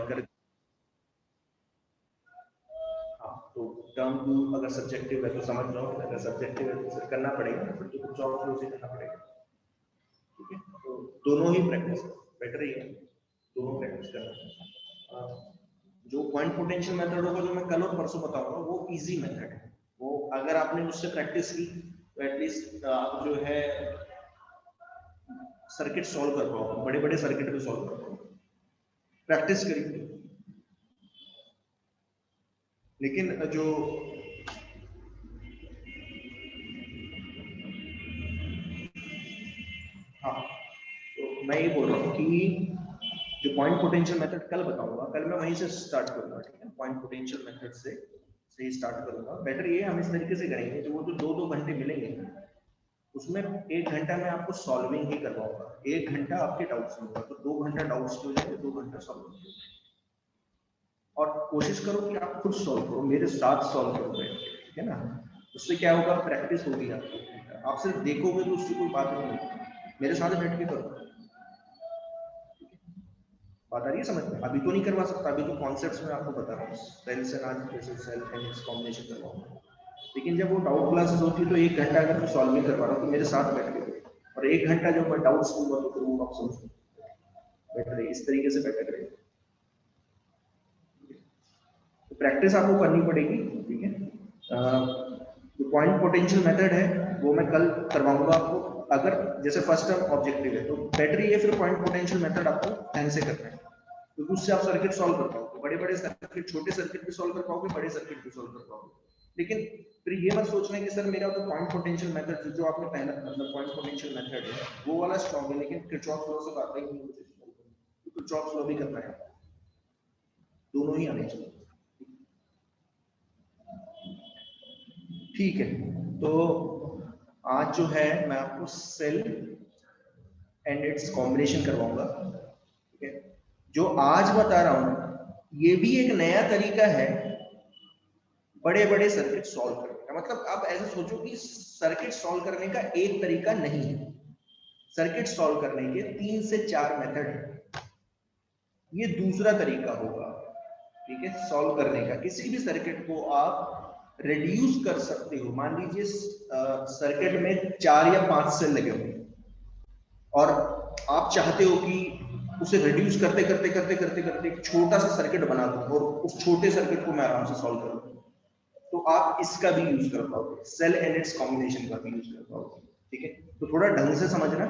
Join कर। हाँ, तो टर्म 2 अगर सब्जेक्टिव है तो समझ लो, अगर सब्जेक्टिव है तो फिर करना पड़ेगा, फिर तो कुछ और फ्लो से करना पड़ेगा। ठीक है, तो दोनों ही प्रैक्टिस बेटर ही है, दोनों प्रैक्टिस करना। जो पॉइंट पोटेंशियल मेथड होगा जो मैं कल और परसों बताऊंगा वो इजी मेथड है, वो अगर आपने उससे प्रैक्टिस की तो एटलीस्ट आप जो है सर्किट सॉल्व कर पाओगे, बड़े बड़े सर्किट भी सॉल्व कर पाओगे, प्रैक्टिस करिए। लेकिन जो हाँ, तो मैं ये बोल रहा हूँ कि जो पॉइंट पोटेंशियल मेथड कल बताऊंगा, कल मैं वहीं से स्टार्ट करूंगा। ठीक है, पॉइंट पोटेंशियल मेथड से ही स्टार्ट करूंगा। बेटर ये हम इस तरीके से करेंगे, जो वो जो 2-2 घंटे मिलेंगे उसमें 1 घंटा मैं आपको सॉल्विंग ही करवाऊंगा, 1 घंटा आपके डाउट्स में होगा, तो 2 घंटा डाउट्स के हो जाएंगे, 2 घंटा सॉल्विंग के हो जाएंगे। और कोशिश करो कि आप खुद सॉल्व करो, मेरे साथ सॉल्व करो, ठीक है ना। उससे क्या होगा, प्रैक्टिस होगी आपकी। आप सिर्फ देखोगे तो उससे कोई बात नहीं होगी, मेरे साथ बैठ के करो। बात आ रही है समझ में? अभी तो नहीं करवा सकता, अभी तो कॉन्सेप्ट्स में आपको बता रहा हूँ, सेल से आज जैसे सेल एंड इट्स कॉम्बिनेशन करवाऊंगा। लेकिन जब वो डाउट क्लासेस होती है तो 1 घंटा अगर मैं सॉल्विंग करवा रहा हूँ तो मेरे साथ बैठ के करो, और 1 घंटा जब मैं डाउट्स दूंगा तो फिर वो आप समझो बेटर है, इस तरीके से बेटर रहेगा। तो प्रैक्टिस आपको करनी पड़ेगी। ठीक है, जो पॉइंट पोटेंशियल मेथड है वो मैं कल करवाऊंगा आपको। अगर जैसे फर्स्ट टर्म ऑब्जेक्टिव है तो बेटर ये फिर पॉइंट पोटेंशियल मेथड आपको ध्यान से करना है, क्योंकि उससे आप सर्किट सॉल्व कर पाओगे, बड़े बड़े सर्किट, छोटे सर्किट भी सॉल्व कर पाओगे, बड़े सर्किट भी सॉल्व कर पाओगे। लेकिन फिर ये मत सोचना कि सर मेरा तो पॉइंट पोटेंशियल मेथड जो आपने पहला मतलब पॉइंट पोटेंशियल मेथड है वो वाला स्ट्रॉन्ग है, लेकिन किरचॉफ लॉ से आता ही नहीं है, तो किरचॉफ लॉ भी करना है, दोनों ही आने चाहिए। ठीक है, तो आज जो है मैं आपको सेल एंड इट्स कॉम्बिनेशन करवाऊंगा। ठीक है, जो आज बता रहा हूं ये भी एक नया तरीका है बड़े बड़े सर्किट सॉल्व करने का। मतलब आप ऐसे सोचो कि सर्किट सॉल्व करने का एक तरीका नहीं है, सर्किट सॉल्व करने के 3 से 4 मेथड है, ये दूसरा तरीका होगा। ठीक है, सॉल्व करने का किसी भी सर्किट को आप रिड्यूस कर सकते हो। मान लीजिए सर्किट में 4 या 5 सेल लगे हुए और आप चाहते हो कि उसे रिड्यूस करते करते करते करते करते एक छोटा सा सर्किट बना दो और उस छोटे सर्किट को मैं आराम से सॉल्व कर दूं, तो आप इसका भी यूज कर पाओगे, सेल एंड इट्स कॉम्बिनेशन का भी यूज कर पाओगे। ठीक है, तो थोड़ा ढंग से समझना।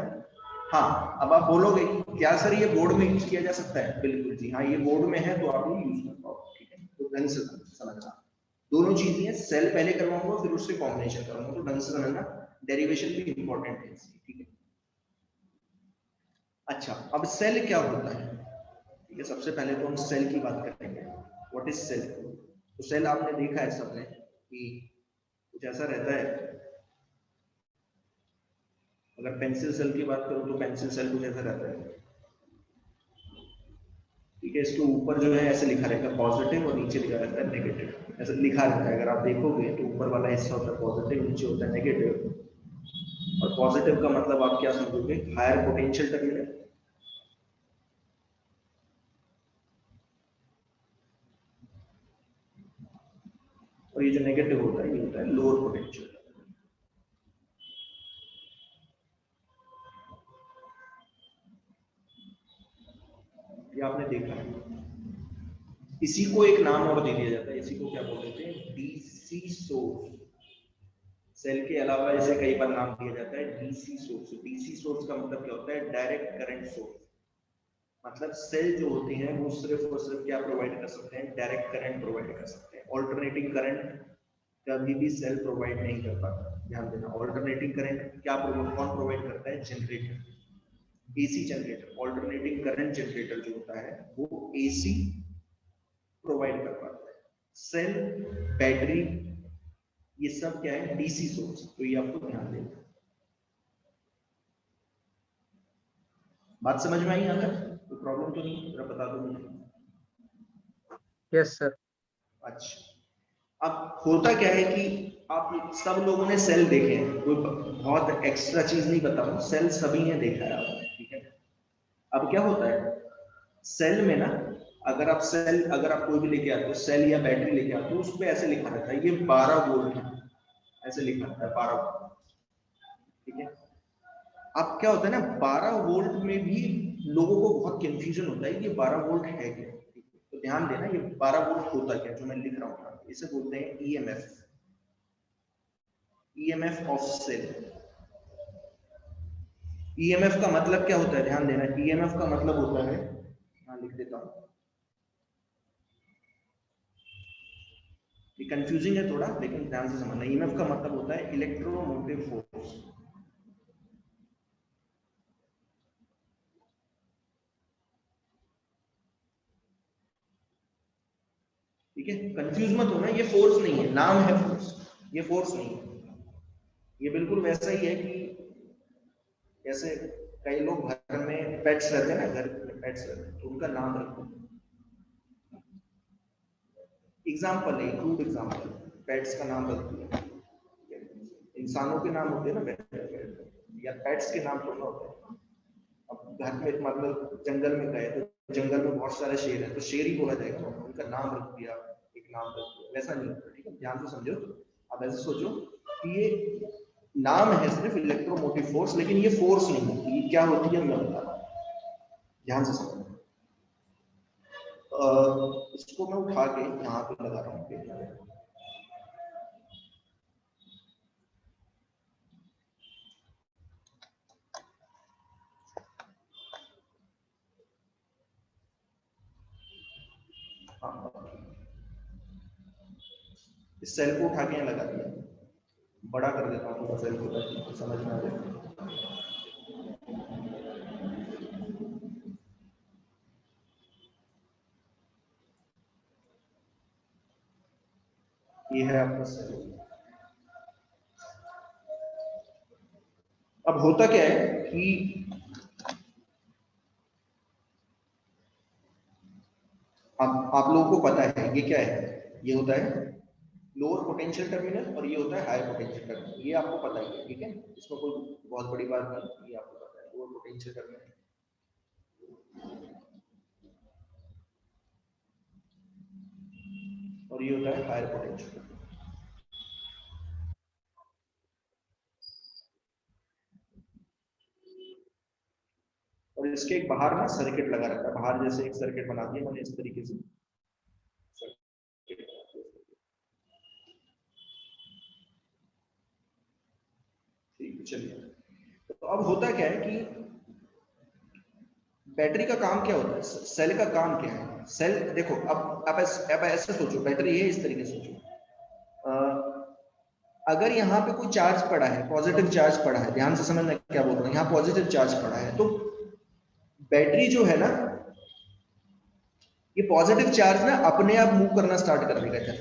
हाँ, अब आप बोलोगे क्या सर ये बोर्ड में यूज किया जा सकता है? बिल्कुल जी हाँ, ये बोर्ड में है तो आप ये यूज कर पाओगे। ठीक है, तो ढंग से समझना, दोनों चीजें, सेल पहले करवाऊंगा फिर उससे कॉम्बिनेशन करूंगा, तो ढंग से समझना, डेरिवेशन भी इंपॉर्टेंट है। ठीक है, अच्छा अब सेल क्या होता है? ठीक है, सबसे पहले तो हम सेल की बात करेंगे, व्हाट इज सेल। तो सेल आपने देखा है सबने कि कुछ ऐसा रहता है, अगर पेंसिल सेल की बात करूं तो पेंसिल सेल कुछ ऐसा रहता है। ठीक है, इसके ऊपर जो है ऐसे लिखा रहेगा पॉजिटिव और नीचे लिखा रहता है नेगेटिव, ऐसा लिखा रहता है। अगर आप देखोगे तो ऊपर वाला हिस्सा होता है पॉजिटिव, नीचे होता है नेगेटिव। और पॉजिटिव का मतलब आप क्या समझोगे, हायर पोटेंशियल टर्मिनल, और ये जो नेगेटिव होता है ये होता है लोअर पोटेंशियल। ये आपने देखा है। इसी को एक नाम और दे दिया जाता है, इसी को क्या बोलते हैं, डीसी सोर्स। सेल के अलावा इसे कई बार नाम दिया जाता है डीसी सोर्स। डीसी सोर्स का मतलब क्या होता है, डायरेक्ट करंट सोर्स। मतलब सेल जो होते हैं वो सिर्फ और सिर्फ क्या प्रोवाइड कर सकते हैं, डायरेक्ट करंट प्रोवाइड कर सकते हैं। ऑल्टरनेटिंग करंट कभी भी सेल प्रोवाइड नहीं कर पाता, ध्यान देना। ऑल्टरनेटिंग करंट क्या कौन प्रोवाइड करता है, generator, AC generator. Alternating current generator जो होता है वो एसी प्रोवाइड कर पाता है। सेल, बैटरी, ये सब क्या है, डीसी सोर्स। तो ये आपको ध्यान देना। बात समझ में आई? यहाँ तक कोई प्रॉब्लम तो नहीं? जरा बता दो मुझे। Yes sir. अच्छा, अब होता क्या है कि आप सब लोगों ने सेल देखे हैं, कोई बहुत एक्स्ट्रा चीज नहीं बता रहा हूं, सेल सभी ने देखा है आपने। ठीक है, अब क्या होता है, सेल में ना अगर आप कोई भी लेके आते हो, सेल या बैटरी लेके आते हो, उस पे ऐसे लिखा रहता है ये 12 वोल्ट है, ऐसे लिखा रहता है 12 वोल्ट। ठीक है, अब क्या होता है ना, 12 वोल्ट में भी लोगों को बहुत कंफ्यूजन होता है ये 12 वोल्ट है क्या। तो ध्यान देना, ये 12 वोल्ट होता क्या जो मैं लिख रहा हूँ, इसे बोलते हैं EMF, EMF of cell. EMF का मतलब क्या होता है, ध्यान देना, ईएमएफ का मतलब होता है, हाँ लिख देता हूँ, ये कंफ्यूजिंग है थोड़ा लेकिन ध्यान से समझना। ईएमएफ का मतलब होता है इलेक्ट्रोमोटिव फोर्स। ठीक है, कंफ्यूज मत होना, ये फोर्स नहीं है, नाम है फोर्स, ये फोर्स नहीं है। ये बिल्कुल वैसा ही है कि जैसे कई लोग घर में पेट्स रहते हैं ना, घर में पेट्स रहते हैं तो उनका नाम रखते हैं। एग्जाम्पल है, क्रूड एग्जाम्पल, पेट्स का नाम रख दिया। इंसानों के नाम होते हैं ना, या पेट्स के नाम थोड़ा होते हैं। अब घर में मतलब जंगल में गए तो जंगल में बहुत सारे शेर है तो शेर ही बोला जाएगा, तो उनका नाम रख दिया, एक नाम रख दिया, वैसा नहीं होता। ठीक है, ध्यान से समझो। अब ऐसे सोचो कि ये नाम है सिर्फ इलेक्ट्रोमोटिव फोर्स, लेकिन ये फोर्स नहीं होती। ये क्या होती है मैं बता रहा हूँ, ध्यान से समझो। इसको मैं उठा के यहाँ पे लगा रहा हूँ। इस सेल को उठा के यहाँ लगा दिया, बड़ा कर देता हूँ थोड़ा सेल को ताकि समझ में आ जाए। ये है आपका सेल। अब होता क्या है कि आप लोगों को पता है ये क्या है, ये होता है लोअर पोटेंशियल टर्मिनल और ये होता है हायर पोटेंशियल टर्मिनल, ये आपको पता ही है। ठीक है, इसमें कोई बहुत बड़ी बात नहीं, ये आपको पता है लोअर पोटेंशियल टर्मिनल और ये होता है हायर पोटेंशियल। और इसके एक बाहर ना सर्किट लगा रहता है, बाहर जैसे एक सर्किट बना दिया मैंने इस तरीके से। ठीक है, चलिए। तो अब होता क्या है कि बैटरी का काम क्या होता है, सेल का काम क्या है। सेल देखो, अब आप ऐसे सोचो, बैटरी है इस तरीके से सोचो। अगर यहाँ पे कोई चार्ज पड़ा है, पॉजिटिव चार्ज पड़ा है, ध्यान से समझना क्या बोल रहा हूँ, यहाँ पॉजिटिव चार्ज पड़ा है तो बैटरी जो है ना, ये पॉजिटिव चार्ज ना अपने आप मूव करना स्टार्ट कर देगा। इधर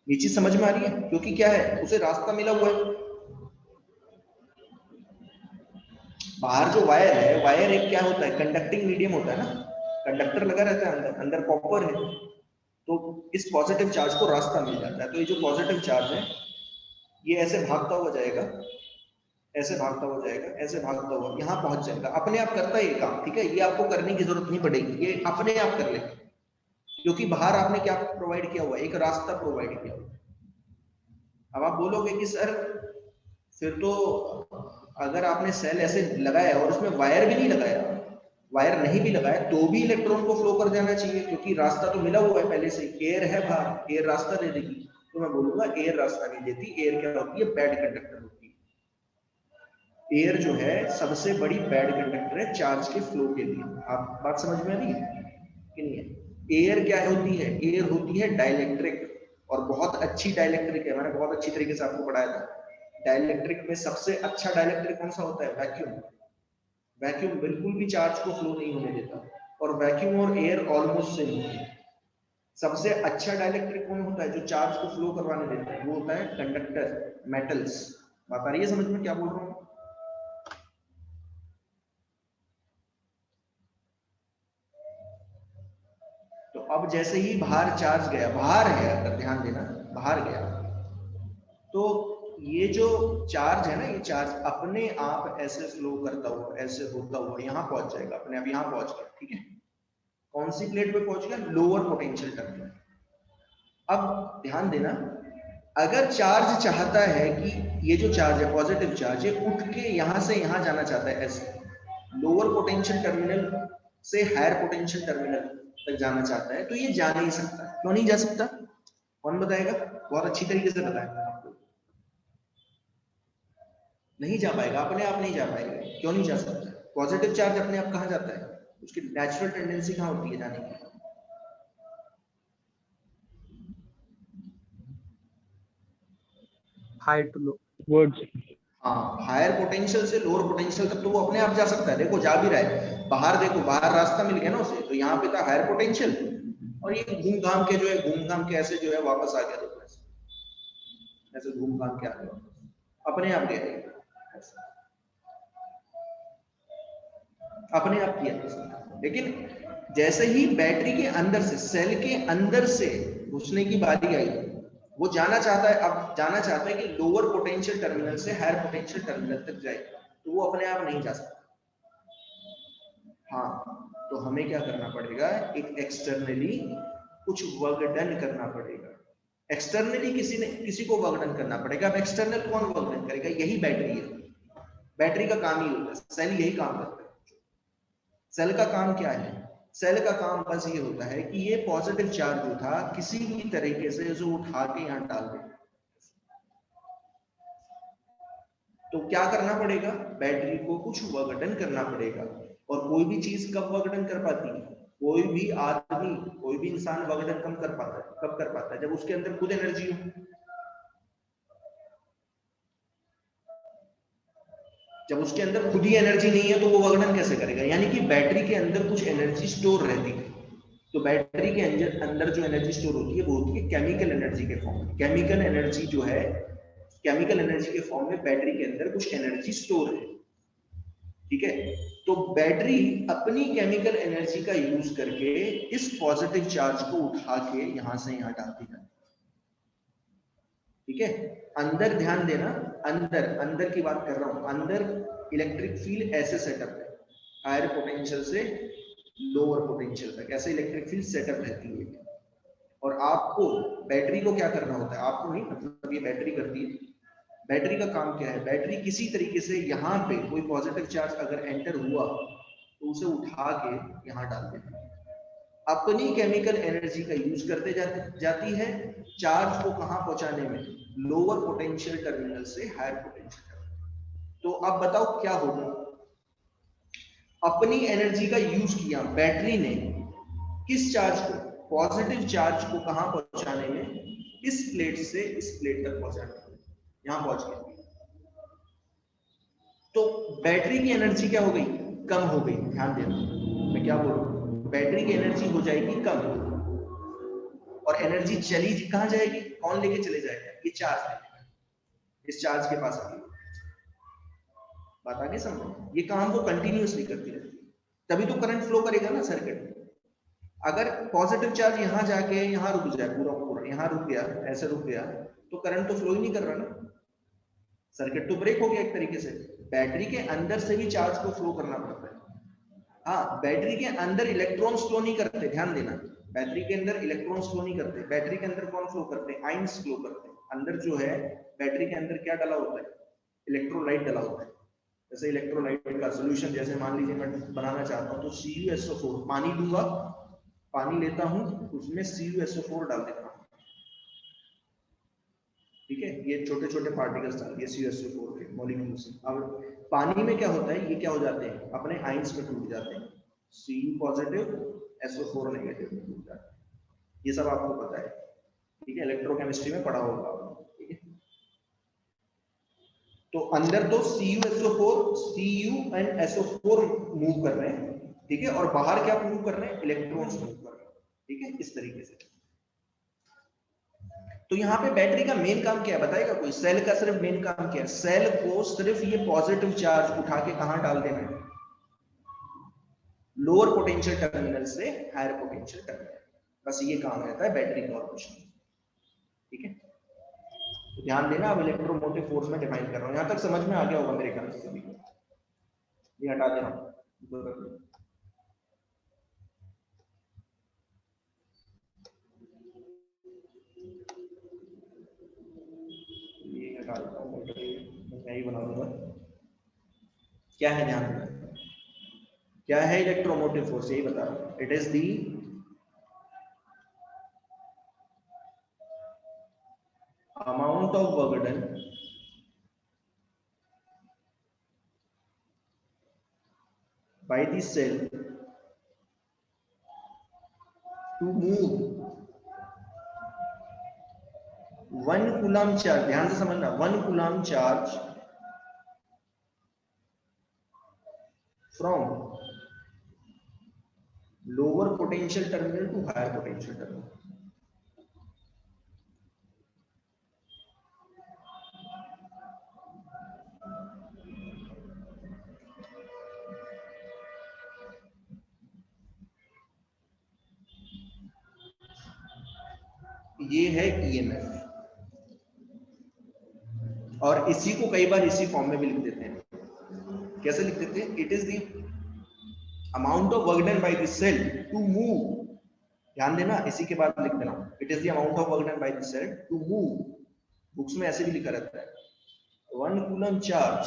ये चीज समझ में आ रही है, क्योंकि क्या है, उसे रास्ता मिला हुआ है। बाहर जो वायर है, वायर एक क्या होता है, कंडक्टिंग मीडियम होता है ना, कंडक्टर लगा रहता है अंदर, अंदर कॉपर है, तो इस पॉजिटिव चार्ज को रास्ता मिल जाता है। तो ये जो पॉजिटिव चार्ज है ये ऐसे भागता हुआ जाएगा, ऐसे भागता हुआ जाएगा, ऐसे भागता हुआ यहाँ पहुंच जाएगा, अपने आप करता है ये काम। ठीक है, ये आपको करने की जरूरत नहीं पड़ेगी, ये अपने आप कर लेगा, क्योंकि बाहर आपने क्या प्रोवाइड किया हुआ है, एक रास्ता प्रोवाइड किया हुआ है। अब आप बोलोगे कि सर फिर तो अगर आपने सेल ऐसे लगाया और उसमें वायर भी नहीं लगाया, वायर नहीं भी लगाया तो भी इलेक्ट्रॉन को फ्लो कर जाना चाहिए, क्योंकि रास्ता तो मिला हुआ है पहले से, एयर है बाहर, एयर रास्ता दे देगी। तो मैं बोलूंगा एयर रास्ता नहीं देती, एयर क्या होती है, बैड कंडक्टर होती है। एयर जो है सबसे बड़ी बैड कंडक्टर है चार्ज के फ्लो के लिए। आप बात समझ में आ रही है कि नहीं है। एयर क्या होती है, एयर होती है डाइलेक्ट्रिक, और बहुत अच्छी डाइलेक्ट्रिक है, मैंने बहुत अच्छी तरीके से आपको पढ़ाया था। डाइलेक्ट्रिक में सबसे अच्छा डाइलेक्ट्रिक कौन सा होता है, वैक्यूम। वैक्यूम बिल्कुल भी चार्ज को फ्लो नहीं होने देता, और वैक्यूम और एयर ऑलमोस्ट सेम होती है। सबसे अच्छा डाइलेक्ट्रिक कौन होता है जो चार्ज को फ्लो करवाने देता है, वो होता है कंडक्टर, मेटल्स। बात आ रही है समझ में क्या बोल रहा हूँ। तो अब जैसे ही बाहर चार्ज गया, बाहर है अगर ध्यान देना, बाहर गया, तो ये जो चार्ज है ना, ये चार्ज अपने आप ऐसे फ्लो करता हुआ, ऐसे होता हुआ यहाँ पहुंच जाएगा, अपने आप यहाँ पहुंच गया। ठीक है, कौन सी प्लेट पे पहुंच गया? Lower potential terminal. अब ध्यान देना, अगर चार्ज चाहता है कि ये जो चार्ज है पॉजिटिव चार्ज है उठ के यहां से यहां जाना चाहता है, ऐसे लोअर पोटेंशियल टर्मिनल से हायर पोटेंशियल टर्मिनल तक जाना चाहता है, तो ये जा नहीं सकता। क्यों नहीं जा सकता? कौन बताएगा? बहुत अच्छी तरीके से बताएगा आपको। नहीं जा पाएगा, अपने आप नहीं जा पाएगा। क्यों नहीं जा सकता? पॉजिटिव चार्ज अपने आप कहां जाता है? उसकी नेचुरल टेंडेंसी कहां होती है जाने की? High to low words. हाँ, हायर पोटेंशियल से लोअर पोटेंशियल तक तो वो अपने आप जा सकता है। देखो जा भी रहा है, बाहर देखो, बाहर रास्ता मिल गया ना उसे, तो यहाँ पे था हायर पोटेंशियल और ये घूम घाम के जो है, घूम घाम के ऐसे जो है वापस आ गया। देखो ऐसे घूम घाम के आ गया, अपने आप गया, अपने आप किया। लेकिन जैसे ही बैटरी के अंदर से, सेल के अंदर से घुसने की बारी आई, वो जाना चाहता है, अब जाना चाहता है कि लोअर पोटेंशियल टर्मिनल से हायर पोटेंशियल टर्मिनल तक जाए, तो वो अपने आप नहीं जा सकता। हाँ, तो हमें क्या करना पड़ेगा? एक एक्सटर्नली कुछ वर्क डन करना पड़ेगा। एक्सटर्नली किसी को वर्क डन करना पड़ेगा। अब एक्सटर्नल कौन वर्क डन करेगा? यही बैटरी है। बैटरी का काम ही होता है, सेल यही काम करता है। सेल का काम क्या है? सेल का काम बस ये होता है कि ये पॉजिटिव चार्ज जो था किसी भी तरीके से उसे उठा के यहां डाल दे। तो क्या करना पड़ेगा? बैटरी को कुछ वर्क डन करना पड़ेगा। और कोई भी चीज कब वर्क डन कर पाती है? कोई भी आदमी, कोई भी इंसान वर्क डन कम कर पाता है, कब कर पाता है? जब उसके अंदर खुद एनर्जी हो। जब उसके अंदर खुद ही एनर्जी नहीं है तो वो वर्क डन कैसे करेगा? यानी कि बैटरी के अंदर कुछ एनर्जी स्टोर रहती है। तो बैटरी के अंदर जो एनर्जी स्टोर होती है वो होती है केमिकल एनर्जी के फॉर्म में। केमिकल एनर्जी जो है, केमिकल एनर्जी के फॉर्म में बैटरी के अंदर कुछ एनर्जी स्टोर है। ठीक है, तो बैटरी अपनी केमिकल एनर्जी का यूज करके इस पॉजिटिव चार्ज को उठा के यहां से यहां डालती है। ठीक है, अंदर ध्यान देना, अंदर अंदर की बात कर रहा हूं। अंदर इलेक्ट्रिक फील्ड ऐसे सेटअप है, हायर पोटेंशियल से लोअर पोटेंशियल तक ऐसे इलेक्ट्रिक फील्ड सेटअप रहती है। और आपको बैटरी को क्या करना होता है? आपको नहीं, मतलब ये बैटरी करती है। बैटरी का काम क्या है? बैटरी किसी तरीके से यहाँ पे कोई पॉजिटिव चार्ज अगर एंटर हुआ तो उसे उठा के यहाँ डाल देती है। अपनी केमिकल एनर्जी का यूज करते जाती है। चार्ज को कहां पहुंचाने में? लोअर पोटेंशियल टर्मिनल से हायर पोटेंशियल टर्मिनल। तो अब बताओ क्या होगा? अपनी एनर्जी का यूज किया बैटरी ने, किस चार्ज को? पॉजिटिव चार्ज को कहां पहुंचाने में? इस प्लेट से इस प्लेट तक पहुंचाने में, यहां पहुंच गया। तो बैटरी की एनर्जी क्या हो गई? कम हो गई। ध्यान देना मैं क्या बोल रहा हूं, बैटरी की एनर्जी हो जाएगी कम, और एनर्जी चली कहां जाएगी? कौन लेके चले जाएगा? ये चार्ज लेगा, इस चार्ज के पास आगे। बात आगे समझो, ये काम वो कंटिन्यूअसली करती रहती है, तभी तो करंट फ्लो करेगा ना सर्किट में। अगर पॉजिटिव चार्ज यहां जाके यहां रुक जाए, पूरा पूरा यहां रुक गया, ऐसे रुक गया, तो करंट तो फ्लो ही नहीं कर रहा ना, सर्किट तो ब्रेक हो गया एक तरीके से। बैटरी के अंदर से भी चार्ज को फ्लो करना पड़ता है। हाँ, बैटरी के अंदर इलेक्ट्रॉन्स फ्लो नहीं करते, ध्यान देना। बैटरी के अंदर इलेक्ट्रॉन्स फ्लो नहीं करते। बैटरी के अंदर कौन फ्लो करते हैं? आयंस फ्लो करते हैं। अंदर जो है बैटरी के अंदर क्या डाला होता है? इलेक्ट्रोलाइट डाला होता है। जैसे इलेक्ट्रोलाइट का सोल्यूशन, जैसे मान लीजिए मैं बनाना चाहता हूँ, तो CuSO4 पानी दूंगा, पानी लेता हूँ, उसमें CuSO4 डाल देता हूँ। ठीक है, ये छोटे छोटे पार्टिकल्स डाल दिए CuSO4 के मॉलिक्यूल्स। अब पानी में क्या होता है? ये क्या हो जाते हैं? अपने आयंस में टूट जाते हैं, Cu पॉजिटिव SO4 नेगेटिव में टूट जाते हैं। ये सब आपको पता है, ठीक है, इलेक्ट्रोकेमिस्ट्री में पढ़ा होगा। ठीक है, तो अंदर तो CuSO4, Cu and SO4 move कर रहे हैं, ठीक है, और बाहर क्या मूव कर रहे हैं? इलेक्ट्रॉन्स मूव कर रहे हैं। ठीक है, इस तरीके से। तो यहाँ पे बैटरी का मेन काम क्या है बताएगा कोई? सेल का सिर्फ मेन काम क्या है? सेल को सिर्फ ये पॉजिटिव चार्ज उठा के कहां डाल देना है? लोअर पोटेंशियल टर्मिनल से हायर पोटेंशियल टर्मिनल। बस ये काम रहता है बैटरी का, और कुछ नहीं। ठीक है, तो ध्यान देना, अब इलेक्ट्रोमोटिव फोर्स में डिफाइन कर रहा हूं। यहां तक समझ में आ गया होगा मेरे ख्याल से सभी को। ये हटा देना। मैं ही बना दूंगा। क्या है ध्यान देना, क्या है इलेक्ट्रोमोटिव फोर्स, यही बता रहा हूं। It is the amount of work done by the cell to move 1 coulomb charge, ध्यान से समझना, 1 coulomb charge from lower potential terminal to higher potential terminal। ये है ईएमएफ, और इसी को कई बार इसी फॉर्म में भी लिख देते हैं। कैसे लिख देते हैं? It is the amount of work done by the cell to move, ध्यान देना, इसी के बाद लिख देना, it is the amount of work done by the cell to move, books में ऐसे भी लिखा रहता है, 1 coulomb charge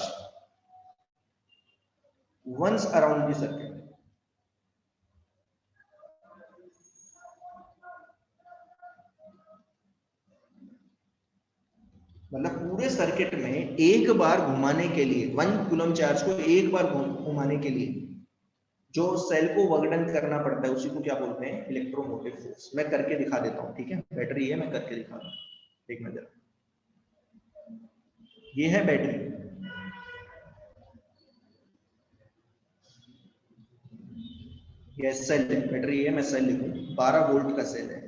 once around the circuit. मतलब पूरे सर्किट में एक बार घुमाने के लिए, 1 कूलम चार्ज को एक बार घुमाने के लिए जो सेल को वर्क डन करना पड़ता है, उसी को क्या बोलते हैं? Electromotive force. मैं करके दिखा देता हूं, ठीक है? बैटरी है, मैं करके दिखा रहा हूं, एक नजर। ये है बैटरी, ये सेल है, बैटरी है, मैं सेल लिखूं, 12 वोल्ट का सेल है,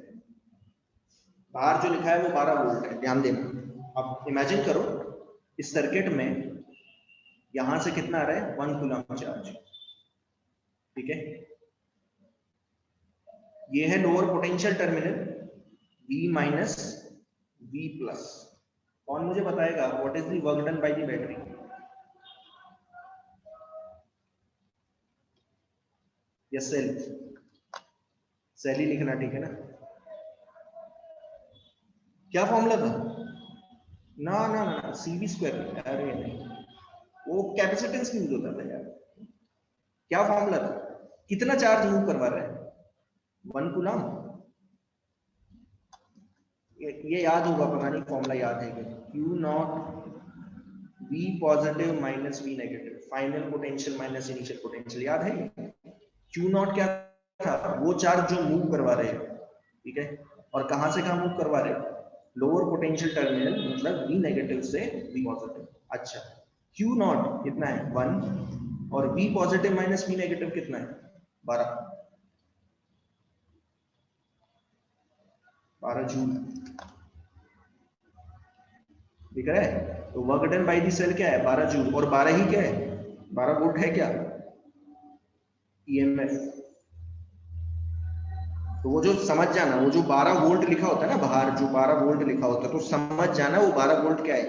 बाहर जो लिखा है वो 12 वोल्ट है, ध्यान देना। अब इमेजिन करो इस सर्किट में यहां से कितना आ रहा है? 1 कूलम चार्ज, ठीक है? ये है lower potential terminal, V minus V plus. कौन मुझे बताएगा what is the work done by the battery? या सेल, सेल ही लिखना, ठीक है ना? क्या फॉर्मूला था? ना ना ना, CV स्क्वायर, अरे नहीं, वो कैपेसिटेंस यूज होता था यार। क्या फॉर्मूला था? कितना चार्ज मूव करवा रहा है? 1 कूलम। ये याद होगा, पता नहीं फॉर्मूला याद है क्या? Q not V positive minus V negative, final potential minus initial potential, याद है? Q नॉट क्या था? वो चार्ज जो मूव करवा रहे हैं, ठीक है? और कहां से कहां मूव करवा रहे हैं? लोअर पोटेंशियल टर्मिनल, मतलब V नेगेटिव से V पॉजिटिव। अच्छा, Q नॉट कितना है? 1, और V positive minus V negative कितना है? 12 जूल, दिख रहा है? तो work done by the cell क्या है? 12 जूल, और 12 ही क्या है? 12 वोल्ट है क्या? ईएमएफ। तो वो जो समझ जाना, वो जो 12 वोल्ट लिखा होता है ना बाहर, जो 12 वोल्ट लिखा होता है, तो समझ जाना वो 12 वोल्ट क्या है?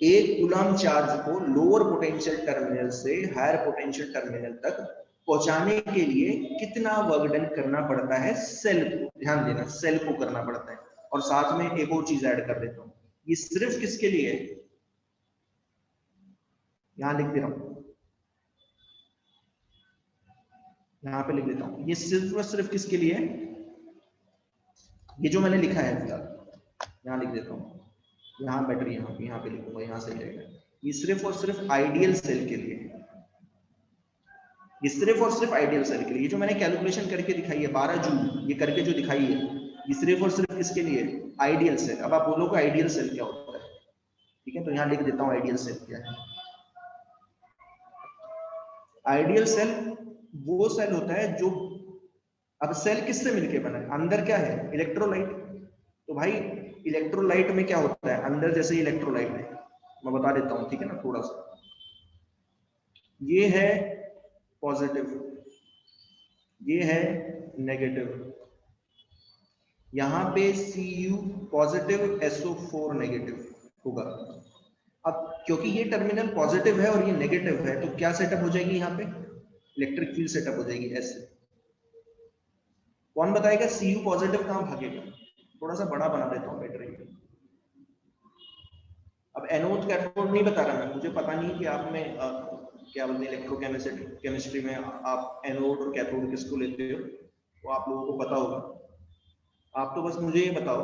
1 कूलम चार्ज को लोअर पोटेंशियल टर्मिनल से हायर पोटेंशियल टर्मिनल तक पहुंचाने के लिए कितना वर्क डन करना पड़ता है सेल को, ध्यान देना, सेल को करना पड़ता है। और साथ में एक और चीज ऐड कर देता हूं, ये सिर्फ किसके लिए है? यहां लिख दे रहा हूं, यहां पे लिख देता हूं, ये सिर्फ और सिर्फ किसके लिए है? ये जो मैंने लिखा है फिलहाल, यहाँ लिख देता हूँ, यहाँ बैटरी, यहाँ पे लिखूंगा, यहाँ से रहेगा। ये सिर्फ और सिर्फ आइडियल सेल के लिए है, ये सिर्फ और सिर्फ आइडियल सेल के लिए। ये जो मैंने कैलकुलेशन करके दिखाई है 12 जूल, ये करके जो दिखाई है, ये सिर्फ और सिर्फ किसके लिए? Ideal cell. अब आप बोलोगे आइडियल सेल क्या होता है, ठीक है? तो यहाँ लिख देता हूँ आइडियल सेल क्या है। आइडियल सेल वो सेल होता है जो, अब सेल किससे मिलके बना है? अंदर क्या है? इलेक्ट्रोलाइट। तो भाई इलेक्ट्रोलाइट में क्या होता है अंदर? जैसे इलेक्ट्रोलाइट है, मैं बता देता हूँ, ठीक है ना? थोड़ा सा, ये है पॉजिटिव, ये है नेगेटिव, यहाँ पे Cu पॉजिटिव, SO4 नेगेटिव होगा। अब क्योंकि ये टर्मिनल पॉजिटिव है और ये नेगेटिव है, तो क्या सेटअप हो जाएगी? यहाँ पे इलेक्ट्रिक फील्ड सेटअप हो जाएगी ऐसे। कौन बताएगा Cu पॉजिटिव कहाँ भागेगा? थोड़ा सा बड़ा बना देता हूँ बैटरी। अब एनोड कैथोड नहीं बता रहा मैं, मुझे पता नहीं कि आप में क्या बोलते हैं इलेक्ट्रोकेमिस्ट्री में आप एनोड और कैथोड किसको लेते हो, वो आप लोगों को पता होगा। आप तो बस मुझे ये बताओ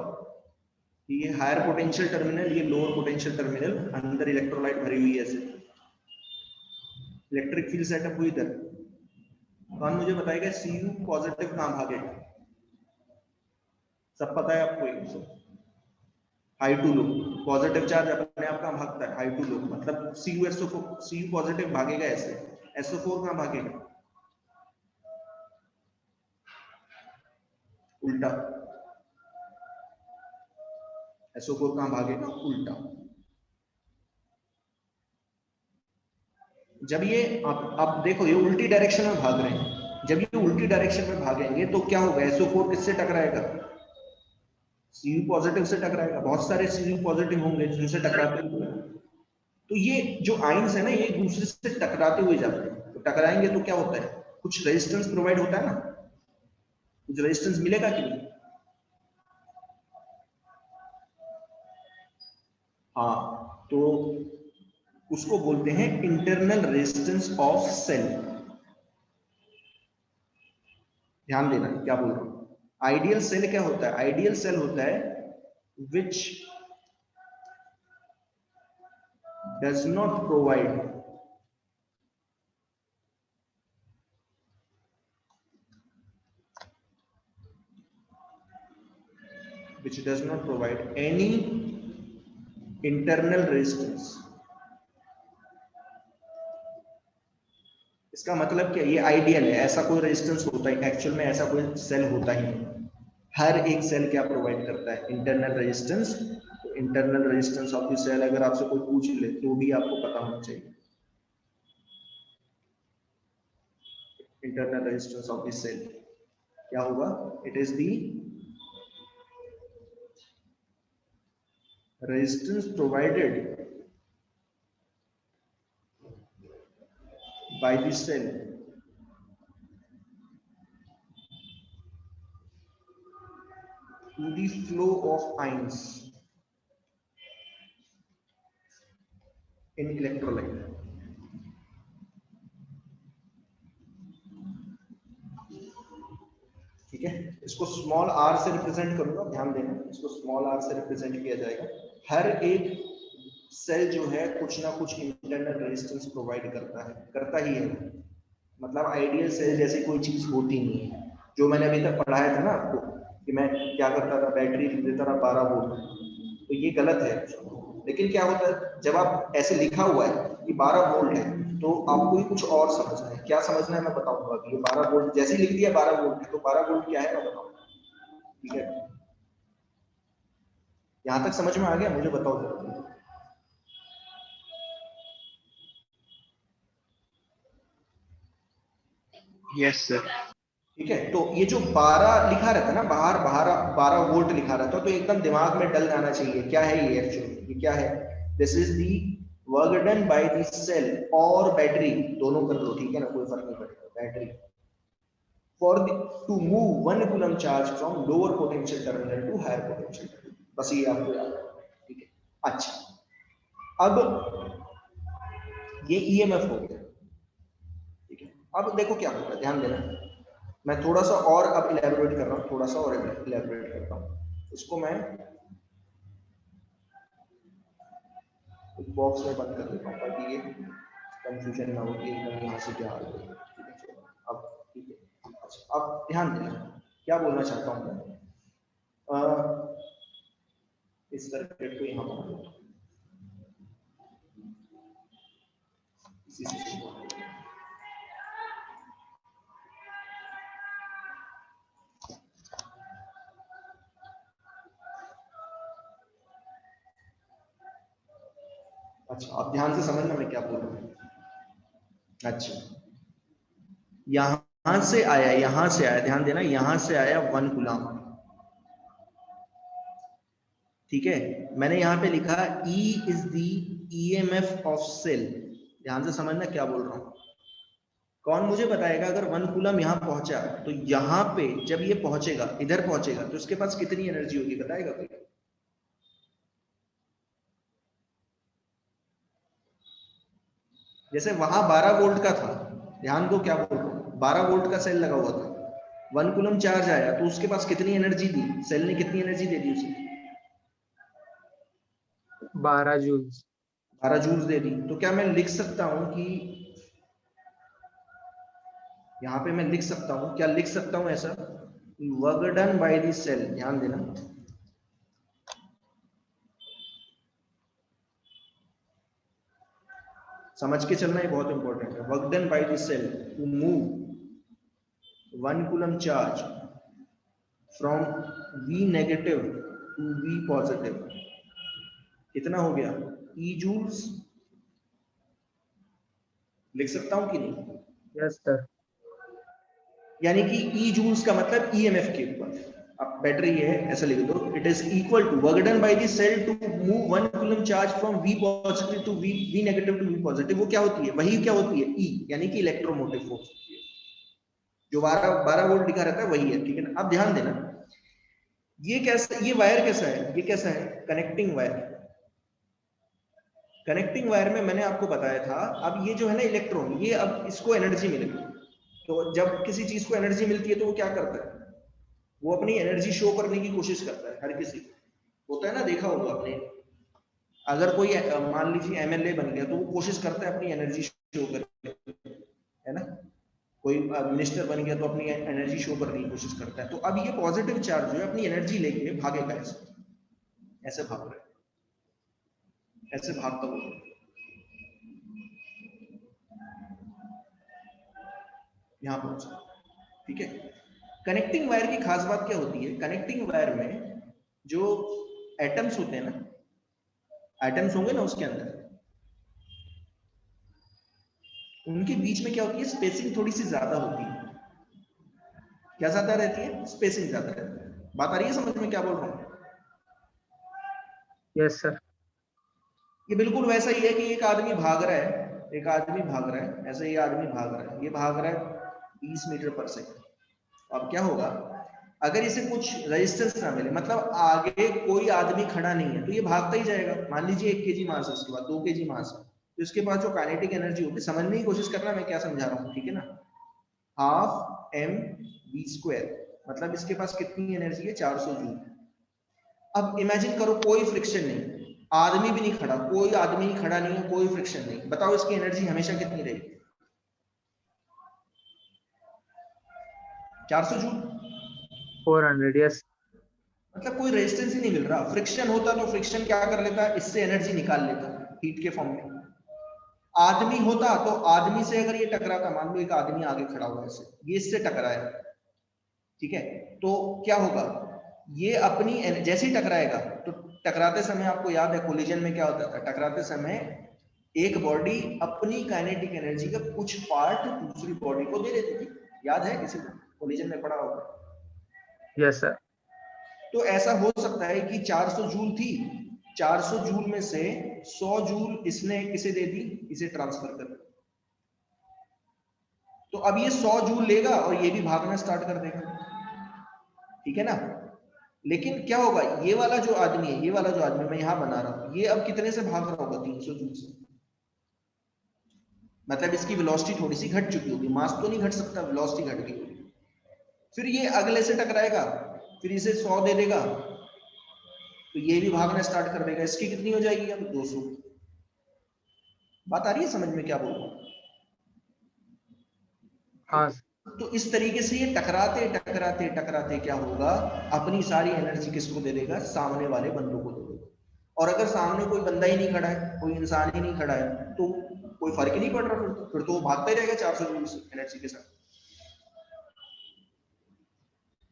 कि ये हायर पोटेंशियल टर्मिनल, ये लोअर पोटेंशियल टर्मिनल, अंदर इलेक्ट्रोलाइट भरी हुई है ऐसे, इलेक्ट्रिक फील्ड सेटअप हुई इधर, कौन मुझे बताएगा Cu पॉजिटिव कहां भागेगा? सब पता है आपको, एक सब high to low, positive charge अपने आप कहां भागता है? हाई टू लो, मतलब Cu पॉजिटिव भागेगा ऐसे, SO4 कहां भागेगा? उल्टा, SO4 कहां भागेगा? उल्टा। जब ये अब देखो ये उल्टी डायरेक्शन में भाग रहे हैं, जब ये उल्टी डायरेक्शन में भागेंगे तो क्या होगा? SO4 किससे टकराएगा? Cu पॉजिटिव से टकराएगा, बहुत सारे Cu पॉजिटिव होंगे जिनसे टकराते हुए, तो ये जो आयंस है ना ये एक दूसरे से टकराते हुए जाते हैं, तो टकराएंगे तो क्या होता है? कुछ रेजिस्टेंस प्रोवाइड होता है ना, कुछ रेजिस्टेंस मिलेगा कि नहीं? हाँ, तो उसको बोलते हैं इंटरनल रेजिस्टेंस ऑफ सेल। ध्यान देना क्या बोल रहा हूं। आइडियल सेल क्या होता है? आइडियल सेल होता है which does not provide any internal resistance। इसका मतलब क्या? ये आइडियल है, ऐसा कोई रेजिस्टेंस होता है एक्चुअल में, ऐसा कोई सेल होता ही नहीं। हर एक सेल क्या प्रोवाइड करता है? Internal resistance. तो internal resistance of the cell अगर आपसे कोई पूछ ले तो भी आपको पता होना चाहिए, internal resistance of the cell क्या होगा? It is the resistance provided by the cell to the flow of ions in electrolyte। ठीक है, इसको स्मॉल r से रिप्रेजेंट करूंगा, ध्यान देना, इसको स्मॉल r से रिप्रेजेंट किया जाएगा। हर एक सेल जो है कुछ ना कुछ इंटरनल रेजिस्टेंस प्रोवाइड करता ही है। मतलब आइडियल सेल जैसी कोई चीज होती नहीं है। जो मैंने अभी तक पढ़ाया था ना आपको कि मैं क्या करता था, बैटरी देता था 12 वोल्ट, तो ये गलत है। लेकिन क्या होता है जब आप ऐसे लिखा हुआ है कि 12 वोल्ट है तो आपको ही कुछ और समझना है। क्या समझना है मैं बताऊंगा। ये 12 वोल्ट जैसे ही लिख दिया 12 वोल्ट है तो 12 वोल्ट क्या है मैं बताऊंगा। ठीक है, यहां तक समझ में आ गया? मुझे बताओ जरा। Yes sir. ठीक है, तो ये जो 12 लिखा रहता है ना, बाहर 12 वोल्ट लिखा रहता है, तो एकदम दिमाग में डल जाना चाहिए क्या है ये एक्चुअली। ये क्या है? This is the work done by the cell और बैटरी, दोनों कर लो, ठीक है ना, कोई फर्क नहीं पड़ेगा। Battery for to move 1 coulomb charge from lower potential terminal to higher potential terminal. बस ये आपको याद रखना है, ठीक है। अच्छा, अब ये ईएमएफ हो गया, ठीक है। अब देखो क्या होता है, ध्यान देना, मैं थोड़ा सा और अब इलेबोरेट कर रहा हूँ, थोड़ा सा और इलेबोरेट करता हूँ। इसको मैं एक बॉक्स में बंद कर देता हूँ ताकि ये कंफ्यूजन ना हो कि एकदम यहाँ से क्या आ रहा है। ठीक है, अब ठीक है। अच्छा, अब ध्यान देना क्या बोलना चाहता हूँ मैं। इस सर्किट को यहाँ बना देता हूँ, इसी से अच्छा, अब ध्यान से समझना मैं क्या बोल रहा हूँ। अच्छा, यहां से आया, ध्यान देना, यहां से आया 1 कूलम, ठीक है। मैंने यहां पे लिखा E is the EMF of cell. ध्यान से समझना क्या बोल रहा हूं। कौन मुझे बताएगा अगर 1 कूलम यहां पहुंचा तो यहां पे जब ये पहुंचेगा, इधर पहुंचेगा, तो इसके पास कितनी एनर्जी होगी बताएगा कोई? जैसे वहां 12 वोल्ट का था, ध्यान दो क्या बोल रहा हूँ, 12 वोल्ट का सेल लगा हुआ था, 1 कूलम चार्ज आया तो उसके पास कितनी एनर्जी दी, सेल ने कितनी एनर्जी दे दी उसे? 12 जूल्स। 12 जूल्स दे दी। तो क्या मैं लिख सकता हूं कि यहाँ पे मैं लिख सकता हूं, क्या लिख सकता हूं ऐसा, work done by the cell, ध्यान देना, समझ के चलना ये बहुत इंपॉर्टेंट है, work done by the cell to move 1 coulomb charge from V negative to V positive, कितना हो गया, E जूल्स, लिख सकता हूं कि नहीं? Yes sir. यानी कि E जूल्स का मतलब EMF के ऊपर, अब बैटरी है ऐसा लिख दो, it is equal to work done by the cell to move 1 coulomb charge from V positive to V negative to V positive, वो क्या होती है, वही क्या होती है, E, यानी कि इलेक्ट्रोमोटिव फोर्स, जो 12 वोल्ट लिखा रहता है वही है, ठीक है ना। अब ध्यान देना, ये कैसा, ये वायर कैसा है, ये कैसा है, कनेक्टिंग वायर। कनेक्टिंग वायर में मैंने आपको बताया था, अब ये जो है ना इलेक्ट्रॉन, ये अब इसको एनर्जी मिलेगी, तो जब किसी चीज को एनर्जी मिलती है तो वो क्या करता है, वो अपनी एनर्जी शो करने की कोशिश करता है, हर किसी को होता है ना, देखा होगा आपने, अगर कोई मान लीजिए एमएलए बन गया तो वो कोशिश करता है अपनी एनर्जी शो करने, है ना, कोई मिनिस्टर बन गया तो अपनी एनर्जी शो करने की कोशिश करता है। तो अब ये पॉजिटिव चार्ज जो है अपनी एनर्जी लेके भागेगा, ऐसे ऐसे भाग रहा है, ऐसे भागता हुआ, यहाँ पहुंचा, ठीक है। कनेक्टिंग वायर की खास बात क्या होती है, कनेक्टिंग वायर में जो एटम्स होते हैं ना, एटम्स होंगे ना उसके अंदर, उनके बीच में क्या होती है, स्पेसिंग थोड़ी सी ज्यादा होती है, क्या ज्यादा रहती है, स्पेसिंग ज्यादा रहती है। बात आ रही है समझ में क्या बोल रहा हूँ? Yes sir. ये बिल्कुल वैसा ही है कि एक आदमी भाग रहा है, एक आदमी भाग रहा है, ऐसे ये आदमी भाग रहा है, ये भाग रहा है 20 मीटर पर सेकंड। अब क्या होगा, अगर इसे कुछ रेजिस्टेंस ना मिले, मतलब आगे कोई आदमी खड़ा नहीं है, तो ये भागता ही जाएगा। मान लीजिए 1 केजी मास है, उसके बाद 2 केजी मास है, तो इसके पास जो काइनेटिक एनर्जी होगी, समझने की कोशिश करना मैं क्या समझा रहा हूँ, ठीक है ना, हाफ एम वी स्क्वायर, मतलब इसके पास कितनी एनर्जी है, 400 जूल। अब इमेजिन करो कोई फ्रिक्शन नहीं, आदमी भी नहीं खड़ा, कोई आदमी खड़ा नहीं है, कोई फ्रिक्शन नहीं, बताओ इसकी एनर्जी हमेशा कितनी रहेगी, 400 जूल। 400। यस। मतलब कोई रेजिस्टेंस ही नहीं मिल रहा, फ्रिक्शन होता तो फ्रिक्शन क्या कर लेता, इससे एनर्जी निकाल लेता हीट के फॉर्म में। आदमी होता तो आदमी से अगर ये टकराता, मान लो एक आदमी आगे खड़ा हुआ है ऐसे, ये इससे टकराया, ठीक है, तो क्या होगा, ये अपनी जैसे ही टकराएगा, तो टकराते समय आपको याद है कोलिजन में क्या होता था, टकराते समय एक बॉडी अपनी काइनेटिक एनर्जी का कुछ पार्ट दूसरी बॉडी को दे देती थी, याद है किसी को, कोलिजन में पढ़ा होगा। Yes sir. तो ऐसा हो सकता है कि 400 जूल थी, 400 जूल में से 100 जूल इसने किसे दे दी, इसे ट्रांसफर कर दी, तो अब ये 100 जूल लेगा और ये भी भागना स्टार्ट कर देगा, ठीक है ना। लेकिन क्या होगा, ये वाला जो आदमी है, ये वाला जो आदमी मैं यहां बना रहा हूं, ये अब कितने से भाग रहा होगा, 300 जूल से, मतलब इसकी वेलोसिटी थोड़ी सी घट चुकी होगी, मास तो नहीं घट सकता, वेलोसिटी घट गई होगी। फिर ये अगले से टकराएगा, फिर इसे 100 दे देगा, तो ये भी भागना स्टार्ट कर देगा, इसकी कितनी हो जाएगी अब, 200। बात आ रही है समझ में क्या बोल रहा हूं? हाँ। तो इस तरीके से ये टकराते टकराते टकराते क्या होगा, अपनी सारी एनर्जी किसको दे देगा, सामने वाले बंदों को दे देगा। और अगर सामने कोई बंदा ही नहीं खड़ा है, कोई इंसान ही नहीं खड़ा है, तो कोई फर्क ही नहीं पड़ रहा, फिर तो वो भागता ही रहेगा 400 जूल एनर्जी के साथ।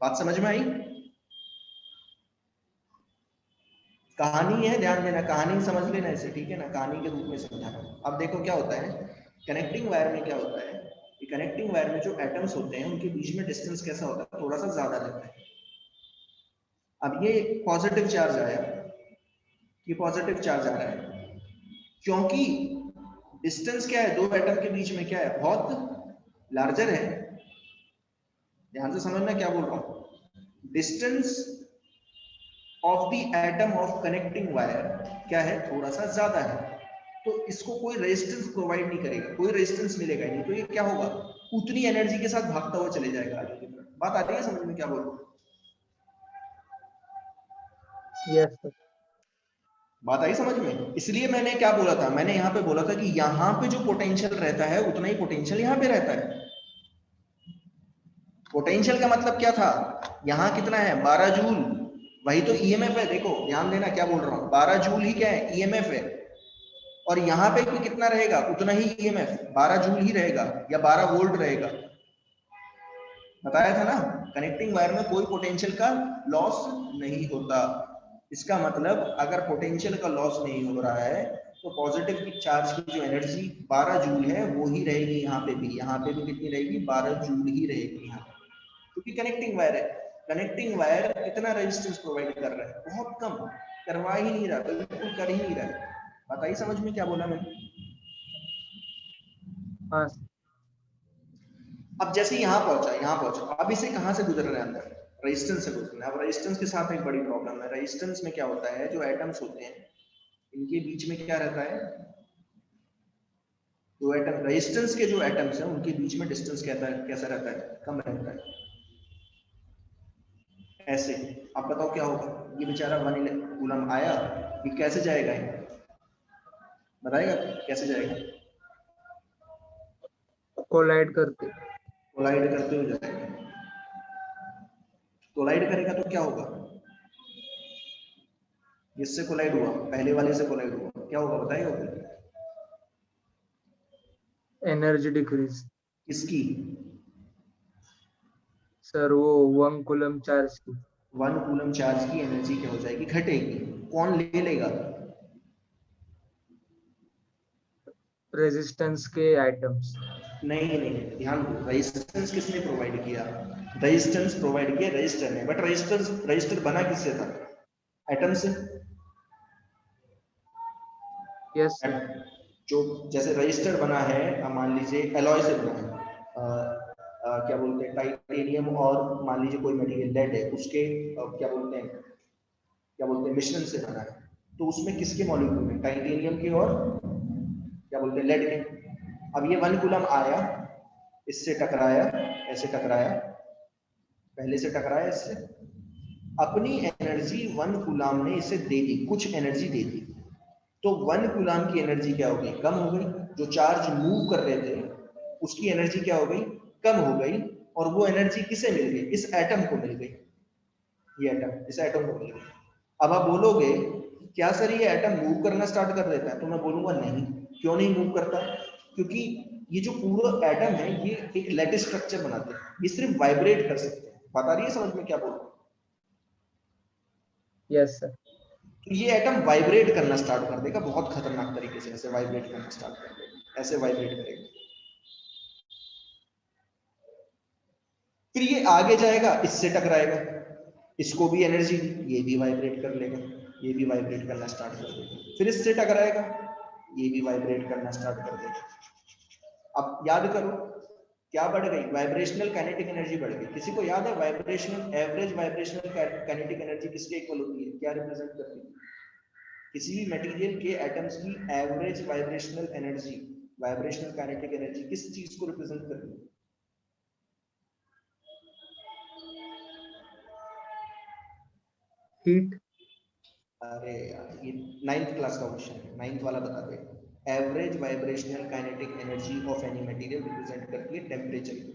बात समझ में आई? कहानी है, ध्यान देना, कहानी समझ लेना इसे, ठीक है ना, कहानी के रूप में समझा रहा हूं। अब देखो क्या होता है, कनेक्टिंग वायर में क्या होता है, कि कनेक्टिंग वायर में जो एटम्स होते हैं उनके बीच में डिस्टेंस कैसा होता है, थोड़ा सा ज्यादा रहता है। अब ये पॉजिटिव चार्ज आया, ये पॉजिटिव चार्ज आ रहा है, क्योंकि डिस्टेंस क्या है, दो एटम के बीच में क्या है, बहुत लार्जर है। ध्यान से समझना क्या बोल रहा हूं, distance of the atom of connecting wire क्या है, थोड़ा सा ज्यादा है, तो इसको कोई रेजिस्टेंस प्रोवाइड नहीं करेगा, कोई रेजिस्टेंस मिलेगा ही नहीं, तो ये क्या होगा, उतनी एनर्जी के साथ भागता हुआ चले जाएगा आगे की तरफ। बात आती है समझ में क्या बोल रहा हूं? Yes sir. बात आई समझ में? इसलिए मैंने क्या बोला था, मैंने यहाँ पे बोला था कि यहाँ पे जो पोटेंशियल रहता है उतना ही पोटेंशियल यहाँ पे रहता है। पोटेंशियल का मतलब क्या था, यहाँ कितना है 12 जूल, वही तो ईएमएफ है। देखो ध्यान देना क्या बोल रहा हूँ, 12 जूल ही क्या है, ईएमएफ है। और यहाँ पे भी कितना रहेगा, उतना ही ईएमएफ 12 जूल ही रहेगा या 12 वोल्ट रहेगा। बताया था ना, कनेक्टिंग वायर में कोई पोटेंशियल का लॉस नहीं होता। इसका मतलब अगर पोटेंशियल का लॉस नहीं हो रहा है तो पॉजिटिव चार्ज की जो एनर्जी 12 जूल है वो ही रहेगी यहाँ पे भी। यहाँ पे भी कितनी रहेगी, 12 जूल ही रहेगी यहाँ पे, क्योंकि कनेक्टिंग वायर है। कनेक्टिंग वायर कितना रेजिस्टेंस प्रोवाइड कर रहा है, बहुत कम, करवा ही नहीं रहा, बिल्कुल कर ही नहीं रहा है। बताइए समझ में क्या बोला मैंने? हाँ अब जैसे यहाँ पहुंचा, अब इसे कहाँ से गुजरना है, अंदर रेजिस्टेंस से गुजरना है। अब रेजिस्टेंस के साथ एक बड़ी प्रॉब्लम है। रेजिस्टेंस में क्या होता है, जो एटम्स होते हैं इनके बीच में क्या रहता है, जो एटम, रेजिस्टेंस के जो एटम्स हैं उनके बीच में डिस्टेंस कैसा रहता है, कम रहता है। ऐसे आप बताओ क्या होगा, ये बेचारा 1 कूलम आया, ये कैसे जाएगा, बताएगा कैसे जाएगा? कोलाइड करके। कोलाइड करते हुए जाएगा। कोलाइड करेगा तो क्या होगा, इससे कोलाइड हुआ, पहले वाले से कोलाइड हुआ, क्या होगा बताएगा? Energy decrease. इसकी सर वो 1 कूलम चार्ज की। 1 कूलम चार्ज की एनर्जी क्या हो जाएगी, घटेगी। कौन ले लेगा? रेजिस्टेंस के आइटम्स। नहीं नहीं, ध्यान दो, रेजिस्टेंस किसने प्रोवाइड किया, रेजिस्टेंस प्रोवाइड किया रजिस्टर ने, बट रजिस्टर बना किससे था, एटम से। Yes sir. जो जैसे रजिस्टर बना है, मान लीजिए एलॉय से बना है, क्या बोलते हैं, टाइटेनियम और मान लीजिए कोई मटेरियल लेड है, उसके क्या बोलते हैं मिश्रण से बना है। तो उसमें किसके मॉलिक्यूल है, टाइटेनियम के और क्या बोलते हैं लेड के। अब ये 1 कूलम आया, इससे टकराया, ऐसे टकराया, पहले से टकराया इससे, अपनी एनर्जी 1 कूलम ने इसे दे दी, कुछ एनर्जी दे दी। तो 1 कूलम की एनर्जी क्या हो गई, कम हो गई। जो चार्ज मूव कर रहे थे उसकी एनर्जी क्या हो गई, कम हो गई। और वो एनर्जी किसे मिल गई, इस एटम को मिल गई, ये एटम इस एटम को मिल गई। अब आप बोलोगे क्या सर ये एटम मूव करना स्टार्ट कर देता है, तो मैं बोलूंगा नहीं। क्यों नहीं मूव करता, क्योंकि ये जो पूरा एटम है ये एक लैटिस स्ट्रक्चर बनाते हैं, ये सिर्फ वाइब्रेट कर सकते हैं। बता रही है समझ में क्या बोल रहा हूं? Yes sir. तो ये एटम वाइब्रेट करना स्टार्ट कर देगा, बहुत खतरनाक तरीके से ऐसे वाइब्रेट करना स्टार्ट कर देगा, ऐसे वाइब्रेट करेगा। फिर ये आगे जाएगा, इससे टकराएगा, इसको भी एनर्जी दी, ये भी वाइब्रेट कर लेगा, ये भी वाइब्रेट करना स्टार्ट कर देगा। फिर इससे टकराएगा, ये भी वाइब्रेट करना स्टार्ट कर देगा। अब याद करो क्या बढ़ गई, वाइब्रेशनल काइनेटिक एनर्जी बढ़ गई। किसी को याद है vibrational, average vibrational kinetic energy किसके इक्वल होती है, क्या रिप्रेजेंट करती है? किसी भी मटेरियल के एटम्स की average vibrational energy, vibrational kinetic energy किस चीज को रिप्रेजेंट करती है? हीट। अरे यार ये 9th क्लास का क्वेश्चन है, 9th वाला बता दे। Average vibrational kinetic energy of any material represent करती है टेम्परेचर को।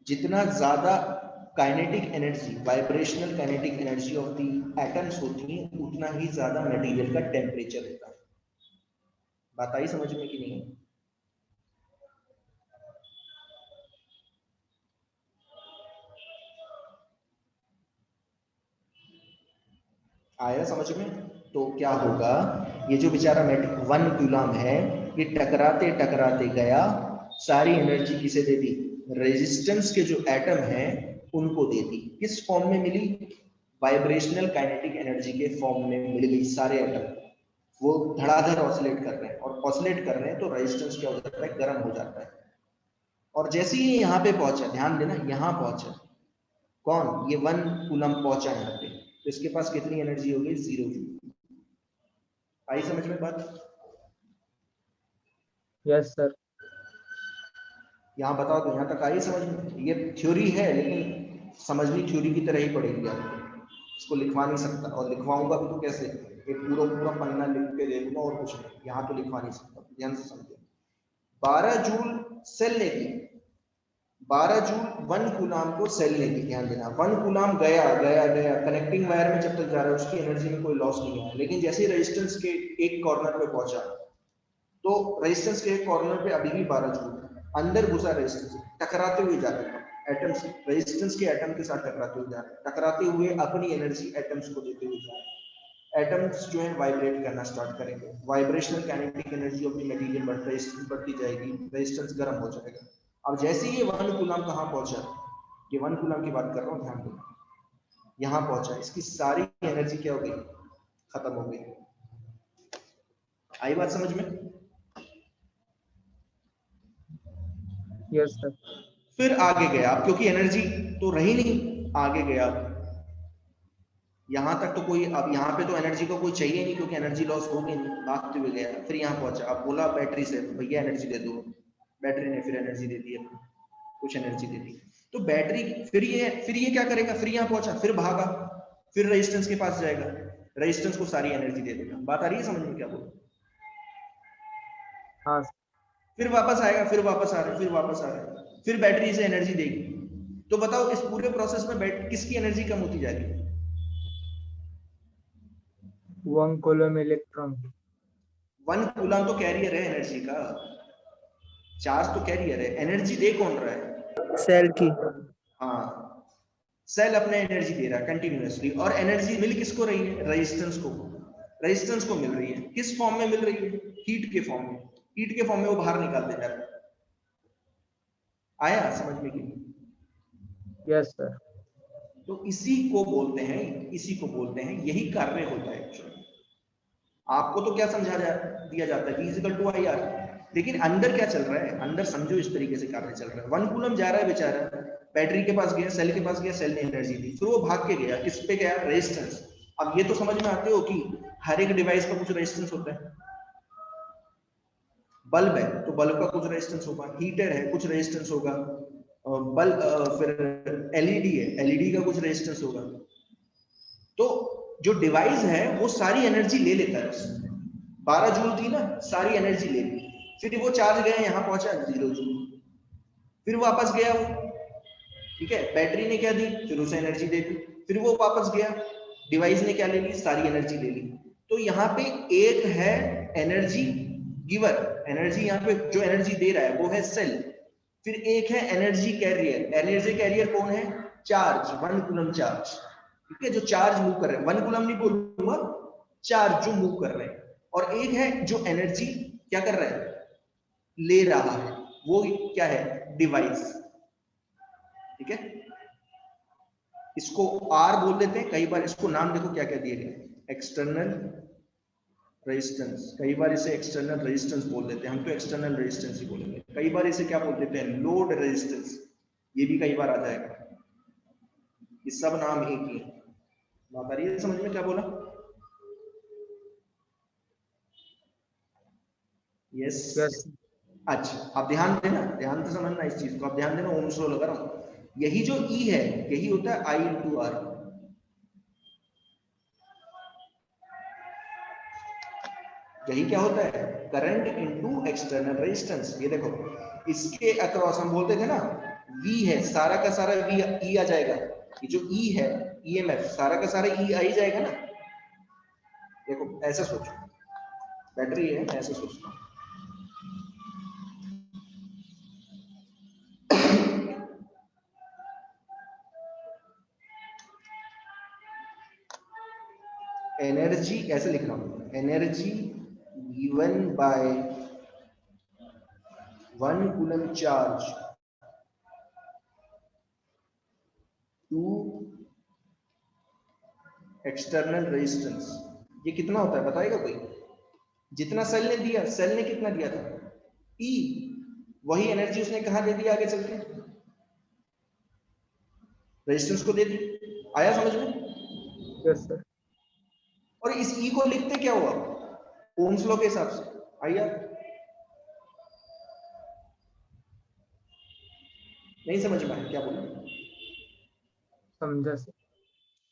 जितना ज्यादा kinetic energy, vibrational kinetic energy of the atoms होती है, उतना ही ज्यादा मटेरियल का टेम्परेचर होता है। बात आई समझ में कि नहीं? आया समझ में? तो क्या होगा, ये जो बेचारा 1 कूलम है, ये टकराते टकराते गया, सारी एनर्जी किसे दे दी, रेजिस्टेंस के जो एटम हैं उनको दे दी। किस फॉर्म में मिली, वाइब्रेशनल काइनेटिक एनर्जी के फॉर्म में मिल गई। सारे एटम वो धड़ाधड़ ऑसिलेट कर रहे हैं, और ऑसिलेट कर रहे हैं तो रेजिस्टेंस क्या हो जाता है, गर्म हो जाता है। और जैसे ही यहाँ पे पहुंचा, ध्यान देना यहाँ पहुंचा कौन, ये 1 कूलम पहुंचा यहाँ पे, तो इसके पास कितनी एनर्जी हो गई, 0 जूल। आई समझ में बात? Yes sir. यहाँ बताओ तो यहाँ तक आई समझ में? ये थ्योरी है लेकिन समझनी थ्योरी की तरह ही पड़ेगी आपको, इसको लिखवा नहीं सकता, और लिखवाऊंगा भी तो कैसे, एक पूरा पूरा पन्ना लिख के दे दूंगा और कुछ नहीं, यहाँ तो लिखवा नहीं सकता। ध्यान से समझो, 12 जूल सेल लेगी, 12 जूल 1 कूलाम को सेल लेगी। ध्यान देना, 1 कूलाम गया गया गया कनेक्टिंग वायर में जब तक जा रहा है उसकी एनर्जी में कोई लॉस नहीं है, लेकिन जैसे ही रेजिस्टेंस के एक कॉर्नर पे पहुंचा तो रेजिस्टेंस के एक कॉर्नर पे अभी भी 12 जूल अंदर घुसा, रेजिस्टेंस टकराते हुए जा रहा है एटम्स, रेजिस्टेंस के एटम के साथ टकराते हुए जा रहा है, टकराते हुए अपनी एनर्जी एटम्स को देते हुए जा रहा है। एटम्स जो है वाइब्रेट करना स्टार्ट करेंगे, vibrational kinetic energy of the material बढ़ती जाएगी, रेजिस्टेंस गर्म हो जाएगा। अब जैसे ही ये 1 कूलम कहाँ पहुंचा, ये 1 कूलम की बात कर रहा हूँ, ध्यान दो, यहाँ पहुंचा, इसकी सारी एनर्जी क्या हो गई, खत्म हो गई। आई बात समझ में? Yes sir. फिर आगे गया आप, क्योंकि एनर्जी तो रही नहीं, आगे गया आप, यहां तक तो कोई, अब यहाँ पे तो एनर्जी को कोई चाहिए नहीं क्योंकि एनर्जी लॉस हो गई नहीं, भागते हुए गया, फिर यहाँ पहुंचा, अब बोला बैटरी से भैया एनर्जी दे दो, बैटरी ने फिर एनर्जी दे दी, कुछ एनर्जी दे दी, तो बैटरी फिर ये क्या करेगा, फिर यहाँ पहुंचा, फिर भागा, फिर रेजिस्टेंस के पास जाएगा, रेजिस्टेंस को सारी एनर्जी दे देगा। बात आ रही है समझ में क्या बोल? हाँ फिर वापस आएगा, फिर वापस आ रहा है, फिर वापस आ रहा है, फिर बैटरी से एनर्जी देगी। तो बताओ इस पूरे प्रोसेस में किसकी एनर्जी कम होती जा रही है? 1 कूलम इलेक्ट्रॉन। 1 कूलम तो कैरियर है एनर्जी का, चार्ज तो कैरियर है, एनर्जी दे कौन रहा है? सेल की। हाँ, सेल अपने एनर्जी दे रहा है कंटिन्यूअसली, और एनर्जी मिल किसको रही है? रेजिस्टेंस को, रेजिस्टेंस को मिल रही है, किस फॉर्म में मिल रही है? हीट के फॉर्म में, हीट के फॉर्म में वो बाहर निकालते जा रहा है। आया समझ में? की यस सर। तो इसी को बोलते हैं, इसी को बोलते हैं, यही कार्य होता है एक्चुअली। आपको तो क्या दिया जाता है, E=IR, लेकिन अंदर क्या चल रहा है, अंदर समझो इस तरीके से कार्य चल रहा है। 1 कूलम जा रहा है बेचारा, बैटरी के पास गया, सेल के पास गया, सेल ने एनर्जी दी, फिर वो भाग के गया, किस पे गया? रेजिस्टेंस। अब ये तो समझ में आते हो कि हर एक डिवाइस का कुछ रेजिस्टेंस होता है, बल्ब है तो बल्ब का कुछ रेजिस्टेंस होगा, हीटर है कुछ रेजिस्टेंस होगा, बल्ब फिर एलईडी है, एलईडी का कुछ रेजिस्टेंस होगा। तो जो डिवाइस है वो सारी एनर्जी ले लेता है उससे, 12 जूल थी ना, सारी एनर्जी ले ली, फिर वो चार्ज गया, यहाँ पहुंचा 0 जूल, फिर वापस गया वो, ठीक है, बैटरी ने क्या दी, फिर उसे एनर्जी दे दी, फिर वो वापस गया, डिवाइस ने क्या ले ली, सारी एनर्जी ले ली। तो यहाँ पे एक है एनर्जी गिवर, एनर्जी यहाँ पे जो एनर्जी दे रहा है वो है सेल, फिर एक है एनर्जी कैरियर, एनर्जी कैरियर कौन है? चार्ज, 1 कूलम चार्ज, ठीक है, जो चार्ज मूव कर रहे हैं, 1 कूलम नहीं बोलूंगा, चार्ज जो मूव कर रहे हैं, और एक है जो एनर्जी क्या कर रहा है, ले रहा है, वो क्या है? डिवाइस, ठीक है। इसको आर बोल देते हैं, कई बार इसको नाम देखो क्या क्या दिए गए, एक्सटर्नल रेजिस्टेंस, कई बार इसे एक्सटर्नल रेजिस्टेंस बोल देते हैं, हम तो एक्सटर्नल रेजिस्टेंस ही बोलेंगे, कई बार इसे क्या बोल देते हैं, लोड रेजिस्टेंस, ये भी कई बार आ जाएगा, ये सब नाम एक ही है। बात आ रही है समझ में क्या बोला? यस। यस। अच्छा, आप ध्यान देना, ध्यान से समझना इस चीज को, आप ध्यान देना, ओम्स लॉ लगा रहा हूं, यही जो ई है यही होता है आई इंटू आर, यही क्या होता है, करंट इनटू एक्सटर्नल रेजिस्टेंस। ये देखो इसके अक्रॉस हम बोलते थे ना, V है, सारा का सारा V E आ जाएगा, ये जो E है EMF सारा का सारा E आ ही जाएगा ना। देखो ऐसा सोचो, बैटरी है, ऐसे सोचो, एनर्जी ऐसे लिख रहा हूं, energy given by 1 coulomb charge to external resistance, ये कितना होता है बताएगा कोई? जितना सेल ने दिया, सेल ने कितना दिया था, E, वही एनर्जी उसने कहा दे दी आगे चल के, रेजिस्टेंस को दे दी। आया समझ में? Yes sir. और इस E को लिखते क्या हुआ, ओम्स लॉ के हिसाब से। आइए, नहीं समझ में आया क्या बोला? समझा सर।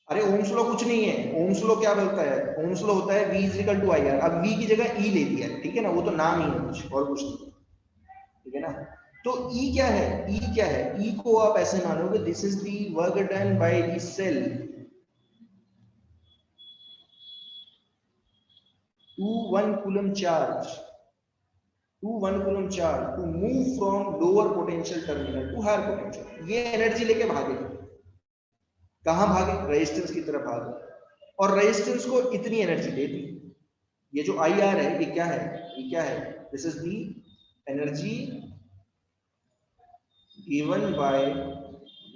अरे ओम्स लॉ कुछ नहीं है। ओम्स लॉ क्या बोलता है? ओम्स लॉ होता है V is equal to IR। अब V की जगह E ले दिया है, ठीक है ना, वो तो नाम ही है कुछ और कुछ नहीं, ठीक है ना। तो E क्या है? E क्या है? E को आप ऐसे मानोगे, this is the work done by the cell to 1 coulomb charge to move from lower potential terminal to higher potential। ये एनर्जी लेके भागे, कहां भागे? रेजिस्टेंस की तरफ भागे, और रेजिस्टेंस को इतनी एनर्जी दे दी। ये जो IR है ये क्या है? ये क्या है? This is the energy given by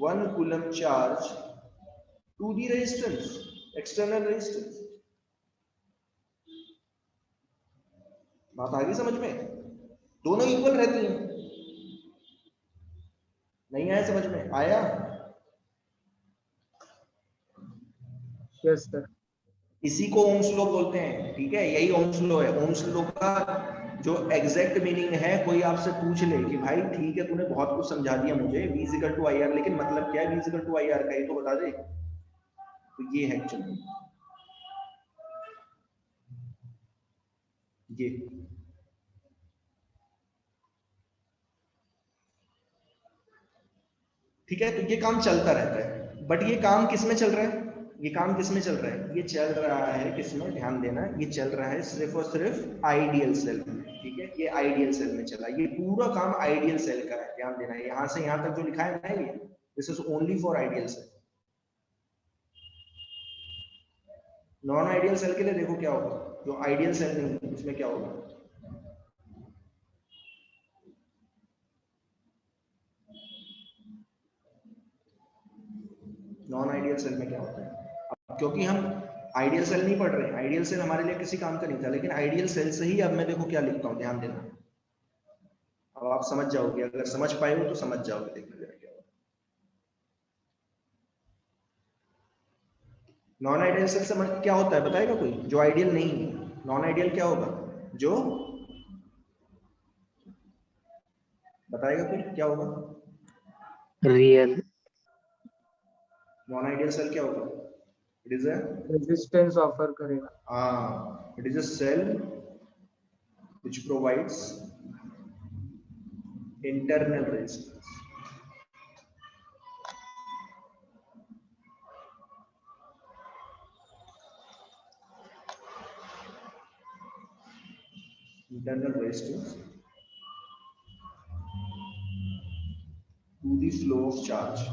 1 coulomb charge to the resistance, external resistance. बात आ गई समझ में? दोनों इक्वल रहती हैं। नहीं आया समझ में? आया? Yes sir. इसी को ओम्स लॉ बोलते हैं, ठीक है, यही ओम्स लॉ है। ओम्स लॉ का जो एग्जैक्ट मीनिंग है, कोई आपसे पूछ ले कि भाई ठीक है तूने बहुत कुछ समझा दिया मुझे, V is equal to IR, लेकिन मतलब क्या है V is equal to IR का, ये तो बता दे। तो ये है एक्चुअली ये। ठीक है, तो ये काम चलता रहता है, बट ये काम किस में चल रहा है? ये काम किस में चल रहा है? ये चल रहा है किसमें? ध्यान देना, ये चल रहा है सिर्फ और सिर्फ आइडियल सेल में, ठीक है। ये आइडियल सेल में चला, ये पूरा काम आइडियल सेल का है। ध्यान देना, यहां से यहां तक जो लिखा है ना, ये this is only for ideal cell. Non ideal cell के लिए देखो क्या होगा, जो आइडियल सेल नहीं है उसमें क्या होगा। नॉन आइडियल सेल में क्या होता है? अब क्योंकि हम आइडियल सेल नहीं पढ़ रहे हैं, आइडियल सेल हमारे लिए किसी काम का नहीं था, लेकिन आइडियल सेल से ही अब मैं देखो क्या लिखता हूँ, ध्यान देना। अब आप समझ जाओगे, अगर समझ पाए हो तो समझ जाओगे। देखना जरा क्या होगा। नॉन आइडियल सेल से क्या होता है बताएगा कोई? जो आइडियल नहीं है, नॉन आइडियल क्या होगा? जो बताएगा कोई क्या होगा? रियल। नॉन आइडियल सेल क्या होगा? It is a resistance offer करेगा। It is a cell which provides internal resistance। internal resistance to the flow of charge।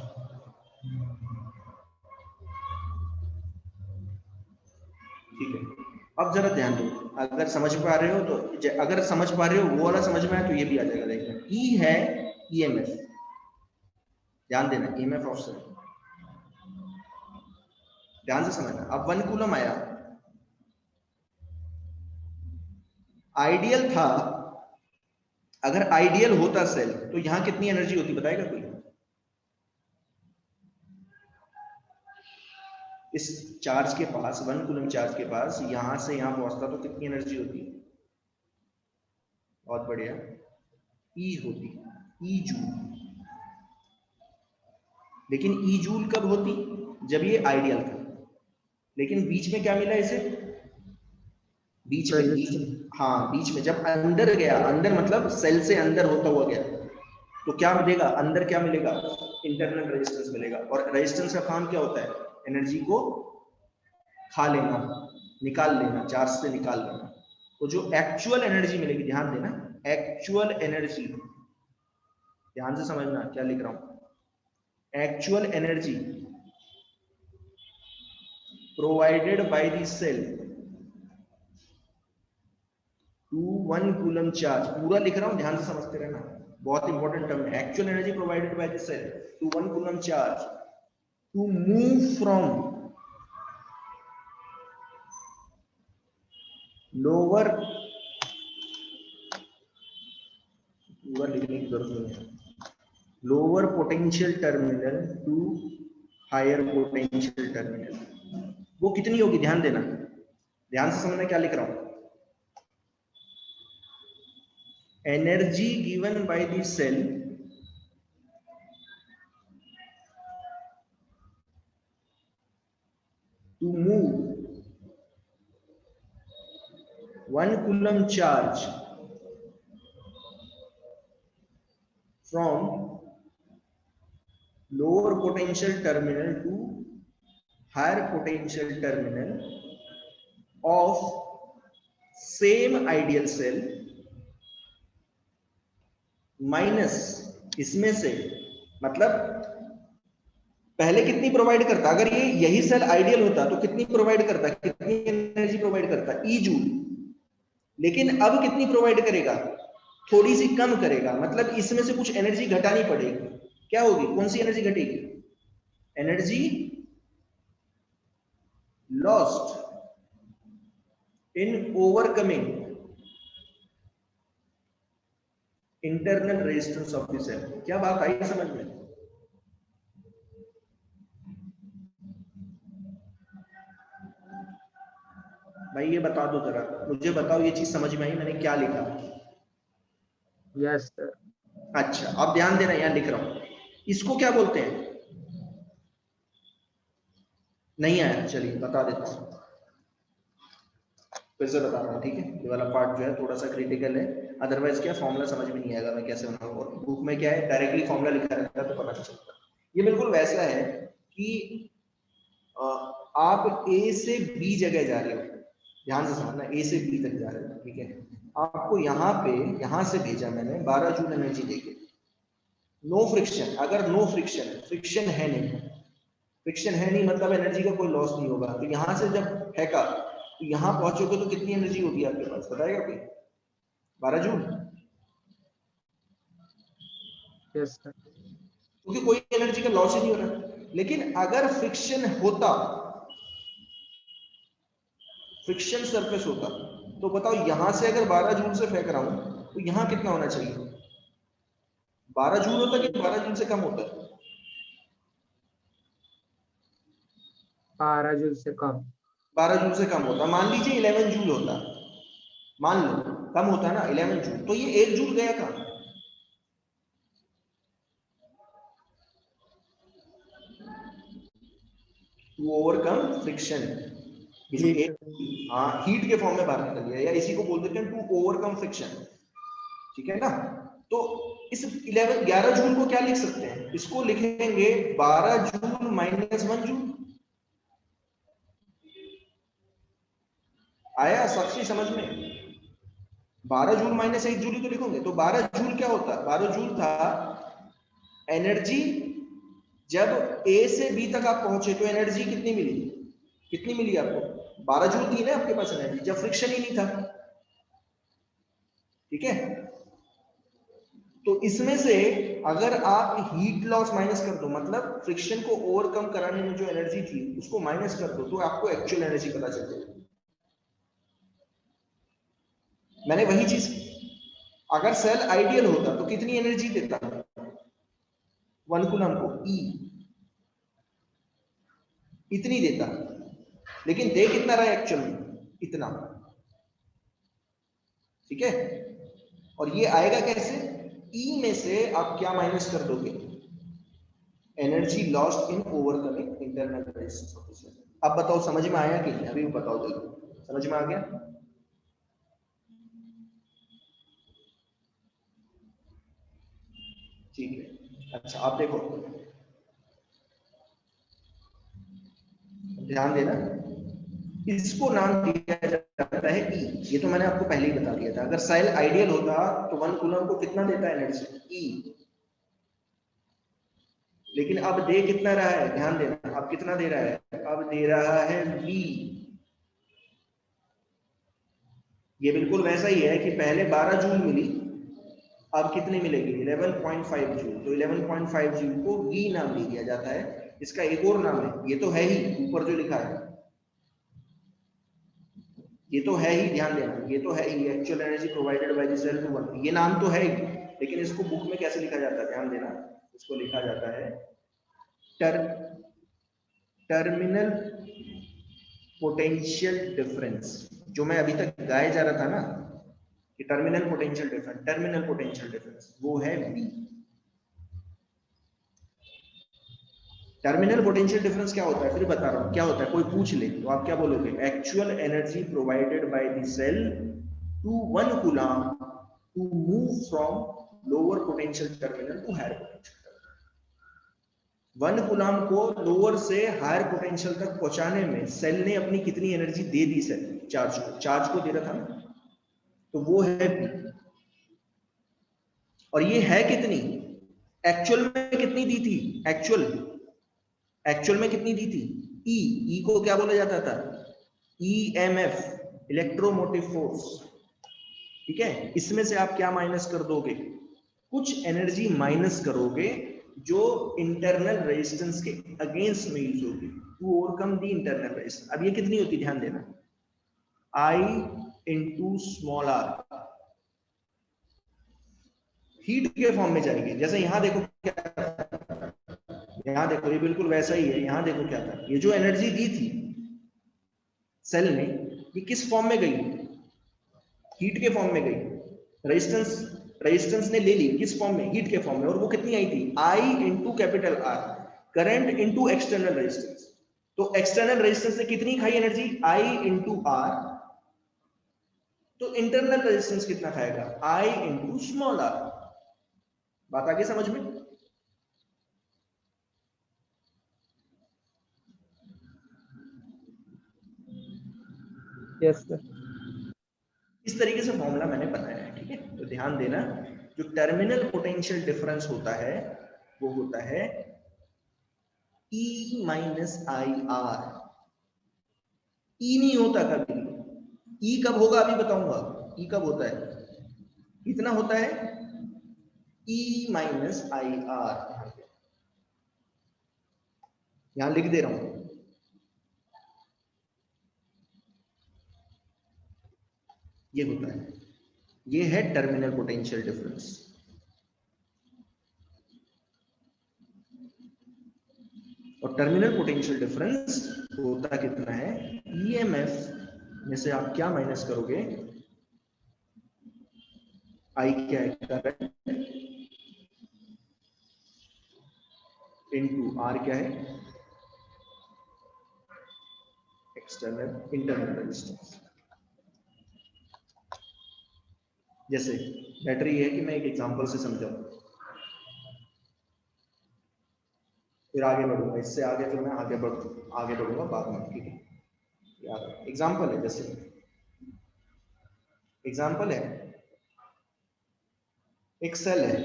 ठीक है, अब जरा ध्यान दो, अगर समझ पा रहे हो तो, अगर समझ पा रहे हो वो वाला समझ में आया तो ये भी आ जाएगा। देखना, E है EMF, ध्यान देना, EMF ऑफ सेल, ध्यान से समझना। अब 1 कूलम आया, आइडियल था, अगर आइडियल होता सेल तो यहां कितनी एनर्जी होती बताएगा कोई? इस चार्ज के पास, 1 कूलम चार्ज के पास, यहां से यहां पहुंचता तो कितनी एनर्जी होती? बहुत बढ़िया, E होती, E जूल। लेकिन E जूल कब होती? जब ये आइडियल था। लेकिन बीच में क्या मिला इसे? बीच में जब अंदर गया, अंदर मतलब सेल से अंदर होता हुआ गया, तो क्या मिलेगा अंदर? क्या मिलेगा? इंटरनल रेजिस्टेंस मिलेगा। और रेजिस्टेंस का काम क्या होता है? एनर्जी को खा लेना, निकाल लेना, चार्ज से निकाल लेना। तो जो एक्चुअल एनर्जी मिलेगी, ध्यान देना, एक्चुअल एनर्जी, ध्यान से समझना क्या लिख रहा हूं। Actual energy provided by the cell to 1 coulomb charge, पूरा लिख रहा हूं, ध्यान से समझते रहना, बहुत इंपॉर्टेंट टर्म है। Actual energy provided by the cell to 1 coulomb charge to move from lower, पूरा लिखने की जरूरत नहीं है, lower potential terminal to higher potential terminal. वो कितनी होगी? ध्यान देना, ध्यान से समझना क्या लिख रहा हूं। energy given by the cell to move 1 coulomb charge from lower potential terminal to higher potential terminal of same ideal cell minus इसमें से, मतलब पहले कितनी प्रोवाइड करता, अगर ये यही सेल आइडियल होता तो कितनी प्रोवाइड करता, कितनी एनर्जी प्रोवाइड करता, ई जूल। लेकिन अब कितनी प्रोवाइड करेगा, थोड़ी सी कम करेगा, मतलब इसमें से कुछ एनर्जी घटानी पड़ेगी। क्या होगी, कौन सी एनर्जी घटेगी, energy lost in overcoming internal resistance of the cell. क्या बात आई समझ में? भाई ये बता दो जरा, मुझे बताओ ये चीज समझ में आई मैंने क्या लिखा? Yes sir. अच्छा अब ध्यान देना, यहां लिख रहा हूं, इसको क्या बोलते हैं? नहीं आया, चलिए बता देता हूं, फिर से बता रहा हूं, ठीक है? ये वाला पार्ट जो है थोड़ा सा क्रिटिकल है, अदरवाइज क्या फॉर्मूला समझ में नहीं आएगा मैं कैसे बनाऊंगा। बुक में क्या है, डायरेक्टली फॉर्मूला लिखा रहता है तो पता नहीं चलता। ये बिल्कुल वैसा है कि आप ए से बी जगह जा रहे हो, ध्यान से समझना, ए से बी तक जा रहे हो, ठीक है? आपको यहाँ पे, यहाँ से भेजा मैंने 12 जूल एनर्जी देके, नो फ्रिक्शन, अगर नो फ्रिक्शन, फ्रिक्शन है नहीं, फ्रिक्शन है नहीं मतलब एनर्जी का कोई लॉस नहीं होगा, तो यहाँ से जब फेंका तो यहाँ पहुंचोगे तो कितनी एनर्जी होगी आपके पास, बताएगा कोई? 12 जूल। Yes sir. क्योंकि कोई एनर्जी का लॉस ही नहीं हो रहा। लेकिन अगर फ्रिक्शन होता, फ्रिक्शन सरफेस होता, तो बताओ यहां से अगर 12 जूल से फेंक रहा हूं तो यहां कितना होना चाहिए, 12 जूल होता कि 12 जूल से कम होता? 12 जूल से कम। 12 जूल से कम होता, मान लीजिए 11 जूल होता, मान लो कम होता ना 11 जूल, तो ये 1 जूल गया कहां? टू ओवरकम फ्रिक्शन, हाँ हीट के फॉर्म में बाहर निकल गया, या इसी को बोल देते हैं टू ओवरकम फ्रिक्शन, ठीक है ना? तो इस 11 जूल को क्या लिख सकते हैं, इसको लिखेंगे 12 जूल माइनस 1 जूल। आया साक्षी समझ में? 12 जूल माइनस 1 जूल ही तो लिखोगे, तो 12 जूल क्या होता, 12 जूल था एनर्जी, जब ए से बी तक आप पहुंचे तो एनर्जी कितनी मिली, कितनी मिली आपको, 12 जूल थी ना आपके पास एनर्जी, जब फ्रिक्शन ही नहीं था, ठीक है? तो इसमें से अगर आप हीट लॉस माइनस कर दो, मतलब फ्रिक्शन को ओवरकम कराने में जो एनर्जी थी उसको माइनस कर दो, तो आपको एक्चुअल एनर्जी पता चल जाएगी। मैंने वही चीज, अगर सेल आइडियल होता तो कितनी एनर्जी देता, 1 कूलम को, ई इतनी देता, लेकिन दे कितना रहा है एक्चुअल में, इतना, ठीक है? और ये आएगा कैसे, ई में से आप क्या माइनस कर दोगे, energy lost in overcoming internal resistance of the cell. अब बताओ समझ में आया कि नहीं, अभी बताओ जल्दी, समझ में आ गया? ठीक है, अच्छा आप देखो, ध्यान देना, इसको नाम दिया जाता है ई, ये तो मैंने आपको पहले ही बता दिया था। अगर सेल आइडियल होता तो 1 कूलम को कितना देता है एनर्जी, ई, लेकिन अब दे कितना रहा है, ध्यान देना, अब कितना दे रहा है, अब दे रहा है बी। ये बिल्कुल वैसा ही है कि पहले 12 जूल मिली, अब कितनी मिलेगी, 11.5 जूल, तो 11.5 जूल को वी नाम दे दिया जाता है। इसका एक और नाम है, ये तो है ही ऊपर जो लिखा है, ये तो है ही, ध्यान देना, ये तो है ही actual energy provided by the cell to one, ये नाम तो है ही, लेकिन इसको बुक में कैसे लिखा जाता है, ध्यान देना, इसको लिखा जाता है टर्मिनल पोटेंशियल डिफरेंस। जो मैं अभी तक गाए जा रहा था ना, कि टर्मिनल पोटेंशियल डिफरेंस वो है V। टर्मिनल पोटेंशियल डिफरेंस क्या होता है, फिर बता रहा हूं क्या होता है। कोई पूछ ले तो आप क्या बोलोगे, actual energy provided by the cell to 1 coulomb to move from lower potential terminal to higher potential terminal. 1 coulomb को लोअर से हायर पोटेंशियल तक पहुंचाने में सेल ने अपनी कितनी एनर्जी दे दी, सेल चार्ज को दे रहा था ना, तो वो है P। और ये है कितनी, एक्चुअल में कितनी दी थी, एक्चुअल में कितनी दी थी, ई को क्या बोला जाता था, EMF, इलेक्ट्रोमोटिव फोर्स। ठीक है, इसमें से आप क्या माइनस कर दोगे, कुछ एनर्जी माइनस करोगे जो इंटरनल रेजिस्टेंस के अगेंस्ट में यूज होगी to overcome the internal resistance. अब ये कितनी होती, ध्यान देना, I into small r, heat के फॉर्म में जाएगी। जैसे यहां देखो क्या, यहां देखो ये बिल्कुल वैसा ही है, यहां देखो क्या था, ये जो एनर्जी दी थी सेल ने, ये किस फॉर्म में गई, हीट के फॉर्म में गई। रेजिस्टेंस ने ले ली किस फॉर्म में, हीट के फॉर्म में, और वो कितनी आई थी, I into capital R, current into external resistance. तो एक्सटर्नल रेजिस्टेंस ने कितनी खाई एनर्जी, I इंटू R, तो इंटरनल रेजिस्टेंस कितना खाएगा, I इंटू स्मॉल r। बात आगे समझ में, यस सर। इस तरीके से फॉर्मूला मैंने बनाया है। ठीक है, तो ध्यान देना, जो टर्मिनल पोटेंशियल डिफरेंस होता है वो होता है E माइनस आई आर। ई नहीं होता कभी, ई कब होगा अभी बताऊंगा, ई कब होता है, कितना होता है, E माइनस आई आर। यहां लिख दे रहा हूं, ये होता है, ये है टर्मिनल पोटेंशियल डिफरेंस। और टर्मिनल पोटेंशियल डिफरेंस होता कितना है, ईएमएफ में से आप क्या माइनस करोगे, आई क्या है, करंट, इनटू आर क्या है, एक्सटर्नल इंटरनल रेजिस्टेंस। जैसे बैटरी है कि मैं एक एग्जांपल से समझाऊं, फिर आगे बढ़ूंगा, इससे आगे फिर मैं आगे बढ़ूंगा बाद में। ठीक है, यार एग्जांपल है, जैसे एग्जांपल है, एक सेल है,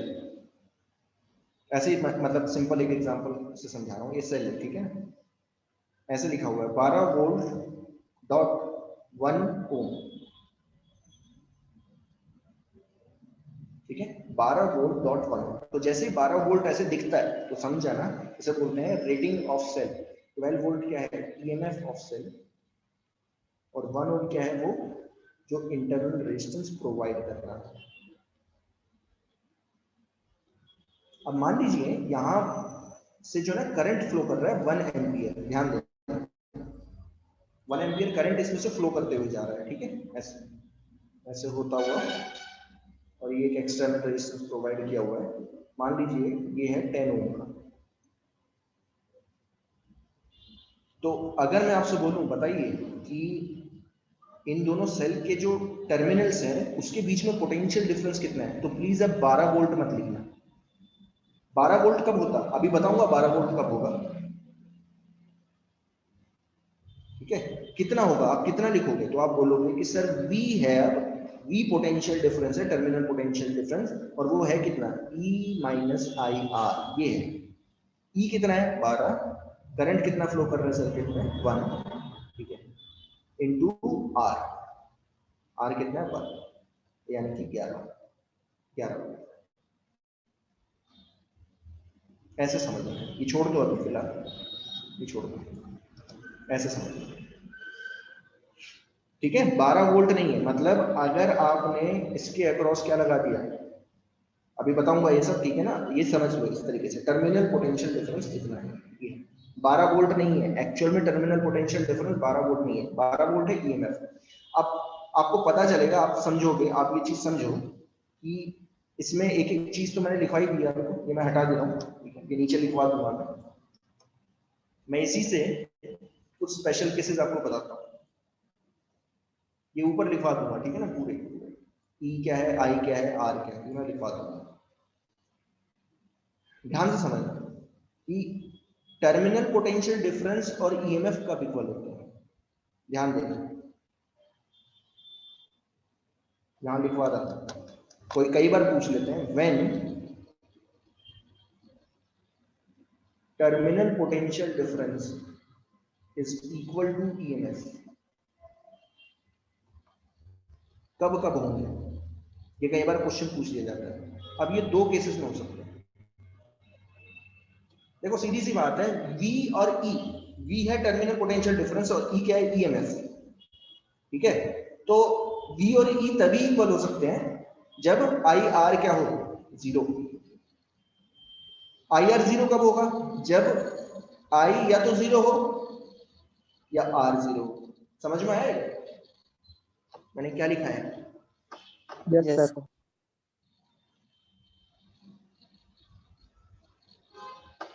ऐसे ही मतलब सिंपल एक एग्जांपल से समझा रहा हूँ, ये सेल है, ठीक है, ऐसे लिखा हुआ है 12 वोल्ट डॉट 1 ओम। ठीक है, 12 वोल्ट डॉट 1। तो जैसे ही 12 वोल्ट ऐसे दिखता है तो समझ जाना, इसे बोलते हैं रेटिंग ऑफ सेल। 12 वोल्ट क्या है, ईएमएफ ऑफ सेल, और 1 ओम क्या है, वो जो इंटरनल रेजिस्टेंस प्रोवाइड कर रहा है। अब मान लीजिए यहां से जो ना करंट फ्लो कर रहा है 1 एम्पियर, ध्यान देना 1 एम्पियर करंट इसमें से फ्लो करते हुए जा रहा है। ठीक है, ऐसे ऐसे होता हुआ, और ये एक एक्सटर्नल रेजिस्टेंस प्रोवाइड किया हुआ है, मान लीजिए ये है 10 ओम का। तो अगर मैं आपसे बोलूं, बताइए कि इन दोनों सेल के जो टर्मिनल्स हैं उसके बीच में पोटेंशियल डिफरेंस कितना है, तो प्लीज अब 12 वोल्ट मत लिखना। 12 वोल्ट कब होता, अभी बताऊंगा 12 वोल्ट कब होगा। ठीक है, कितना होगा, आप कितना लिखोगे, तो आप बोलोगे कि सर V है, अब V पोटेंशियल डिफरेंस है, टर्मिनल पोटेंशियल डिफरेंस, और वो है कितना, E माइनस आई आर। ये है E कितना है 12, करंट कितना फ्लो कर रहा है सर्किट में 1, ठीक है, इंटू R, R कितना है 1, यानी कि 11। ऐसे समझ लो, ये छोड़ दो अभी फिलहाल, ये छोड़ दो, ऐसे समझ लो। ठीक है, 12 वोल्ट नहीं है, मतलब अगर आपने इसके अक्रॉस क्या लगा दिया, अभी बताऊंगा ये सब, ठीक है ना, ये समझ लो इस तरीके से टर्मिनल पोटेंशियल डिफरेंस कितना है। ये 12 वोल्ट नहीं है, एक्चुअल में टर्मिनल पोटेंशियल डिफरेंस 12 वोल्ट नहीं है, 12 वोल्ट है ईएमएफ। अब आपको पता चलेगा, आप समझोगे, आप ये चीज समझो कि इसमें एक एक चीज तो मैंने लिखवा ही दिया, ये मैं हटा दे रहा हूँ, ये नीचे लिखवा दूंगा मैं इसी से कुछ स्पेशल केसेस आपको बताता हूँ, ये ऊपर लिखवा दूंगा, ठीक है ना, पूरे ई क्या है, आई क्या है, आर क्या है, ये मैं लिखवा दूंगा। ध्यान से समझना कि टर्मिनल पोटेंशियल डिफरेंस और ईएमएफ कब इक्वल होते हैं, ध्यान देना, यहां लिखवा रहा, कोई कई बार पूछ लेते हैं, when terminal potential difference is equal to EMF, कब कब होंगे, ये कई बार क्वेश्चन पूछ लिया जाता है। अब ये दो केसेस में हो सकते हैं। देखो सीधी सी बात है, V और E, V है टर्मिनल पोटेंशियल डिफरेंस और E क्या है, ईएमएफ, ठीक है। तो V और E तभी इक्वल हो सकते हैं जब आई आर क्या हो, जीरो। आई आर जीरो कब होगा, जब आई या तो जीरो हो या आर जीरो। समझ में आया मैंने क्या लिखा है? Yes Yes. सर।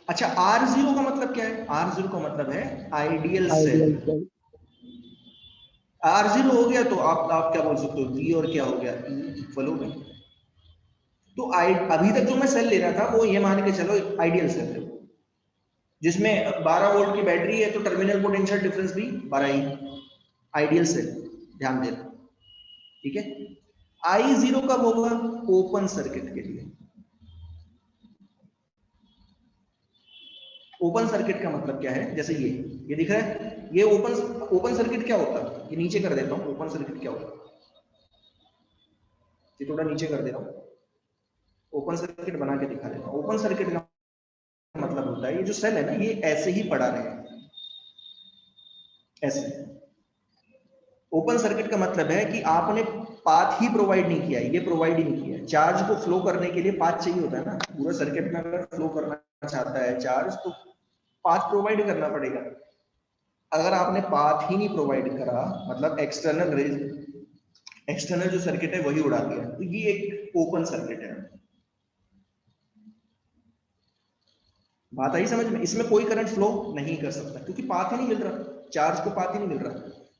अच्छा, आर जीरो का मतलब क्या है? आर जीरो का मतलब है ideal cell. Ideal cell. R zero हो गया तो आप क्या बोल सकते हो, V और क्या हो गया, E इक्वल हो गया। तो अभी तक जो मैं सेल ले रहा था वो ये मान के चलो आइडियल सेल है, जिसमें 12 वोल्ट की बैटरी है, तो टर्मिनल पोटेंशियल डिफरेंस भी 12 ही, आइडियल सेल, ध्यान देना, ठीक है। आई जीरो कब होगा, ओपन सर्किट के लिए। ओपन सर्किट का मतलब क्या है, जैसे ये दिख रहा है, ये ओपन सर्किट क्या होता है, ये नीचे कर देता हूं, ओपन सर्किट क्या होता है, ये थोड़ा नीचे कर देता हूं, ओपन सर्किट बना के दिखा देता हूं। ओपन सर्किट का मतलब होता है ये जो सेल है ना, ये ऐसे ही पड़ा रहे, ऐसे। ओपन सर्किट का मतलब है कि आपने पाथ ही प्रोवाइड नहीं किया, ये प्रोवाइड ही नहीं किया। चार्ज को फ्लो करने के लिए पाथ चाहिए होता है ना, पूरा सर्किट में अगर फ्लो करना चाहता है चार्ज, तो पाथ प्रोवाइड करना पड़ेगा। अगर आपने पाथ ही नहीं प्रोवाइड करा, मतलब एक्सटर्नल जो सर्किट है वही उड़ा दिया, तो ये एक ओपन सर्किट है। बात आई समझ में? इसमें कोई करंट फ्लो नहीं कर सकता क्योंकि पाथ ही नहीं मिल रहा, चार्ज को पाथ ही नहीं मिल रहा।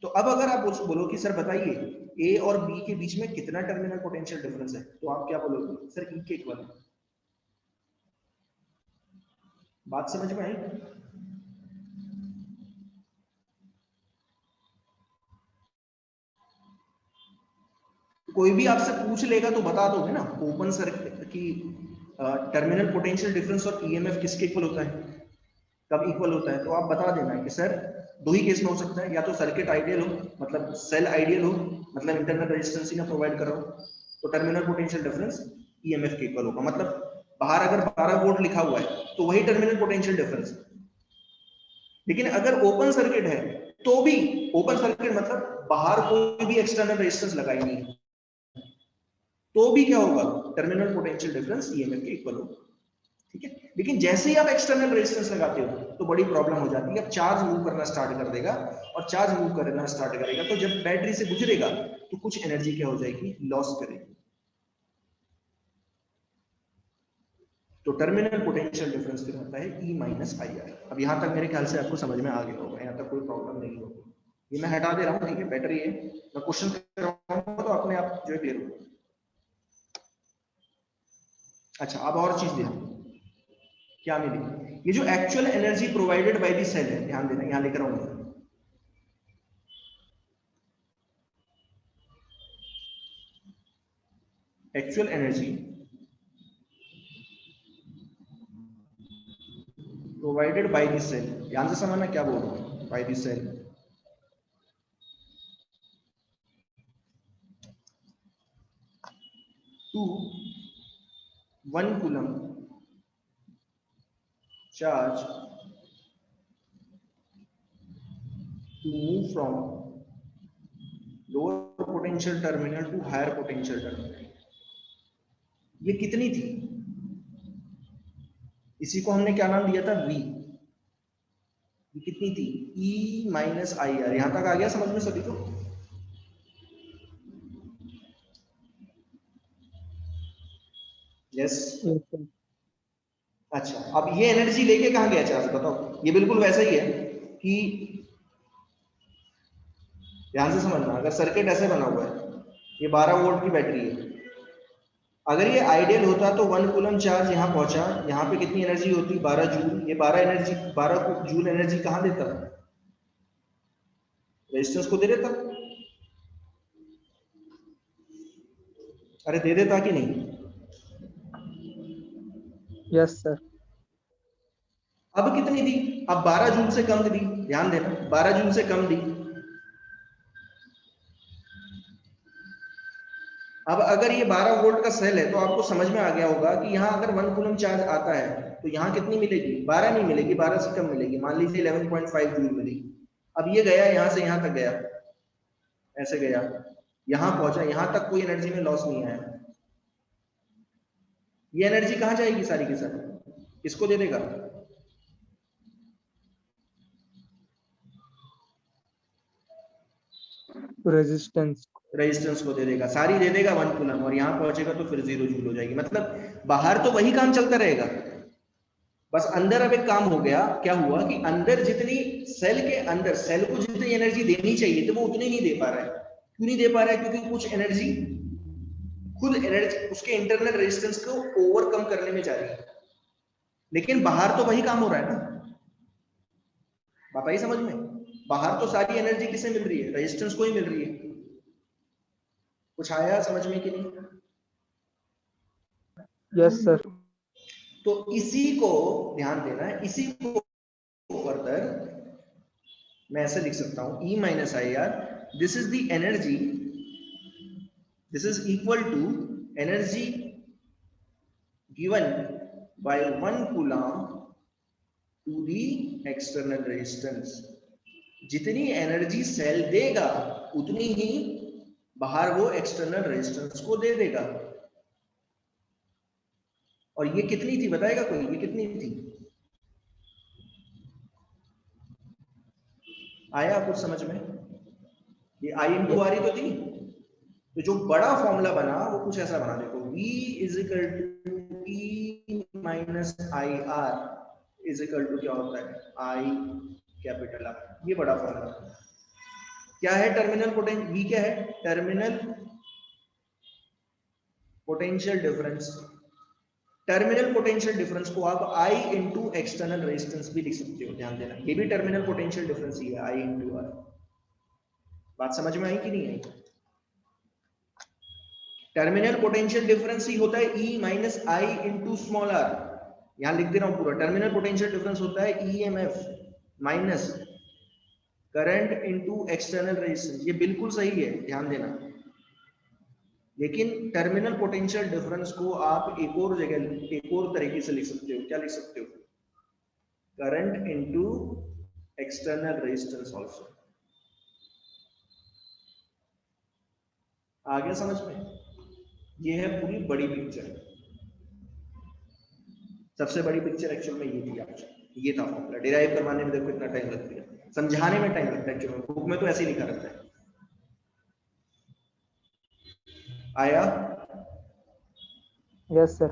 तो अब अगर आप बोलो कि सर बताइए ए और बी के बीच में कितना टर्मिनल पोटेंशियल डिफरेंस है, तो आप क्या बोलोगे, सर ई के इक्वल है। बात समझ में आई? कोई भी आपसे पूछ लेगा तो बता दोगे ना, ओपन सर्किट की टर्मिनल पोटेंशियल डिफरेंस और ईएमएफ किसके इक्वल होता है, कब इक्वल होता है, तो आप बता देना कि सर दो ही केस में हो सकता है, या तो सर्किट आइडियल हो, मतलब सेल आइडियल हो, मतलब इंटरनल रेजिस्टेंस ही ना प्रोवाइड कर रहा हो, तो टर्मिनल पोटेंशियल डिफरेंस ईएमएफ के इक्वल होगा। मतलब बाहर अगर 12 वोल्ट लिखा हुआ है तो वही टर्मिनल पोटेंशियल डिफरेंस है। लेकिन अगर ओपन सर्किट है तो भी, ओपन सर्किट मतलब बाहर कोई भी एक्सटर्नल रेजिस्टेंस लगाई नहीं, तो भी क्या होगा, टर्मिनल पोटेंशियल डिफरेंस ईएमएफ के इक्वल होगा, ठीक है। लेकिन जैसे ही आप एक्सटर्नल रेजिस्टेंस लगाते हो तो बड़ी प्रॉब्लम हो जाती है, अब चार्ज मूव करना स्टार्ट कर देगा, और चार्ज मूव करना स्टार्ट करेगा तो जब बैटरी से गुजरेगा तो कुछ एनर्जी क्या हो जाएगी, लॉस करेगी। तो टर्मिनल पोटेंशियल डिफरेंस फिर होता है E माइनस आई आर। अब यहां तक मेरे ख्याल से आपको समझ में आ गया होगा, यहां तक कोई प्रॉब्लम नहीं होगी। ये मैं हटा दे रहा हूं, ठीक है, बेटर ये मैं क्वेश्चन कराऊंगा तो अपने आप जो है क्लियर होगा। अच्छा, अब और चीज देखो क्या मिली, ये जो actual energy provided by the cell है, ध्यान देना, यहां लेकर आऊंगा, actual energy provided by the cell, ध्यान से समझना क्या बोल रहा हूं, by the cell, to 1 coulomb charge to move from lower potential terminal to higher potential terminal, ये कितनी थी, इसी को हमने क्या नाम दिया था, V। ये कितनी थी, E माइनस आई आर। यहां तक आ गया समझ में सभी को? यस। Yes, sir. अच्छा, अब ये एनर्जी लेके कहाँ गया चार्ज बताओ। ये बिल्कुल वैसा ही है कि ध्यान से समझना, अगर सर्किट ऐसे बना हुआ है, ये 12 वोल्ट की बैटरी है, अगर ये आइडियल होता तो 1 कूलम चार्ज यहाँ पहुंचा, यहाँ पे कितनी एनर्जी होती, 12 जूल। ये 12 जूल एनर्जी कहाँ देता, रेजिस्टेंस को दे देता। अरे दे देता कि नहीं। Yes, sir. अब कितनी दी, अब 12 जूल से कम दी, ध्यान देना 12 जूल से कम दी। अब अगर ये 12 वोल्ट का सेल है तो आपको समझ में आ गया होगा कि यहाँ अगर 1 कूलम चार्ज आता है तो यहाँ कितनी मिलेगी, 12 नहीं मिलेगी, 12 से कम मिलेगी, मान लीजिए 11.5 जूल मिलेगी। अब ये गया यहाँ से यहाँ तक गया, ऐसे गया, यहाँ पहुंचा, यहाँ तक कोई एनर्जी में लॉस नहीं आया। ये एनर्जी कहाँ जाएगी सारी की सारी, किसको दे देगा, Resistance. रेजिस्टेंस को दे देगा, सारी दे देगा 1 कूलम, और यहाँ पहुंचेगा तो फिर 0 जूल हो जाएगी। मतलब बाहर तो वही काम चलता रहेगा, बस अंदर अब एक काम हो गया, क्या हुआ कि अंदर जितनी सेल के अंदर सेल को जितनी एनर्जी देनी चाहिए तो वो उतनी नहीं दे पा रहा है। क्यों नहीं दे पा रहा है, क्योंकि कुछ एनर्जी खुद एनर्जी उसके इंटरनल रेजिस्टेंस को ओवरकम करने में जा रही है, लेकिन बाहर तो वही काम हो रहा है ना। बात आई समझ में, बाहर तो सारी एनर्जी किसे मिल रही है, रेजिस्टेंस को ही मिल रही है। कुछ आया समझ में कि नहीं। Yes, sir. तो इसी को ध्यान देना है, इसी को फर्दर मैं ऐसे लिख सकता हूं, E minus I R, this is the energy, this is equal to energy given by 1 coulomb to the external resistance. जितनी एनर्जी सेल देगा उतनी ही बाहर वो एक्सटर्नल रेजिस्टेंस को दे देगा। और ये कितनी थी बताएगा कोई, ये कितनी थी, आया कुछ समझ में। ये आई इंटू आर ही तो थी। तो जो बड़ा फॉर्मूला बना वो कुछ ऐसा बना, देखो V is equal to E minus I R is equal to क्या होता है, आई कैपिटल आर। ये बड़ा फॉर्मूला क्या है, टर्मिनल पोटेंशियल, V क्या है, terminal potential difference. Terminal potential difference को आप I इंटू एक्सटर्नल रेजिस्टेंस भी लिख सकते हो, ध्यान देना ये भी टर्मिनल पोटेंशियल डिफरेंस ही है, I इंटू आर। बात समझ में आई कि नहीं आई। टर्मिनल पोटेंशियल डिफरेंस ही होता है E minus I into small R. यहां लिख दे रहा हूं पूरा, टर्मिनल पोटेंशियल डिफरेंस होता है EMF minus current into external resistance. ये बिल्कुल सही है, ध्यान देना। लेकिन टर्मिनल पोटेंशियल डिफरेंस को आप एक और जगह एक और तरीके से लिख सकते हो, क्या लिख सकते हो, current into external resistance also. आ गया समझ में। ये है पूरी बड़ी पिक्चर, सबसे बड़ी पिक्चर एक्चुअल में ये थी आपसे, ये था फॉर्मूला। डिराइव करवाने में देखो इतना टाइम लगता है, समझाने में टाइम लगता है, एक्चुअल में बुक में तो ऐसे ही लिखा रहता है। आया। Yes, sir.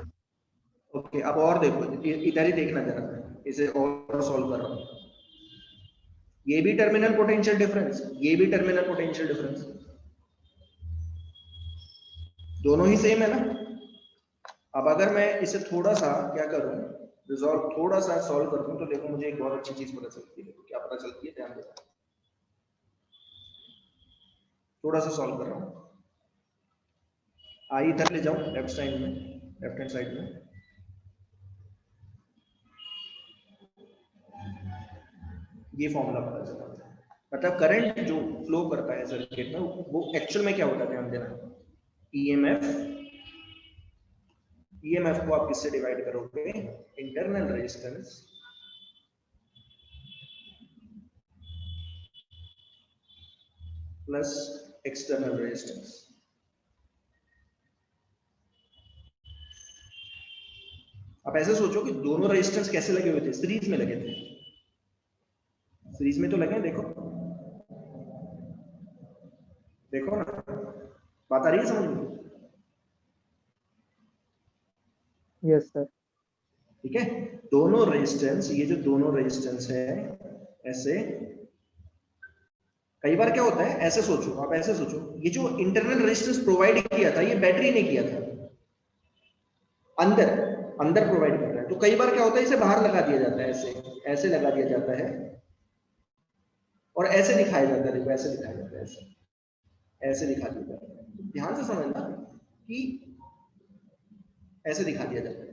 ओके, अब और देखो, इधर ही देखना जरा, इसे और सॉल्व कर रहा हूं। ये भी टर्मिनल पोटेंशियल डिफरेंस, ये भी टर्मिनल पोटेंशियल डिफरेंस, दोनों ही सेम है ना। अब अगर मैं इसे थोड़ा सा क्या करूं, रिजॉल्व थोड़ा सा सॉल्व कर दूं, तो देखो मुझे एक बहुत अच्छी चीज पता चलती है। क्या पता चलती है, ध्यान देना। थोड़ा सा सॉल्व कर रहा हूं, आई इधर ले जाऊं लेफ्ट साइड में, लेफ्ट हैंड साइड में। ये फॉर्मूला पता चला, मतलब करंट जो फ्लो करता है सर्किट में वो एक्चुअल में क्या होता है, ध्यान देना। ईएमएफ को आप किससे डिवाइड करोगे, internal resistance plus external resistance. आप ऐसे सोचो कि दोनों रेजिस्टेंस कैसे लगे हुए थे, सीरीज में लगे थे, सीरीज में तो लगे, देखो देखो ना, बात आ रही है समझ में। Yes sir. ठीक है, दोनों रेजिस्टेंस, ये जो दोनों रेजिस्टेंस है ऐसे, कई बार क्या होता है, ऐसे सोचो आप, ऐसे सोचो, ये जो इंटरनल रेजिस्टेंस प्रोवाइड किया था ये बैटरी ने किया था, अंदर अंदर प्रोवाइड कर रहा है, तो कई बार क्या होता है इसे बाहर लगा दिया जाता है, ऐसे ऐसे लगा दिया जाता है और ऐसे दिखाया जाता है, देखो ऐसे दिखाया जाता है, ऐसे ऐसे दिखा दिया जाता है, ध्यान से समझना कि ऐसे दिखा दिया जाता है,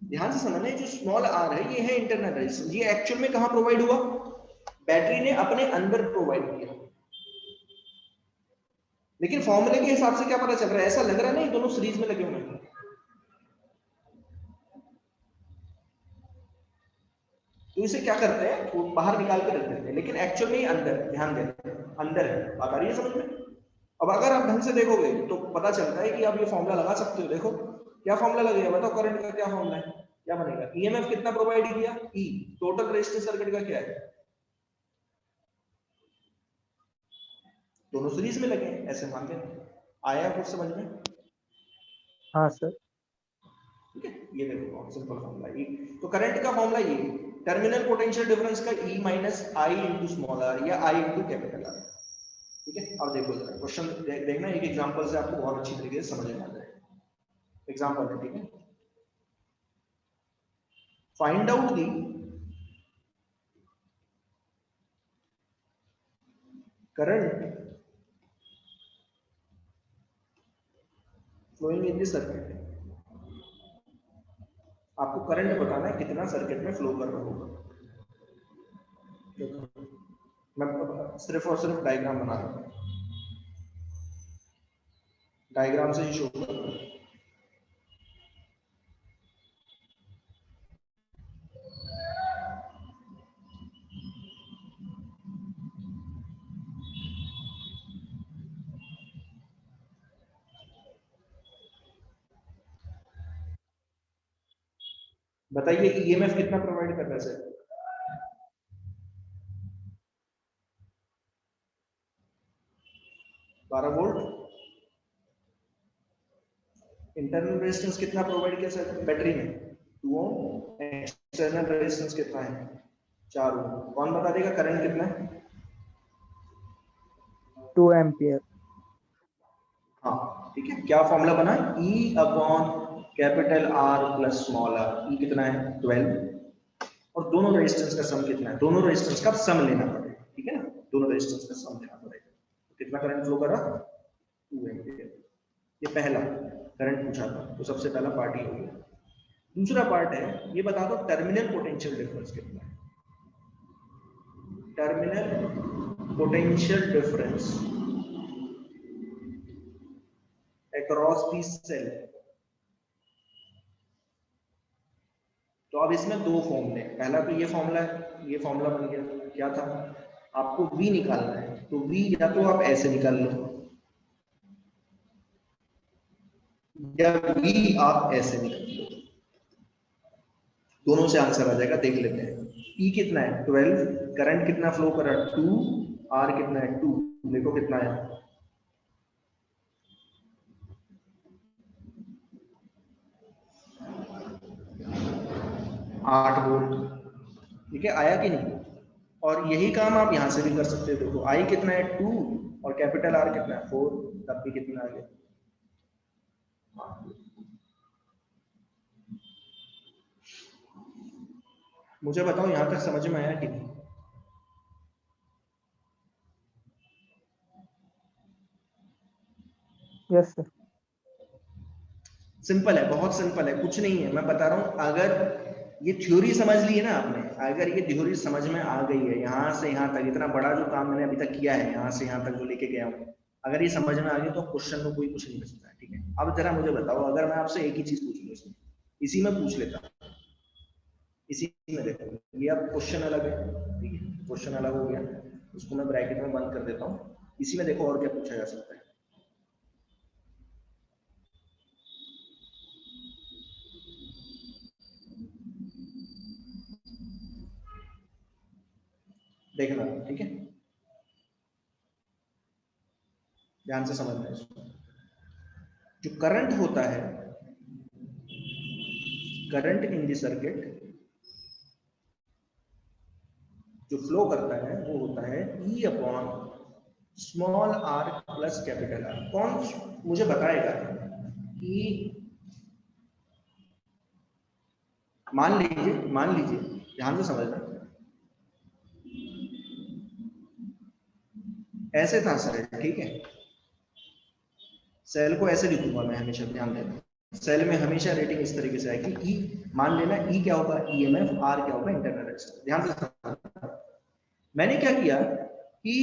ध्यान से समझना, जो स्मॉल आर है ये है इंटरनल रेजिस्टेंस, ये एक्चुअल में कहां प्रोवाइड हुआ, बैटरी ने अपने अंदर प्रोवाइड किया, लेकिन फॉर्मूले के हिसाब से क्या पता चल रहा है, ऐसा लग रहा है ना ये दोनों सीरीज में लगे हुए हैं, तो इसे क्या करते हैं, वो बाहर निकाल के रख देते हैं, लेकिन एक्चुअल में अंदर, ध्यान देते हैं अंदर है, बात आ रही है समझ में। अब अगर आप ढंग से देखोगे तो पता चलता है कि आप ये फॉर्मूला लगा सकते हो, देखो क्या फॉर्मूला लगेगा, बताओ करंट का क्या फॉर्मूला है, क्या बनेगा, ईएमएफ कितना प्रोवाइड किया, ई, टोटल रेजिस्टेंस सर्किट का क्या है, दोनों सीरीज में लगे हैं, ऐसे मान लें, आया कुछ समझ में। हाँ सर। ठीक है, ये देखो बहुत सिंपल फॉर्मूला है, तो करंट का फॉर्मूला ये, टर्मिनल पोटेंशियल डिफरेंस का E minus I into small R या आई इंटू कैपिटल आर। ठीक है, अब देखो जरा क्वेश्चन देखना, एक एग्जांपल से आपको बहुत अच्छी तरीके से समझ में आ जाएगा, एग्जांपल है, ठीक है, find out the current flowing in the circuit, आपको करंट बताना है कितना सर्किट में फ्लो कर रहा होगा, मैं सिर्फ और सिर्फ डायग्राम बना रहा हूँ, डायग्राम से ही शो कर रहा हूँ। बताइए ईएमएफ कितना प्रोवाइड कर रहा है सर, 12 वोल्ट, इंटरनल रेजिस्टेंस कितना प्रोवाइड किया सर बैटरी में, 2 ओम, एक्सटर्नल रेजिस्टेंस कितना है, 4 ओम, कौन बता देगा करंट कितना है, 2 एम्पियर। हाँ ठीक है, क्या फॉर्मूला बना, E upon capital R plus small r, E कितना है 12, और दोनों रेजिस्टेंस का सम कितना है, दोनों रेजिस्टेंस का सम लेना पड़ेगा, ठीक है ना, दोनों रेजिस्टेंस का सम लेना पड़ेगा, तो कितना करंट फ्लो कर रहा, 2 एम्पियर, ये पहला करंट पूछा था, तो सबसे पहला पार्ट ये हो गया। दूसरा पार्ट है, ये बता दो टर्मिनल पोटेंशियल डिफरेंस कितना है, terminal potential difference across the cell, तो अब इसमें दो फॉर्मूले, पहला तो ये फॉर्मूला है, ये फॉर्मूला बन गया, क्या था, आपको V निकालना है, तो V या तो आप ऐसे निकाल लो या V आप ऐसे निकाल लो, दोनों से आंसर आ जाएगा, देख लेते हैं। E कितना है 12, करंट कितना फ्लो कर रहा है 2, R कितना है 2, देखो कितना है 8 वोल्ट, ठीक है, आया कि नहीं, और यही काम आप यहां से भी कर सकते हो, देखो I कितना है 2 और कैपिटल R कितना है 4, तब भी कितना आ गया, मुझे बताओ यहां तक समझ में आया कि नहीं, यस सर। सिंपल है, बहुत सिंपल है, कुछ नहीं है, मैं बता रहा हूं, अगर ये थ्योरी समझ ली है ना आपने, अगर ये थ्योरी समझ में आ गई है, यहां से यहां तक इतना बड़ा जो काम मैंने अभी तक किया है, यहां से यहां तक जो लेके गया हूं, अगर ये समझ में आ गई तो क्वेश्चन में कोई कुछ नहीं बचता है, ठीक है। अब जरा मुझे बताओ, अगर मैं आपसे एक ही चीज पूछ लूं, इसमें इसी में पूछ लेता, इसी में देखो, ये अब क्वेश्चन अलग है, ठीक है, क्वेश्चन अलग हो गया, उसको मैं ब्रैकेट में बंद कर देता हूँ, इसी में देखो और क्या पूछा जा सकता है, देखना, ठीक है, ध्यान से समझना है इसको, जो करंट होता है करंट इन द सर्किट जो फ्लो करता है वो होता है E upon small r plus capital R। कौन मुझे बताएगा कि मान लीजिए ध्यान से समझना, ऐसे था सर, ठीक है, सेल को ऐसे लिखूंगा मैं हमेशा, ध्यान देना, सेल में हमेशा रेटिंग इस तरीके से आएगी। ई मान लेना, ई क्या होगा ईएमएफ, आर क्या होगा इंटरनल रेजिस्टेंस। ध्यान से समझना, मैंने क्या किया कि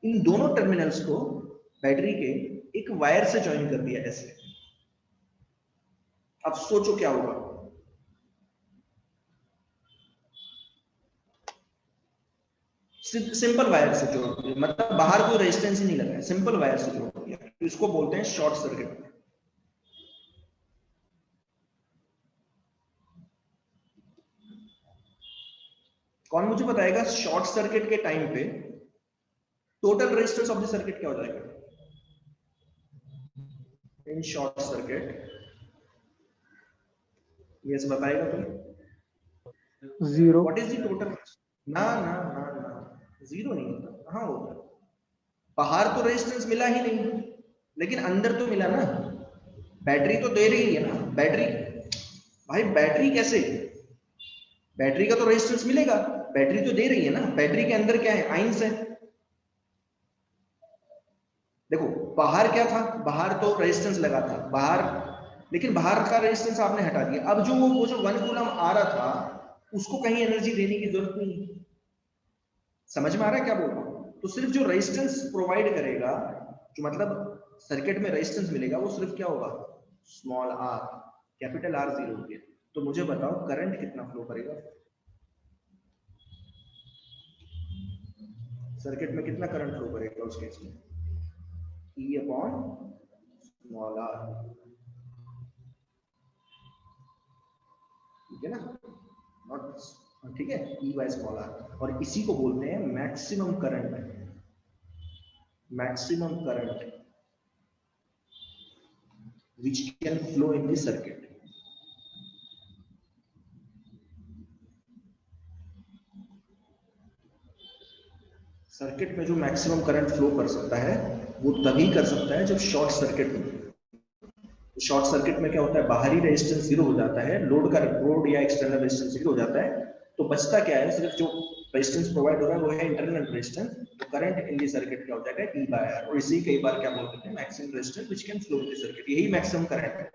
इन दोनों टर्मिनल्स को बैटरी के एक वायर से ज्वाइन कर दिया ऐसे। अब सोचो क्या होगा, सिंपल वायर से जोड़ दिया, मतलब बाहर कोई रेजिस्टेंस ही नहीं लगा है, सिंपल वायर से जोड़ दिया, इसको बोलते हैं शॉर्ट सर्किट। कौन मुझे बताएगा शॉर्ट सर्किट के टाइम पे total resistance of the circuit क्या हो जाएगा इन शॉर्ट सर्किट? यस बताएगा कोई? 0। What is the total? ना ना ना ना, जीरो नहीं होता, कहां होता, बाहर तो रेजिस्टेंस मिला ही नहीं, लेकिन अंदर तो मिला ना, बैटरी तो दे रही है ना, बैटरी, भाई बैटरी कैसे, बैटरी का तो रेजिस्टेंस मिलेगा, बैटरी तो दे रही है ना, बैटरी के अंदर क्या है आइंस है। देखो बाहर क्या था, बाहर तो रेजिस्टेंस लगा था बाहर, लेकिन बाहर का रेजिस्टेंस आपने हटा दिया, अब जो वो जो 1 कूलम आ रहा था उसको कहीं एनर्जी देने की जरूरत नहीं। समझ में आ रहा है क्या बोल रहा हूं? तो सिर्फ जो रेजिस्टेंस प्रोवाइड करेगा, जो मतलब सर्किट में रेजिस्टेंस मिलेगा, वो सिर्फ क्या होगा small R, capital R zero हो गया। तो मुझे बताओ करंट कितना फ्लो करेगा सर्किट में, कितना करंट फ्लो करेगा उस केस में? E अपॉन स्मॉल आर, ठीक है ना, नॉट, ठीक है, E बाय स्मॉल आर। और इसी को बोलते हैं maximum current, maximum current which can flow in the circuit। Circuit में जो मैक्सिमम करंट फ्लो कर सकता है वो तभी कर सकता है जब शॉर्ट सर्किट हो। शॉर्ट सर्किट में क्या होता है, बाहरी रेजिस्टेंस जीरो हो जाता है, लोड या एक्सटर्नल रेजिस्टेंस जीरो हो जाता है, तो बचता क्या है, सिर्फ जो रेजिस्टेंस प्रोवाइड हो रहा है वो है इंटरनल रेजिस्टेंस। तो करंट इन दी सर्किट क्या हो जाएगा E बाय R, और इसी कई बार क्या बोलते हैं maximum resistance which can flow in the circuit, यही मैक्सिमम करंट है।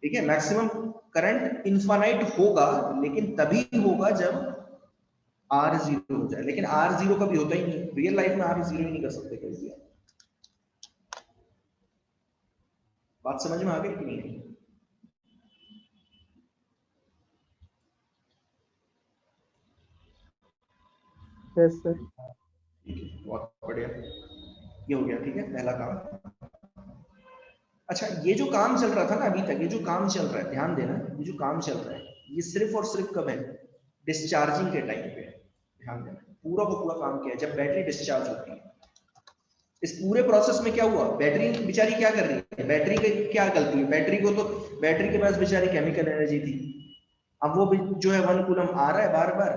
ठीक है, मैक्सिमम करंट इनफाइनाइट होगा, लेकिन तभी होगा जब R जीरो हो जाए, लेकिन R जीरो कभी होता ही नहीं, रियल लाइफ में R जीरो ही नहीं कर सकते कभी। बात समझ में आ गई कि नहीं? Yes sir. बहुत बढ़िया, ये हो गया, ठीक है पहला काम। अच्छा, ये जो काम चल रहा था ना अभी तक, ये जो काम चल रहा है, ध्यान देना, ये जो काम चल रहा है ये सिर्फ और सिर्फ कब है, डिस्चार्जिंग के टाइम पे। ध्यान देना, पूरा को पूरा काम किया है जब बैटरी डिस्चार्ज होती है। इस पूरे प्रोसेस में क्या हुआ, बैटरी बेचारी क्या कर रही है, बैटरी की क्या गलती है, बैटरी को तो, बैटरी के पास बेचारी केमिकल एनर्जी थी, अब वो जो है 1 कूलम आ रहा है बार बार,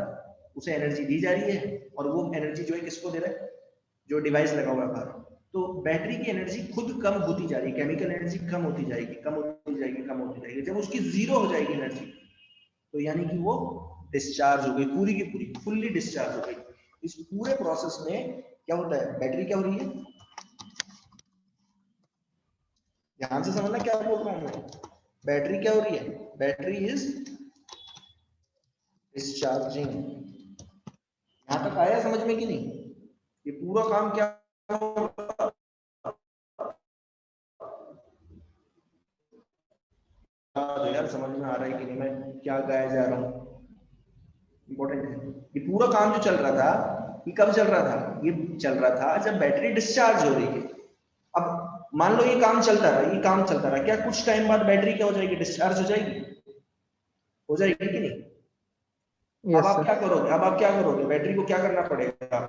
उसे एनर्जी दी जा रही है, और वो एनर्जी जो है किसको दे रहा है, जो डिवाइस लगा हुआ है बाहर। तो बैटरी की एनर्जी खुद कम होती जा रही है, केमिकल एनर्जी कम होती जाएगी, कम होती जाएगी, कम होती जाएगी, जब उसकी जीरो हो जाएगी एनर्जी, तो यानी कि वो डिस्चार्ज हो गई, पूरी की पूरी फुल्ली डिस्चार्ज हो गई। इस पूरे प्रोसेस में क्या होता है, बैटरी क्या हो रही है, ध्यान से समझना क्या बोल रहा हूं मैं, बैटरी क्या हो रही है, बैटरी इज डिस्चार्जिंग। यहां तक आया समझ में कि नहीं? ये पूरा काम क्या होगा, तो यार समझ में आ रहा है कि नहीं मैं क्या गाया जा रहा हूँ, इंपॉर्टेंट है। ये पूरा काम जो चल रहा था, ये कब चल रहा था, ये चल रहा था जब बैटरी डिस्चार्ज हो रही है। अब मान लो ये काम चलता रहा, ये काम चलता रहा, क्या कुछ टाइम बाद बैटरी क्या हो जाएगी, डिस्चार्ज हो जाएगी, हो जाएगी कि नहीं? अब यस आप सर। क्या करोगे, अब आप क्या करोगे, बैटरी को क्या करना पड़ेगा,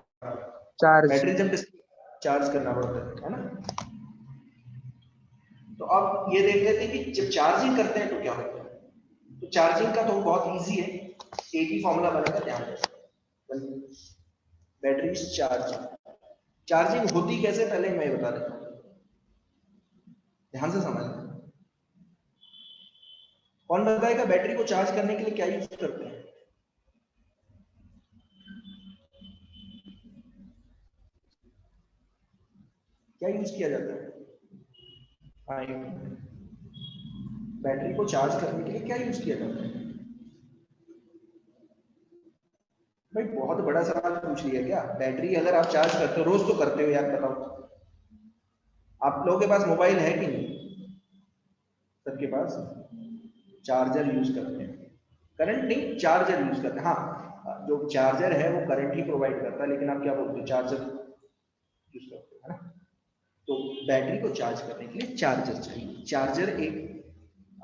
चार्ज। बैटरी जब डिस्चार्ज करना पड़ता है ना। तो अब ये देख लेते हैं कि जब चार्जिंग करते हैं तो क्या होता है। तो चार्जिंग का तो बहुत इजी है, एक ही फॉर्मूला बनेगा, ध्यान दें। बैटरी चार्जिंग, चार्जिंग होती कैसे पहले मैं बता देता हूँ, ध्यान से समझना। कौन बताएगा बैटरी को चार्ज करने के लिए क्या यूज करते हैं? क्या यूज किया जाता है? बैटरी को चार्ज करने के लिए क्या यूज किया जाता है? भाई बहुत बड़ा सवाल पूछ लिया क्या? बैटरी अगर आप चार्ज करते हो, रोज तो करते हो यार, बताओ आप लोगों के पास मोबाइल है कि नहीं? सबके पास चार्जर यूज करते हैं, करंट नहीं चार्जर यूज करते हैं। हाँ, जो चार्जर है वो करंट ही प्रोवाइड करता है, लेकिन आप क्या बोलते हो, चार्जर यूज करते हैं, है ना? तो बैटरी को चार्ज करने के लिए चार्जर चाहिए। चार्जर एक,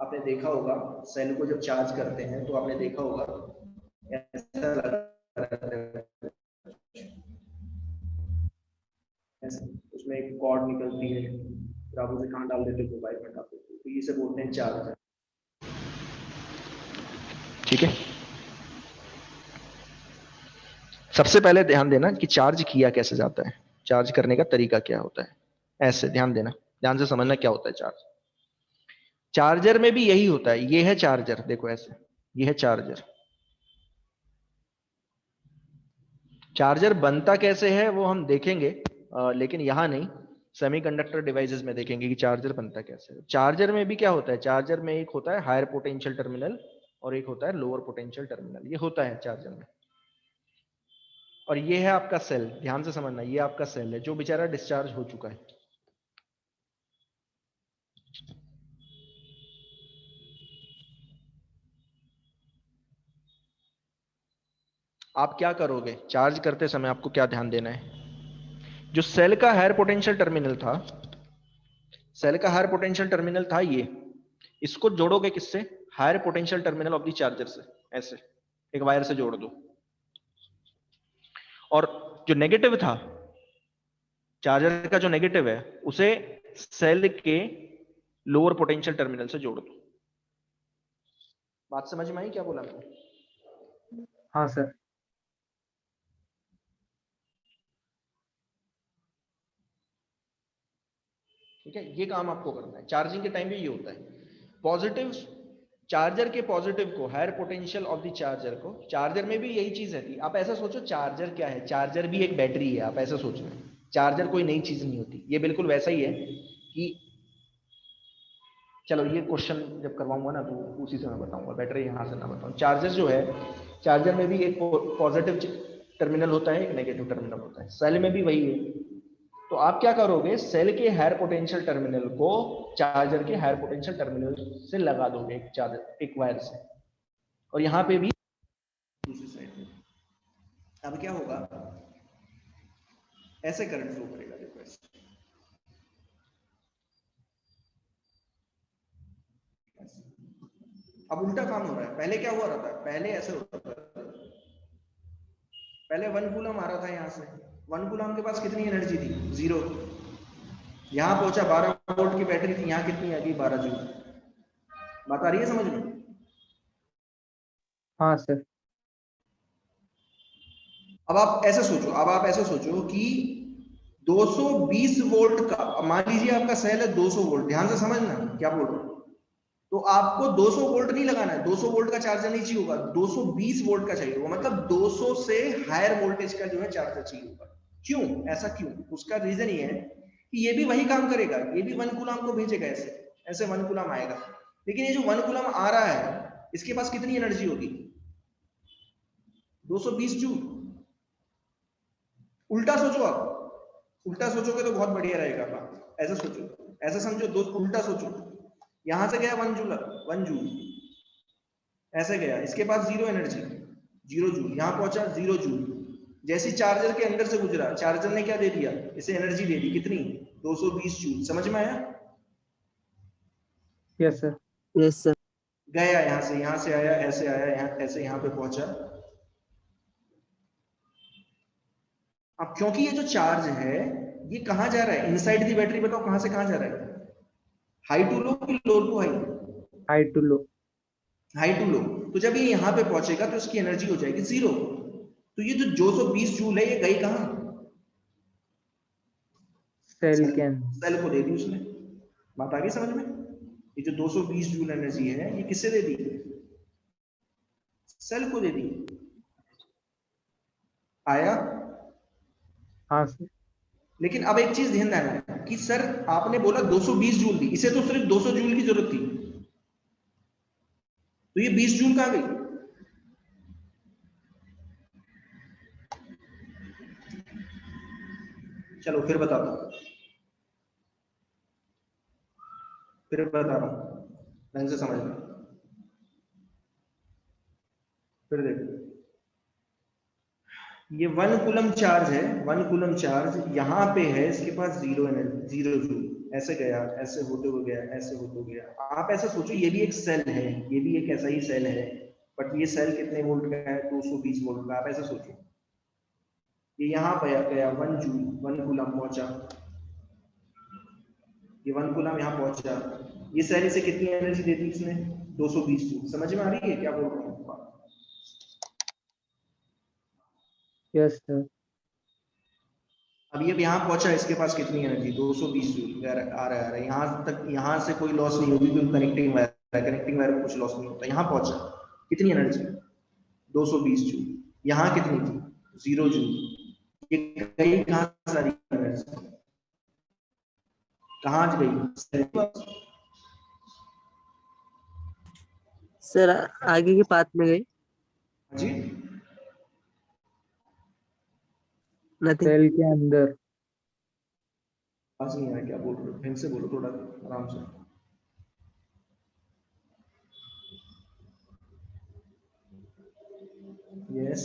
आपने देखा होगा सेल को जब चार्ज करते हैं तो आपने देखा होगा ऐसा लगा, उसमें एक कॉर्ड निकलती है, फिर आप उसे कहाँ डाल देते हो, मोबाइल में डाल देते हो, तो इसे बोलते हैं चार्जर। ठीक है, सबसे पहले ध्यान देना कि चार्ज किया कैसे जाता है, चार्ज करने का तरीका क्या होता है। ऐसे ध्यान देना, ध्यान से समझना क्या होता है चार्ज। चार्जर में भी यही होता है, ये है चार्जर, देखो ऐसे, ये है चार्जर। चार्जर बनता कैसे है वो हम देखेंगे, लेकिन यहां नहीं, सेमीकंडक्टर डिवाइसेस में देखेंगे कि चार्जर बनता कैसे है। चार्जर में भी क्या होता है, चार्जर में एक होता है हायर पोटेंशियल टर्मिनल और एक होता है लोअर पोटेंशियल टर्मिनल, ये होता है चार्जर में। और ये है आपका सेल, ध्यान से समझना, ये आपका सेल है जो बेचारा डिस्चार्ज हो चुका है। आप क्या करोगे चार्ज करते समय, आपको क्या ध्यान देना है, जो सेल का हायर पोटेंशियल टर्मिनल था, सेल का हायर पोटेंशियल टर्मिनल था ये, इसको जोड़ोगे किससे, higher potential terminal of the charger से, ऐसे एक वायर से जोड़ दो। और जो नेगेटिव था, चार्जर का जो नेगेटिव है, उसे सेल के लोअर पोटेंशियल टर्मिनल से जोड़ दो। बात समझ में आई क्या बोला मैंने? हाँ सर। ठीक है, ये काम आपको करना है चार्जिंग के टाइम भी, ये होता है पॉजिटिव, चार्जर के पॉजिटिव को, higher potential of the charger को, चार्जर में भी यही चीज है। आप ऐसा सोचो चार्जर क्या है, चार्जर भी एक बैटरी है, आप ऐसा सोच रहे हैं, चार्जर कोई नई चीज नहीं होती, ये बिल्कुल वैसा ही है कि, चलो ये क्वेश्चन जब करवाऊंगा ना तो उसी से मैं बताऊंगा, बेटर यहां से ना बताऊं। चार्जर जो है, चार्जर में भी एक पॉजिटिव टर्मिनल होता है, एक नेगेटिव टर्मिनल होता है, सेल में भी वही है। तो आप क्या करोगे, सेल के हायर पोटेंशियल टर्मिनल को चार्जर के हायर पोटेंशियल टर्मिनल से लगा दोगे, एक चार्जर, एक वायर से, और यहाँ पे भी दूसरी साइड में। अब क्या होगा, ऐसे करंट फ्लो करेगा, देखो ऐसे, अब उल्टा काम हो रहा है। पहले क्या हुआ रहा था, पहले ऐसे होता था, पहले 1 कूलम आ रहा था यहाँ से, 1 कूलम के पास कितनी एनर्जी थी, 0। यहाँ पहुंचा 12 वोल्ट की बैटरी थी, यहाँ कितनी आ गई, 12 जूल। बात आ रही है समझ में? हाँ सर। अब आप ऐसे सोचो, अब आप ऐसे सोचो कि 220 वोल्ट का, मान लीजिए आपका सेल है 200 वोल्ट, ध्यान से समझना क्या बोल रहा हूं। तो आपको 200 वोल्ट नहीं लगाना है, 200 वोल्ट का चार्जर नहीं चाहिए होगा, 220 वोल्ट का चाहिए होगा, मतलब 200 से हायर वोल्टेज का जो है चार्जर चाहिए होगा। क्यों, ऐसा क्यों? उसका रीजन ये है कि ये भी वही काम करेगा, ये भी 1 कूलम को भेजेगा, ऐसे ऐसे 1 कूलम आएगा, लेकिन ये जो 1 कूलम आ रहा है इसके पास कितनी एनर्जी होगी, 220 जूल। उल्टा सोचो, आप उल्टा सोचोगे तो बहुत बढ़िया रहेगा। आप ऐसा सोचो, ऐसा समझो, दो उल्टा सोचो, यहां से गया 1 जूल, 1 जूल ऐसे गया, इसके पास 0 एनर्जी, 0 जूल, यहां पहुंचा 0 जूल। जैसे चार्जर के अंदर से गुजरा, चार्जर ने क्या दे दिया, इसे एनर्जी दे दी, कितनी, 220 जूल। समझ में आया? Yes sir. Yes sir. गया यहां से आया, ऐसे आया, यहाँ ऐसे, यहाँ पे पहुंचा। अब क्योंकि ये जो चार्ज है ये कहां जा रहा है, इनसाइड दी बैटरी, बताओ कहां से कहां जा रहा है, हाई टू लो कि low to high? High to low. High to low. तो जब ये यहाँ पे पहुंचेगा तो इसकी एनर्जी हो जाएगी 0। तो ये जो 220 जूल है ये गई कहाँ? सेल सेल के अंदर। सेल को दे दी उसने। बात आ गई समझ में? ये जो 220 जूल एनर्जी है ये किससे दे दी? सेल को दे दी। आया? हाँ सर। लेकिन अब एक चीज ध्यान देना कि सर आपने बोला 220 जूल दी, इसे तो सिर्फ 200 जूल की जरूरत थी, तो ये 20 जूल कहां गई? चलो फिर बताता हूं, फिर बता रहा हूं, ढंग से समझना। फिर देखो, ये 1 कूलम चार्ज है, 1 कूलम चार्ज यहाँ पे है, इसके पास 0 एनर्जी, 0 जूल। ऐसे गया, ऐसे होते हुए गया, ऐसे होते हुए गया। आप ऐसा सोचो ये भी एक सेल है, ये भी एक ऐसा ही सेल है, बट ये सेल कितने वोल्ट का है? 220 वोल्ट का। आप ऐसा सोचो, ये यहाँ पे गया 1 जूल, 1 कूलम पहुंचा, ये 1 कूलम यहाँ पहुंचा, ये सेल इसे कितनी एनर्जी देती इसने? 220 जूल। समझ में आ रही है क्या बोल रहा हूँ? Yes sir. अब ये यहाँ पहुंचा, इसके पास कितनी एनर्जी? 220 जूल। आ रहा है यहाँ तक, यहाँ से कोई लॉस नहीं होगी क्योंकि कनेक्टिंग वायर है, कनेक्टिंग वायर में कुछ लॉस नहीं होता। यहाँ पहुंचा, कितनी एनर्जी? 220 जूल। यहाँ कितनी थी? 0 जूल। ये गई कहाँ सारी एनर्जी? कहाँ गई? सर आगे के पाथ में गई। जी नथिंग। सेल के अंदर। पास नहीं आया, क्या बोल रहे हो? ढंग से बोलो, थोड़ा आराम से। यस,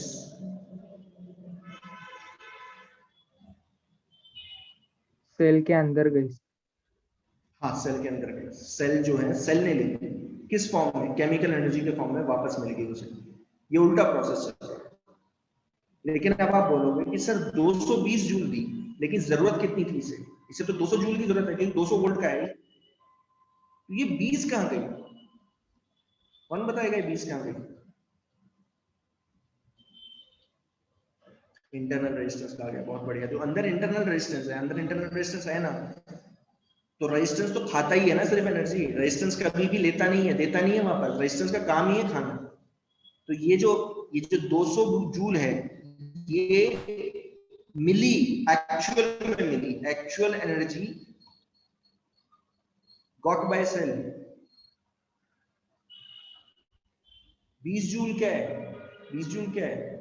सेल के अंदर गई। हाँ सेल के अंदर गई। सेल जो है, सेल ने ली, किस फॉर्म में? केमिकल एनर्जी के फॉर्म में वापस मिल गई उसे। ये उल्टा प्रोसेस है। लेकिन अब आप बोलोगे कि सर 220 जूल दी, लेकिन जरूरत कितनी थी इसे? इसे तो 200 जूल की जरूरत है, क्योंकि 200 वोल्ट का है। तो ये 20 कहां गई? कौन बताएगा ये 20 कहां गई? इंटरनल रेजिस्टेंस कहा गया, बहुत बढ़िया। जो अंदर इंटरनल रेजिस्टेंस है, अंदर इंटरनल रेजिस्टेंस है ना, तो रेजिस्टेंस तो खाता ही है ना सिर्फ एनर्जी। रेजिस्टेंस कभी भी लेता नहीं है, देता नहीं है वापस। रेजिस्टेंस का काम ही है खाना। तो ये जो 200 जूल है, ये मिली, एक्चुअल में मिली, actual energy got by cell. 20 joule क्या है? 20 जूल क्या है?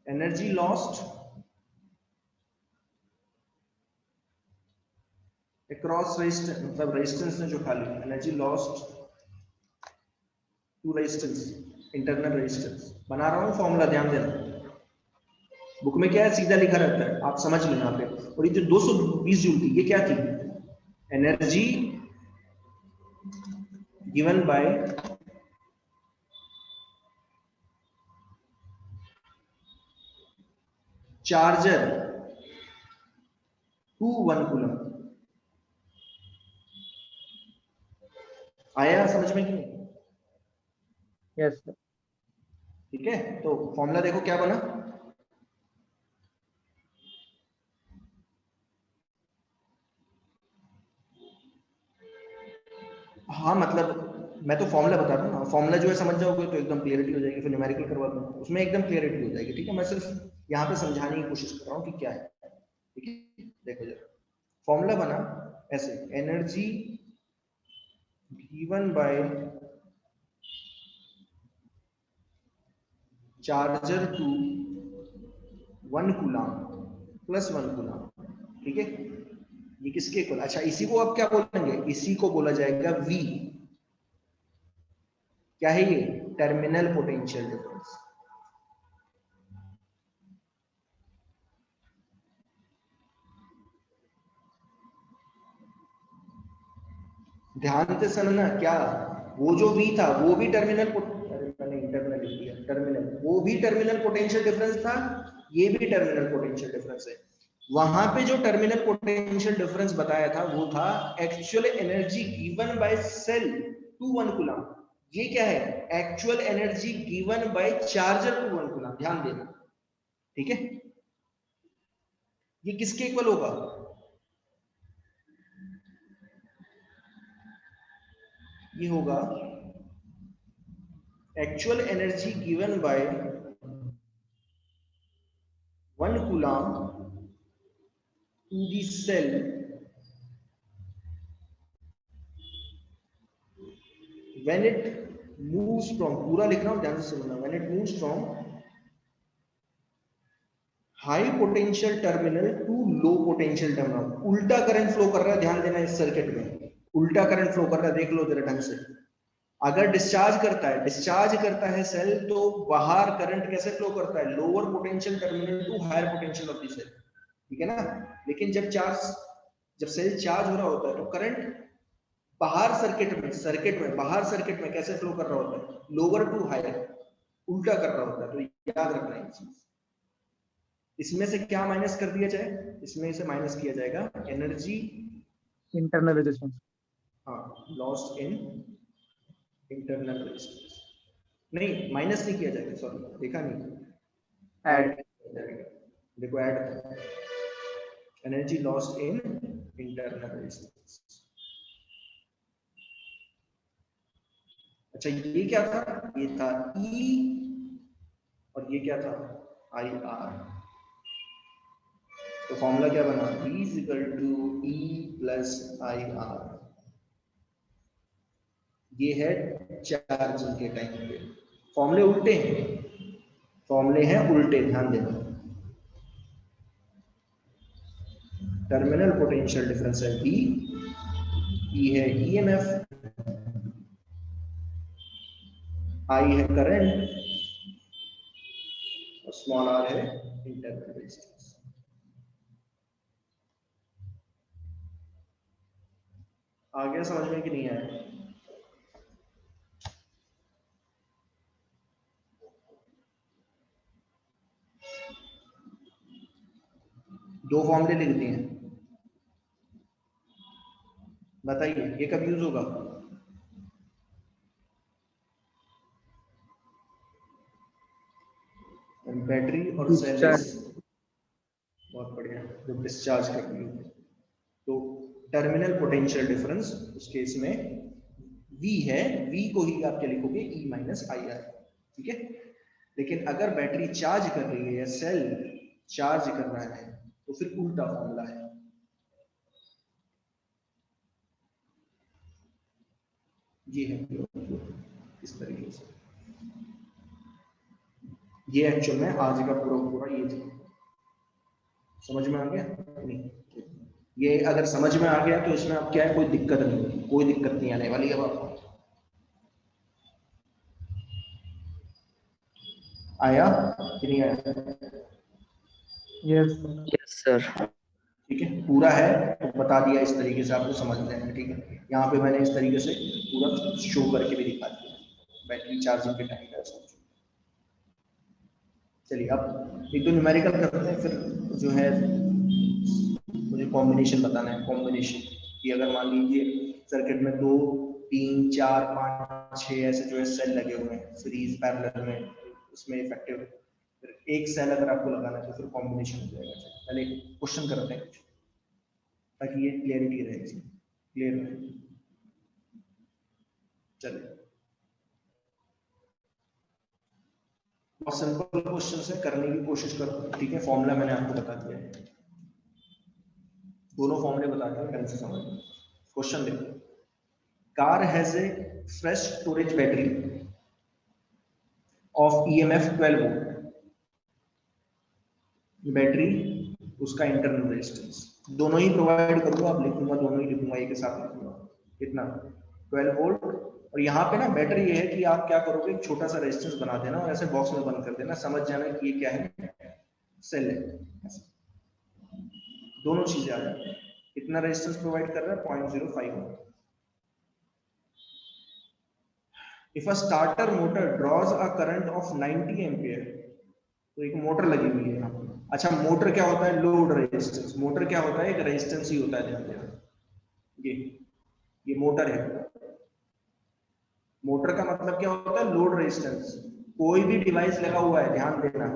एनर्जी लॉस्ट अक्रॉस रेजिस्टेंस, मतलब रेजिस्टेंस ने जो खा ली, energy lost to resistance, internal resistance. बना रहा हूं फॉर्मूला, ध्यान देना। बुक में क्या है, सीधा लिखा रहता है, आप समझ लेना पे। और ये जो 220 जूल थी, ये क्या थी? Energy given by charger to 1 coulomb. आया समझ में कि नहीं? Yes sir. ठीक है, तो फॉर्मूला देखो क्या बना। हाँ मतलब मैं तो फॉर्मूला बता रहा हूँ ना, फॉर्मूला जो है समझ जाओगे तो एकदम क्लियरिटी हो जाएगी। फिर न्यूमेरिकल करवा दूंगा, उसमें एकदम क्लियरिटी हो जाएगी। ठीक है, मैं सिर्फ यहाँ पे समझाने की कोशिश कर रहा हूँ कि क्या है। ठीक है, देखो जरा, फॉर्मूला बना ऐसे, energy given by charger to 1 coulomb plus 1 coulomb. ठीक है, ये किसके इक्वल? अच्छा, इसी को आप क्या बोलेंगे? इसी को बोला जाएगा V। क्या है ये? Terminal potential difference. ध्यान से सुनना, क्या वो जो V था वो भी टर्मिनल, इंटरनल लिख टर्मिनल, वो भी टर्मिनल पोटेंशियल डिफरेंस था, ये भी टर्मिनल पोटेंशियल डिफरेंस है। वहां पे जो टर्मिनल पोटेंशियल डिफरेंस बताया था वो था actual energy given by cell to 1 coulomb. ये क्या है, actual energy given by charger to 1 coulomb, ध्यान देना, ठीक है। ये किसके इक्वल होगा, ये होगा actual energy given by 1 coulomb to the cell when it moves from, पूरा लिख रहा हूं ध्यान से सुनना, when it moves from high potential terminal to low potential terminal, उल्टा करंट फ्लो कर रहा है, ध्यान देना इस सर्किट में उल्टा करंट फ्लो कर रहा है, देख लो जरा ढंग से। अगर डिस्चार्ज करता है सेल, तो बाहर करंट कैसे फ्लो करता है, lower potential terminal to higher potential of the cell, ठीक है ना। लेकिन जब सेल चार्ज हो रहा होता है तो करंट बाहर सर्किट में बाहर सर्किट में कैसे फ्लो कर रहा होता है, लोअर टू हायर, उल्टा कर रहा होता है। तो याद रखना है चीज। इसमें से क्या माइनस कर दिया जाए, इसमें से माइनस किया जाएगा एनर्जी इंटरनल रेजिस्टेंस, हाँ, लॉस्ट इन इंटरनल रेजिस्टेंस, नहीं माइनस नहीं किया जाएगा, सॉरी देखा नहीं, ऐड, देखो add, energy lost in internal resistance. अच्छा ये क्या था, ये था E और ये क्या था IR। तो फॉर्मूला क्या बना, E is equal to E plus IR। ये है चार्जिंग के टाइम पे। फॉर्मूले उल्टे हैं, फॉर्मूले हैं उल्टे, ध्यान देना। टर्मिनल पोटेंशियल डिफरेंस है V, E है EMF, I है करंट और स्मॉल r है इंटरनल रेजिस्टेंस। आ गया समझ में कि नहीं आया? दो फॉर्मूले लिख दिए हैं, बताइए ये कब यूज होगा? बैटरी और सेल, बहुत बढ़िया, जब डिस्चार्ज कर रही है तो टर्मिनल पोटेंशियल डिफरेंस उस केस में V है, V को ही आप क्या लिखोगे, E माइनस IR, ठीक है। लेकिन अगर बैटरी चार्ज कर रही है या सेल चार्ज कर रहा है तो फिर उल्टा फॉर्मूला है। ये है इस तरीके से। ये एक्चुअल में आज का पूरा ये समझ में आ गया नहीं? ये अगर समझ में आ गया तो इसमें अब क्या है, कोई दिक्कत नहीं, कोई दिक्कत नहीं आने वाली है। अब आपको आया कि नहीं आया? Yes sir. ठीक है, पूरा है तो बता दिया इस तरीके से, आपको समझ में आएगा, ठीक है। यहाँ पे मैंने इस तरीके से पूरा शो करके भी दिखा दिया बैटरी चार्जिंग के टाइम का। चलिए अब एक तो न्यूमेरिकल करते हैं, फिर जो है मुझे कॉम्बिनेशन बताना है। कॉम्बिनेशन कि अगर मान लीजिए सर्किट में 2, 3, 4, 5, 6 ऐसे जो है सेल लगे हुए हैं सीरीज पैरेलल में, उसमें इफेक्टिव एक सेल अगर आपको लगाना है तो फिर कॉम्बिनेशन हो जाएगा। पहले क्वेश्चन करते हैं कुछ ताकि ये क्लियरिटी रहे, क्लियर रहे। चलिए बहुत सिंपल क्वेश्चन से करने की कोशिश करो, ठीक है। फॉर्मूला मैंने आपको बता दिया है, दोनों फॉर्मूले बता दिए, ढंग से समझ। क्वेश्चन देखो, car has a fresh storage battery of EMF 12 volt. Battery उसका इंटरनल रेजिस्टेंस दोनों ही प्रोवाइड करूंगा, आप लिखूंगा दोनों ही लिखूंगा, एक के साथ लिखूंगा। कितना? 12 वोल्ट। और यहाँ पे ना बेटर ये है कि आप क्या करोगे, एक छोटा सा रेजिस्टेंस बना देना और ऐसे बॉक्स में बंद कर देना, समझ जाना कि ये क्या है, सेल है। दोनों चीजें आ जाती हैं। कितना रेजिस्टेंस प्रोवाइड कर रहा है? 0.05 ohm. If a starter motor draws a current of 90 ampere, तो एक मोटर लगी हुई है यहाँ पे। अच्छा मोटर क्या होता है? Load resistance. मोटर क्या होता है? एक रेजिस्टेंस ही होता है, ध्यान देना। ये मोटर है, मोटर का मतलब क्या होता है, लोड रेजिस्टेंस। कोई भी डिवाइस लगा हुआ है, ध्यान देना,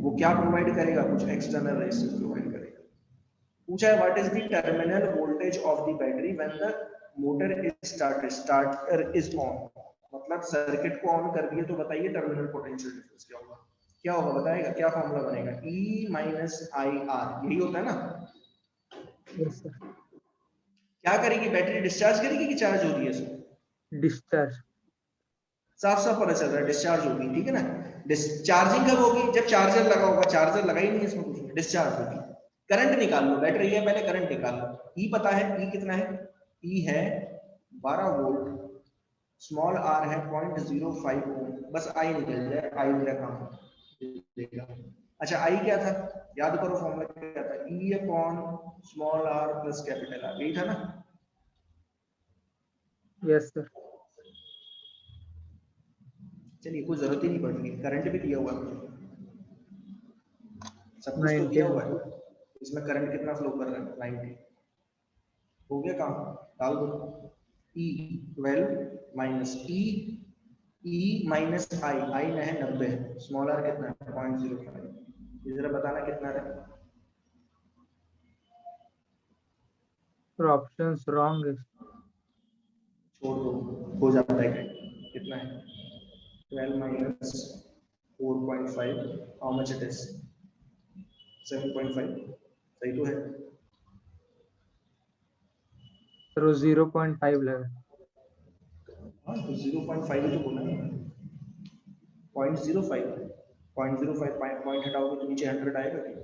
वो क्या प्रोवाइड करेगा, कुछ एक्सटर्नल रेजिस्टेंस प्रोवाइड करेगा। पूछा है what is the terminal voltage of the battery when the motor is started, starter is on, मतलब सर्किट को ऑन कर दिए तो बताइए टर्मिनल पोटेंशियल डिफरेंस क्या होगा। क्या होगा बताएगा, क्या फॉर्मूला बनेगा, E माइनस आई आर, यही होता है ना। Yes, sir. क्या करेगी बैटरी, डिस्चार्ज करेगी कि चार्ज हो रही है इसमें, Discharge. साफ साफ पता चल रहा है डिस्चार्ज होगी, ठीक है ना। डिस्चार्जिंग कब होगी, जब चार्जर लगा होगा, चार्जर लगा ही नहीं इसमें कुछ, डिस्चार्ज होगी। करंट निकाल लो, बैटरी है पहले करंट निकाल लो। ई पता है, ई कितना है, ई है 12 वोल्ट, स्मॉल आर है 0.05 ओम, बस आई निकल जाए, आई मेरा काम देगा। अच्छा आई क्या था, याद करो फॉर्मूला क्या था, E upon small R plus capital R, यही था ना। Yes, sir. चलिए कोई जरूरत ही नहीं पड़ेगी, करंट भी दिया हुआ है, सब कुछ तो 90 दिया हुआ है। ampere. इसमें करंट कितना फ्लो कर रहा है, 90। हो गया काम, डाल दो। ई 12 माइनस ई माइनस आई, आई में है 90, स्मॉल आर कितना है 0.05, ये जरा बताना कितना है। Sir, options wrong is छोड़ दो, हो जाता है, कितना है 12 minus 4.5, how much it is 7.5, सही तो है। sir, वो 0.5 लगा. हाँ तो 0.5 ही तो बोला ना, 0.05, 0.05 पॉइंट हटाओगे तो नीचे 100 आएगा क्या?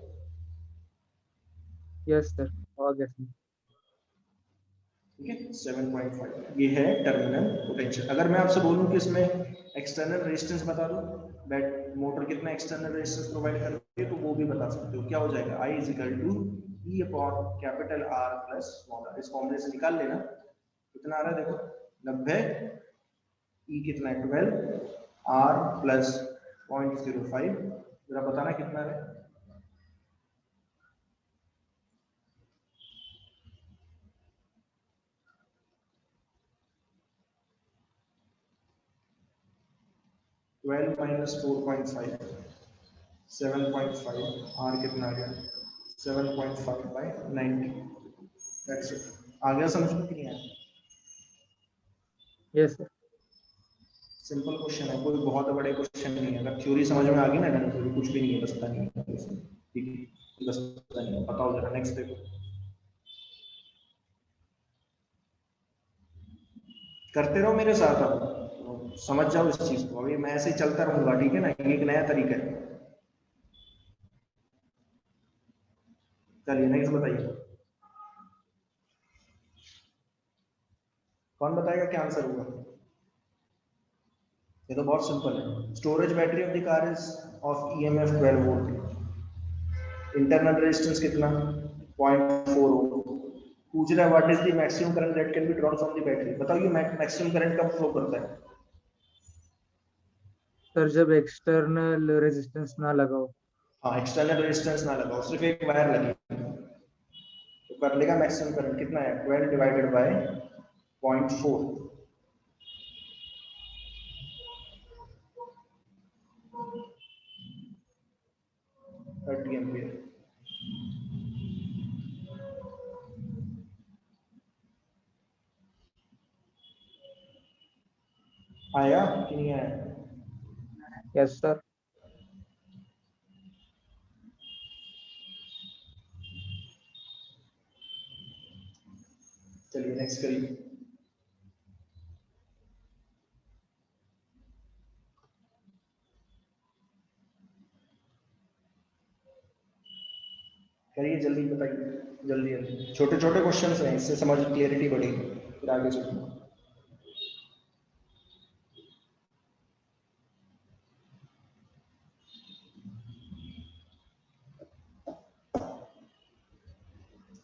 Yes, sir. Okay, sir. ठीक है 7.5, ये है टर्मिनल पोटेंशियल। अगर मैं आपसे बोलूं कि इसमें एक्सटर्नल रेजिस्टेंस बता दो, बैट मोटर कितना एक्सटर्नल रेजिस्टेंस प्रोवाइड करती है, तो वो भी बता सकते हो, क्या हो जाएगा, I is equal to E upon capital R plus small R. इस फॉर्मूले से निकाल लेना, कितना आ रहा है देखो 90, ई कितना है 12, आर प्लस 0.05, जरा बताना कितना है। 12 माइनस 4.5, 7.5, आर कितना आ गया 7.5 बाई 90, दैट्स इट। आ गया समझ में कि नहीं आया, Yes, sir. सिंपल क्वेश्चन है, कोई बहुत बड़े क्वेश्चन नहीं है। अगर थ्योरी समझ में आ गई ना, ढंग से कुछ भी नहीं है, बसता नहीं है इसमें। ठीक है बसता नहीं है, बताओ जरा नेक्स्ट देखो, करते रहो मेरे साथ, अब समझ जाओ इस चीज को, अभी मैं ऐसे ही चलता रहूंगा, ठीक है ना, ये एक नया तरीका है। चलिए नेक्स्ट बताइए, कौन बताएगा क्या आंसर होगा। ये तो बहुत सिंपल है, storage battery of the car is of EMF 12 volt, internal resistance कितना 0.4 ओम। पूछ रहा है what is the maximum current that can be drawn from the battery, बताओ ये मैक्सिमम करंट कब फ्लो करता है। Sir, जब external resistance ना लगाओ. हाँ एक्सटर्नल रेजिस्टेंस ना लगाओ, सिर्फ एक वायर लगी तो कर लेगा मैक्सिमम करंट कितना है 12 डिवाइडेड बाय 0.4, 30 एम्पियर। आया कि नहीं आया। Yes, sir. चलिए नेक्स्ट करिए, करिए जल्दी बताइए, जल्दी जल्दी, छोटे छोटे क्वेश्चंस हैं, इससे समझ क्लियरिटी बढ़ेगी, फिर आगे चलिए।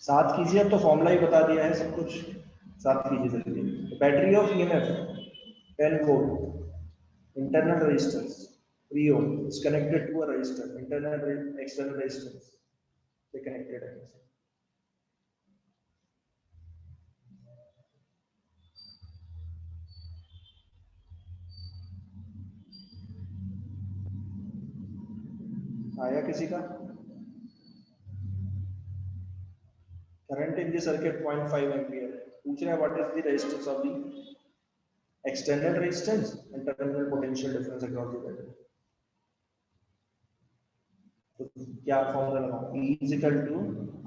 साथ कीजिए, अब तो फॉर्मूला ही बता दिया है सब कुछ, साथ कीजिए जल्दी। Battery of EMF 10 volt, internal resistance 3 ohm is connected to a resistor, external resistance से connected है। किसी का? Current in the circuit 0.5 ampere. पूछ रहा है what is the resistance of the external resistance and terminal potential difference across the battery। तो क्या formula लगाऊं? E is equal to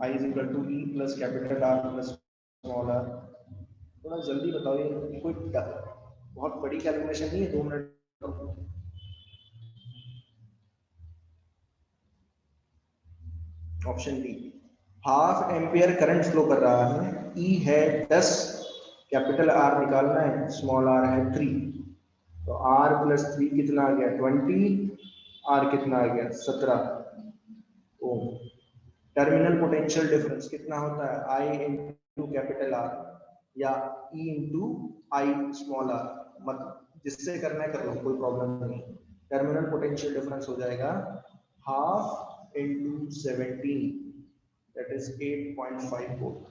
I is equal to E plus capital R plus small r। थोड़ा जल्दी बताओ, ये कोई बहुत बड़ी कैलकुलेशन नहीं है, 2 minute. Option D, half ampere current flow कर रहा है, E है 10, कैपिटल R निकालना है, स्मॉल r है 3, तो R प्लस 3 कितना आ गया? 20, R कितना आ गया? 17 ओम। टर्मिनल पोटेंशियल डिफरेंस कितना होता है? I इंटू कैपिटल R या E इंटू आई स्मॉल r, मतलब जिससे करना है कर लो, कोई प्रॉब्लम नहीं। टर्मिनल पोटेंशियल डिफरेंस हो जाएगा half into 17, that is 8.5 volt.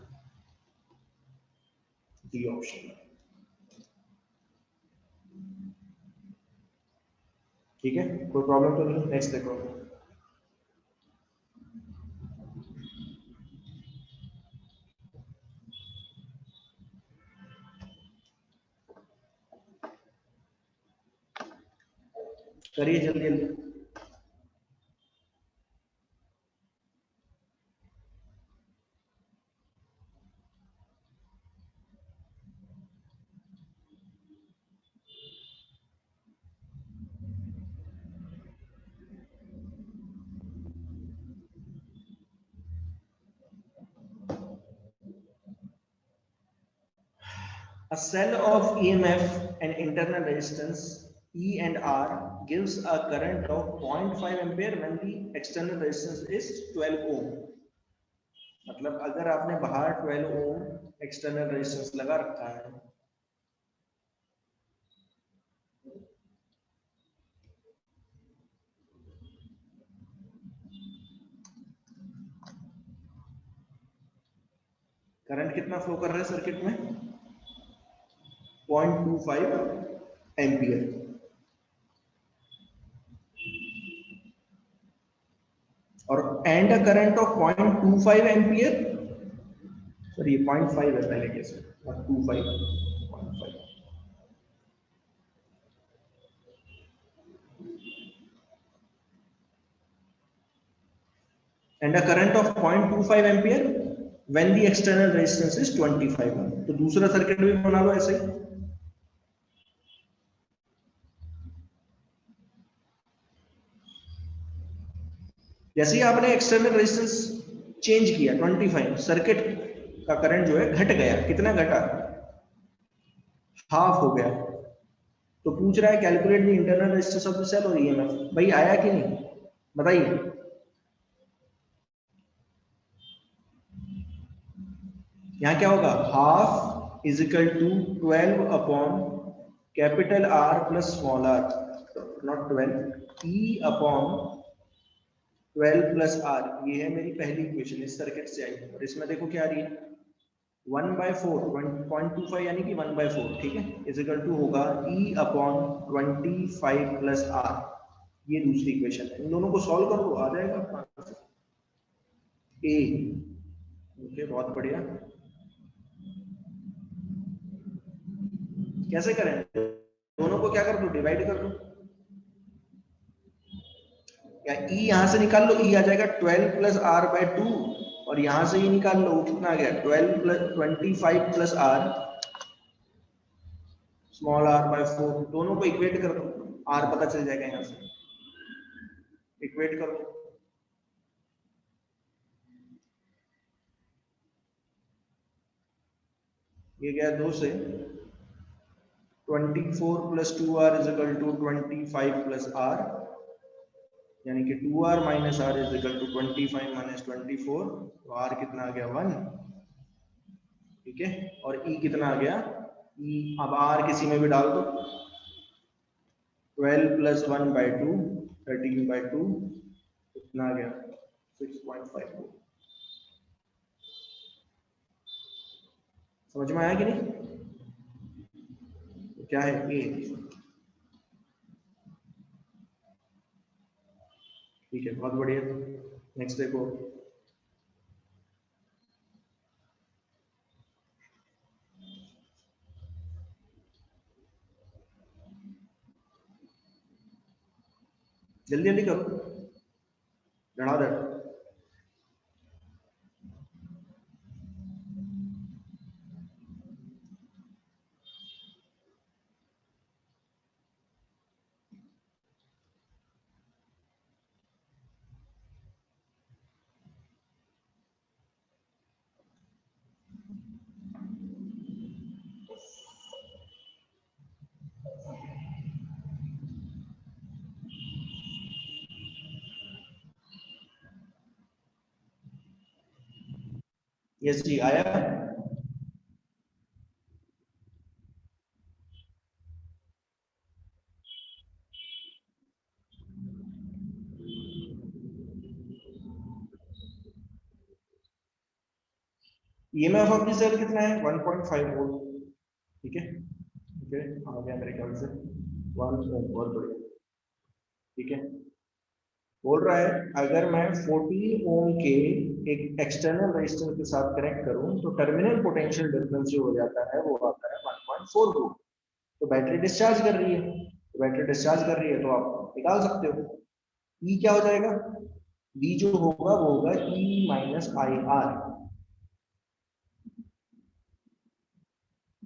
D option. ठीक है, कोई प्रॉब्लम तो नहीं? नेक्स्ट देखो। करिए जल्दी जल्दी। A cell of EMF and internal resistance E and R gives a current of 0.5 ampere when the external resistance is 12 ohm। मतलब अगर आपने बाहर 12 ओम एक्सटर्नल रेजिस्टेंस लगा रखा है, करंट कितना फ्लो कर रहा है सर्किट में? 0.25 एम्पियर। और and a current of 0.25 ampere, sorry 0.5 है पहले के से, 0.25 0.5। and a current of 0.25 ampere when the external resistance is 25 ohm। तो दूसरा सर्किट भी बना लो ऐसे ही। जैसे ही आपने एक्सटर्नल रेजिस्टेंस चेंज किया 25, सर्किट का करंट जो है घट गया। कितना घटा? हाफ हो गया। तो पूछ रहा है calculate the internal resistance of the cell और ईएमएफ। भाई आया कि नहीं बताइए? यहाँ क्या होगा? Half is equal to 12 upon capital R plus small r, not 12, E upon 12 plus R। ये है मेरी पहली इक्वेशन, इस सर्किट से आई। और इसमें देखो क्या आ रही है? 1/4, 1.25 यानी कि 1/4, ठीक है, इज इक्वल टू होगा E अपॉन 25 प्लस R। ये दूसरी इक्वेशन है, इन दोनों को सॉल्व कर दो, आ जाएगा आपका A। ओके, बहुत बढ़िया। कैसे करें? दोनों को क्या कर दो? डिवाइड कर दो, या E यहां से निकाल लो, E आ जाएगा 12 प्लस R/2, और यहां से ही निकाल लो, वो कितना आ गया? 12 plus 25 plus R small r/4। दोनों को इक्वेट कर दो, R पता चल जाएगा, यहां से इक्वेट कर दो। ये गया 2 से, 24 plus 2R is equal to 25 plus R, यानी कि 2R minus R is equal to 25 minus 24। तो R कितना आ गया? 1, ठीक है। और E कितना आ गया? E अब R किसी में भी डाल दो, 12 प्लस 1/2, 13/2, कितना आ गया? 6.5। समझ में आया कि नहीं? तो क्या है? A। ठीक है, बहुत बढ़िया। नेक्स्ट देखो, जल्दी जल्दी करो, धड़ाधड़। यस जी, आया। ईएमएफ ऑफ द सेल कितना है? 1.5 वोल्ट। ठीक है, ओके, आ गया मेरे ख्याल से 1 ओम, बहुत बढ़िया। ठीक है, बोल रहा है अगर मैं 14 ओम के एक एक्सटर्नल रेजिस्टेंस के साथ कनेक्ट करूं तो टर्मिनल पोटेंशियल डिफरेंस जो हो जाता है वो आता है 1.4 वोल्ट। तो बैटरी डिस्चार्ज कर रही है, तो बैटरी डिस्चार्ज कर रही है तो आप निकाल सकते हो ई क्या हो जाएगा। बी जो होगा वो होगा ई माइनस आई आर,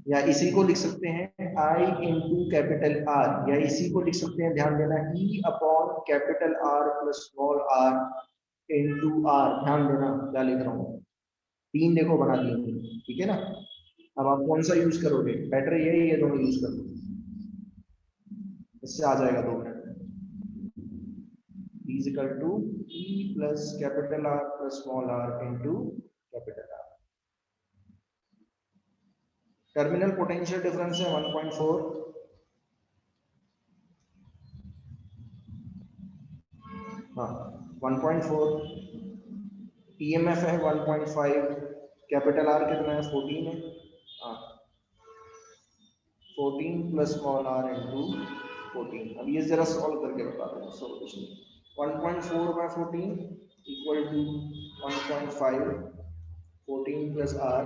या इसी को लिख सकते हैं I इंटू कैपिटल R, या इसी को लिख सकते हैं, ध्यान देना, E upon capital R plus small r into R। ध्यान देना क्या लिख रहा हूँ, तीन देखो बना दिए, ठीक है ना। अब आप कौन सा यूज करोगे? बेटर यही है, दोनों यूज करो, इससे आ जाएगा 2 मिनट में। Is equal to E plus capital R plus small r into capital R। Terminal potential difference है 1.4, हाँ 1.4, ईएमएफ है 1.5, कैपिटल आर कितना है? 14 है, हाँ 14 प्लस स्मॉल r इंटू 14। अब ये जरा सॉल्व करके बता रहे हैं, solution 1.4 by 14 equal to 1.5, 14 plus r,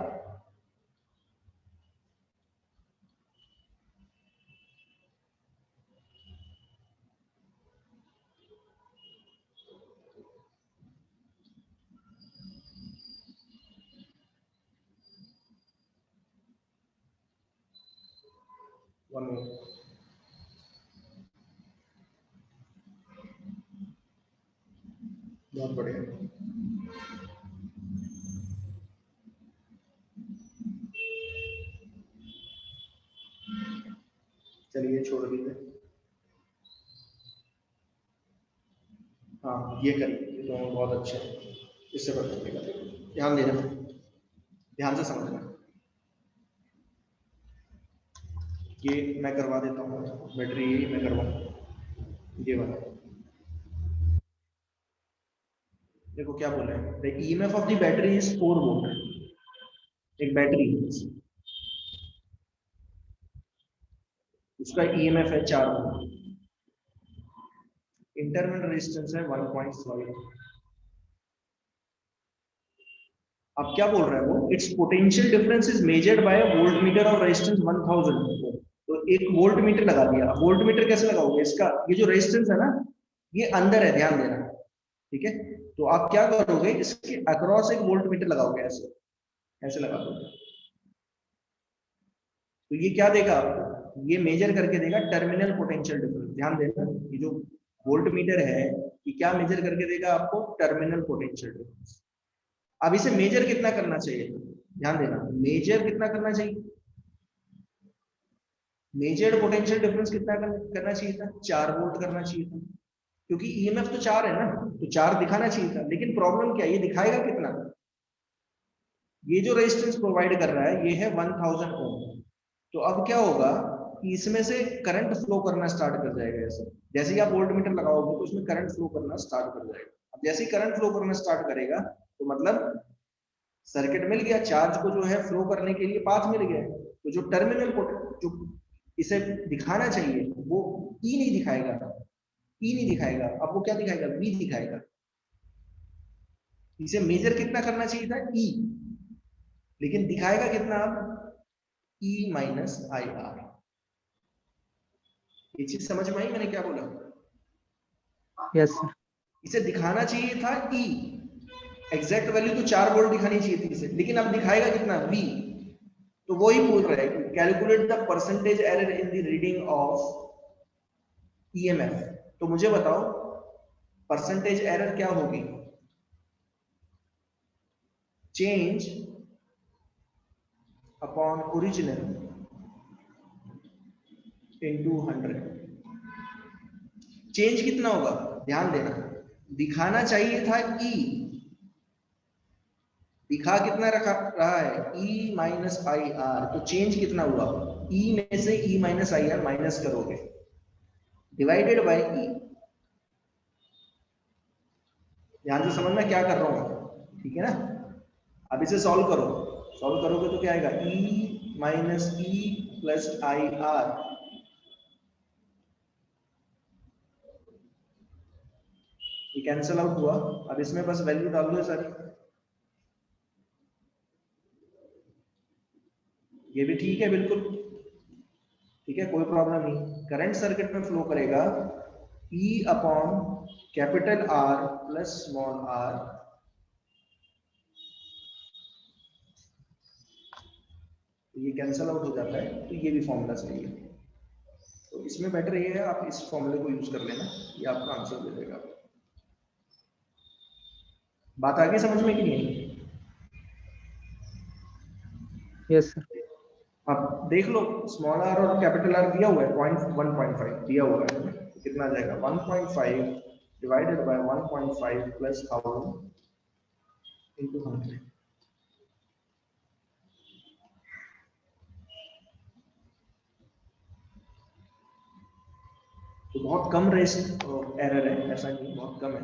बहुत बढ़िया। चलिए छोड़ दीजिए, हाँ ये करिए, ये दोनों बहुत अच्छे हैं, इससे बढ़ जाएगा। ध्यान देना, ध्यान से समझना, ये मैं करवा देता हूँ, बैटरी यही मैं करवाऊँ, ये वाला देखो क्या बोल रहे हैं, the EMF of the battery is 4 volt. एक बैटरी, उसका ईएमएफ है 4 वोल्ट, इंटरनल रेजिस्टेंस है 1.5। अब क्या बोल रहा है वो, it's potential difference is measured by volt meter और रेजिस्टेंस 1000। तो एक वोल्ट मीटर लगा दिया। वोल्ट मीटर कैसे लगाओगे? इसका ये जो रेजिस्टेंस है ना, ये अंदर है, ध्यान देना, ठीक है। तो आप क्या करोगे, इसके अक्रॉस एक वोल्ट मीटर लगाओगे, ऐसे ऐसे लगा दोगे, तो ये क्या देगा आपको, ये मेजर करके देगा टर्मिनल पोटेंशियल डिफरेंस। ध्यान देना, ये जो वोल्ट मीटर है ये क्या मेजर करके देगा आपको, टर्मिनल पोटेंशियल डिफरेंस। अब इसे मेजर कितना करना चाहिए, ध्यान देना, मेजर कितना करना चाहिए, मेजर्ड पोटेंशियल डिफरेंस कितना करना चाहिए था, 4 वोल्ट करना चाहिए था, क्योंकि ईएमएफ तो 4 है ना, तो 4 दिखाना चाहिए था। लेकिन प्रॉब्लम क्या है, ये दिखाएगा कितना, ये जो रेजिस्टेंस प्रोवाइड कर रहा है ये है 1000 ओम। तो अब क्या होगा कि इसमें से करंट फ्लो करना स्टार्ट कर जाएगा। ऐसे जैसे ही आप वोल्ट मीटर लगाओगे तो उसमें करंट फ्लो करना स्टार्ट कर जाएगा। अब जैसे ही करंट फ्लो करना स्टार्ट करेगा तो मतलब सर्किट मिल गया, चार्ज को जो है फ्लो करने के लिए पाथ मिल गया। तो जो टर्मिनल जो इसे दिखाना चाहिए वो ई नहीं दिखाएगा, ई नहीं दिखाएगा, अब वो क्या दिखाएगा, वी दिखाएगा। इसे मेजर कितना करना चाहिए था, ई, लेकिन दिखाएगा कितना अब, ई माइनस आई आर। ये चीज समझ में आई मैंने क्या बोला? Yes sir. इसे दिखाना चाहिए था ई, एग्जैक्ट वैल्यू तो 4 वोल्ट दिखानी चाहिए थी इसे, लेकिन अब दिखाएगा कितना, वी। तो वो ही पूछ रहा है कि calculate the percentage error in the reading of EMF. तो मुझे बताओ परसेंटेज एरर क्या होगी, change upon original into 100। Change कितना होगा, ध्यान देना, दिखाना चाहिए था ई, दिखा कितना रखा रहा है, ई माइनस आई आर। तो चेंज कितना हुआ, ई में से ई माइनस आई आर माइनस करोगे, डिवाइडेड बाय ई। ध्यान से समझना क्या कर रहा हूं, ठीक है ना? अब इसे सॉल्व करो, सॉल्व करोगे तो क्या आएगा, E minus E plus I R. ये कैंसिल आउट हुआ। अब इसमें बस वैल्यू डाल दो सारी। ये भी ठीक है, बिल्कुल ठीक है, कोई प्रॉब्लम नहीं। करंट सर्किट में फ्लो करेगा E upon capital R plus small r। ये कैंसल आउट हो जाता है, तो ये भी फॉर्मूला सही है। तो इसमें बेटर ये है आप इस फॉर्मूले को यूज कर लेना, ये आपका आंसर दे देगा। बात आगे समझ में कि नहीं? Yes sir. अब देख लो, स्मॉल r और कैपिटल R दिया हुआ है, 1.5 दिया हुआ है, तो कितना आ जाएगा, 1.5 डिवाइडेड बाय 1.5 प्लस 1000 इनटू 100। तो बहुत कम रेस्ट एरर है, ऐसा नहीं, बहुत कम है,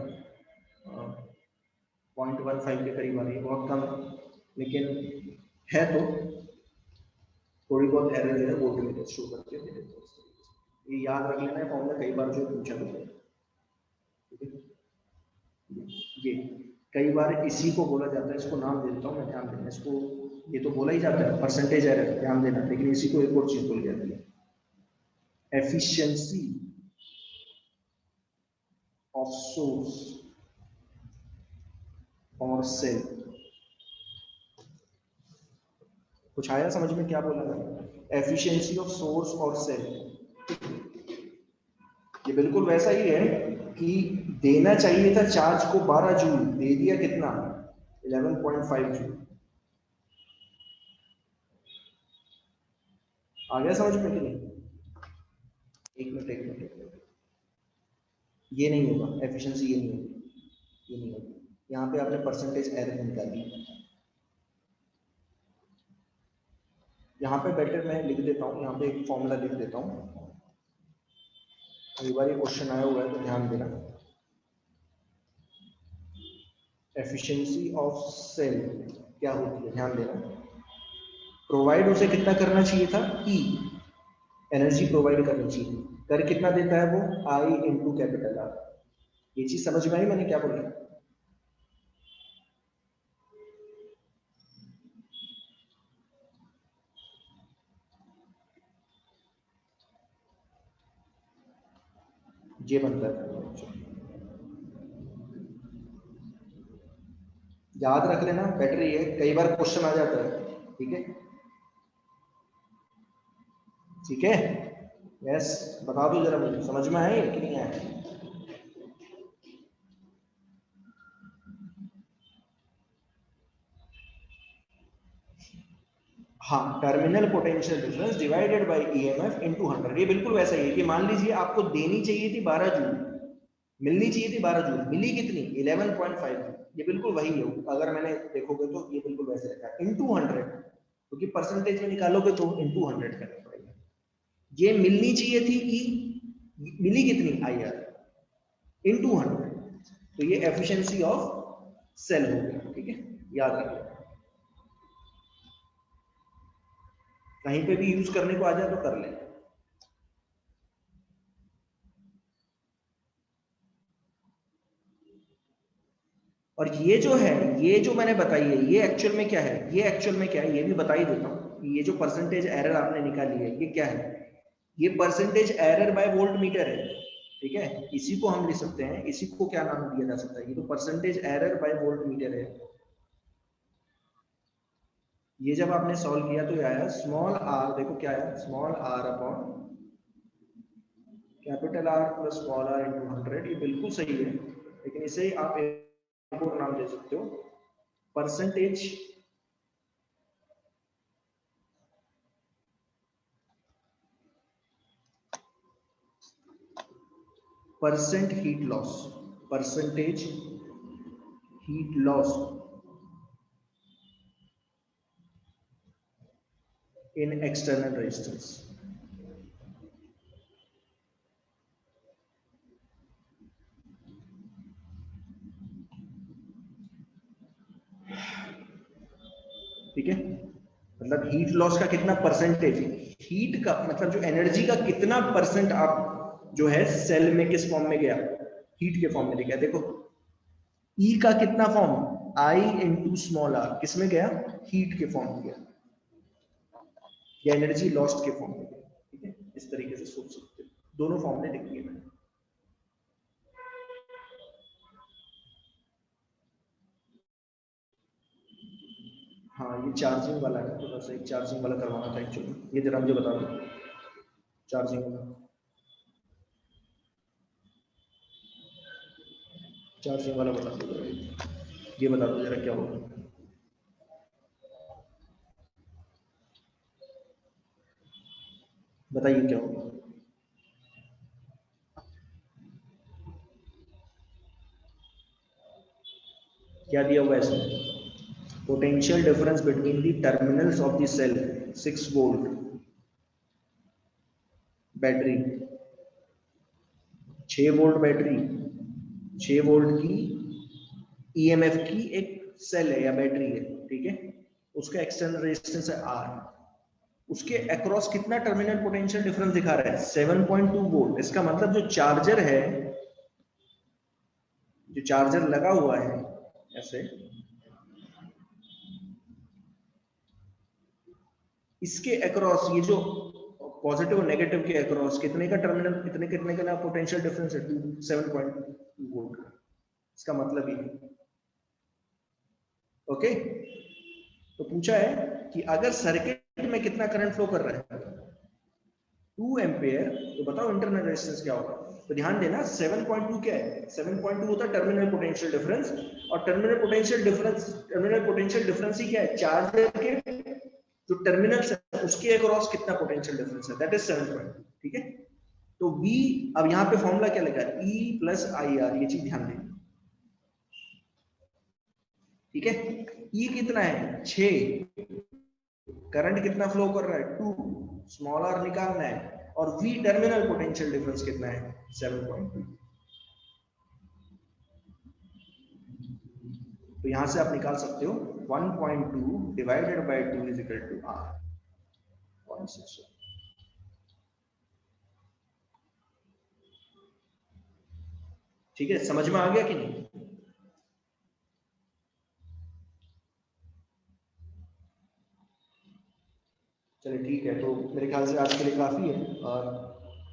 0.15 के करीब आ रही है, बहुत कम है, लेकिन है तो थोड़ी बहुत एरर जो है वो भी शो करके दे देते हैं। ये याद रख लेना है, फॉर्मूला कई बार जो पूछा गया है, ठीक है? ये कई बार इसी को बोला जाता है, इसको नाम दे देता हूँ मैं, ध्यान देना इसको। ये तो बोला ही जाता है परसेंटेज एरर, ध्यान देना, लेकिन इसी को एक और चीज बोली जाती है, एफिशिएंसी ऑफ सोर्स और सेल। कुछ आया समझ में क्या बोला मैंने, एफिशिएंसी ऑफ सोर्स और सेल। ये बिल्कुल वैसा ही है कि देना चाहिए था चार्ज को 12 जूल, दे दिया कितना, 11.5 जूल। आ गया समझ में कि नहीं? एक मिनट एक मिनट एक मिनट, ये नहीं होगा एफिशिएंसी, ये नहीं होगी, ये नहीं होगी। यहाँ पे आपने परसेंटेज एरर निकाली, यहाँ पे बेटर मैं लिख देता हूँ, यहाँ पे एक फॉर्मूला लिख देता हूँ। कई बार ये क्वेश्चन आया हुआ है तो ध्यान देना। एफिशिएंसी ऑफ सेल क्या होती है, ध्यान देना। प्रोवाइड उसे कितना करना चाहिए था, ई, एनर्जी प्रोवाइड करनी चाहिए थी, कर कितना देता है वो, आई इंटू कैपिटल आर। ये चीज समझ में आई मैंने क्या बोला? ये बनता है, याद रख लेना, बेटर ये है, कई बार क्वेश्चन आ जाता है, ठीक है? ठीक है, यस, बता दो जरा मुझे, समझ में आए कि नहीं आए? हाँ, terminal potential difference divided by EMF into 100। ये बिल्कुल वैसा ही है कि मान लीजिए आपको देनी चाहिए थी 12 जूल, मिलनी चाहिए थी 12 जूल, मिली कितनी, 11.5। ये बिल्कुल वही है, अगर मैंने देखोगे तो ये बिल्कुल वैसे रखा है, इनटू 100, क्योंकि परसेंटेज में निकालोगे तो इनटू 100 करना पड़ेगा। ये मिलनी चाहिए थी ई, मिली कितनी, आई आर, इनटू 100। तो ये एफिशिएंसी ऑफ सेल हो गया, ठीक है, याद रखिए। कहीं पे भी यूज करने को आ जाए तो कर लें। और ये जो है, ये जो मैंने बताई है, ये एक्चुअल में क्या है, ये एक्चुअल में क्या है, ये भी बता ही देता हूँ। ये जो परसेंटेज एरर आपने निकाली है, ये क्या है, ये percentage error bye volt meter है, ठीक है। इसी को हम लिख सकते हैं, इसी को क्या नाम दिया जा सकता है, ये तो percentage error bye volt meter है। ये जब आपने सॉल्व किया तो ये आया स्मॉल आर, देखो क्या आया, small R upon capital R plus small R into 100। ये बिल्कुल सही है, लेकिन इसे आप एक और नाम दे सकते हो, percentage percent heat loss, percentage heat loss in external resistance. ठीक है, मतलब हीट लॉस का कितना परसेंटेज, हीट का मतलब जो एनर्जी का कितना परसेंट आप जो है सेल में किस फॉर्म में गया, हीट के फॉर्म में गया। देखो ई का कितना form, I into small R, किस में गया, हीट के फॉर्म में गया, या एनर्जी लॉस्ट के फॉर्म में गया। ठीक है, इस तरीके से सोच सकते हो, दोनों फॉर्म में लिख दिए मैंने। हाँ ये चार्जिंग वाला है, थोड़ा सा एक चार्जिंग वाला करवाना था एक्चुअली, ये जरा मुझे बता दो चार्जिंग वाला, चार्जिंग वाला बता दो जरा, ये बता दो जरा क्या होगा। बताइए क्या होगा। क्या दिया हुआ है इसमें, potential difference between the terminals of the cell 6 volt battery, 6 volt battery, 6 volt की ईएमएफ की एक सेल है या बैटरी है, ठीक है, उसका एक्सटर्नल रेजिस्टेंस है आर, उसके अक्रॉस कितना टर्मिनल पोटेंशियल डिफरेंस दिखा रहा है, 7.2 वोल्ट। इसका मतलब जो चार्जर है, जो चार्जर लगा हुआ है ऐसे, इसके अक्रॉस ये जो पॉजिटिव और नेगेटिव के अक्रॉस कितने का टर्मिनल, कितने का ना पोटेंशियल डिफरेंस है, 7.2 वोल्ट। इसका मतलब ये, ओके। तो पूछा है कि अगर सर्किट में कितना करंट फ्लो कर रहा है, 2 एम्पियर, तो बताओ इंटरनल रेजिस्टेंस क्या होगा। तो ध्यान देना 7.2 क्या है, 7.2 होता है टर्मिनल पोटेंशियल डिफरेंस, और टर्मिनल पोटेंशियल डिफरेंस ही क्या है, चार्जर के जो टर्मिनल्स है उसके अक्रॉस कितना पोटेंशियल डिफरेंस है, दैट इज 7.2। ठीक है, तो V, अब यहाँ पे फॉर्मूला क्या लगा, E प्लस आई आर, ये चीज ध्यान देना। ठीक है, E कितना है 6, करंट कितना फ्लो कर रहा है 2, स्मॉल आर निकालना है, और V टर्मिनल पोटेंशियल डिफरेंस कितना है 7.2। तो यहां से आप निकाल सकते हो 1.2 divided by 2 is equal to R 0.6। ठीक है, समझ में आ गया कि नहीं। चलिए ठीक है, तो मेरे ख्याल से आज के लिए काफी है, और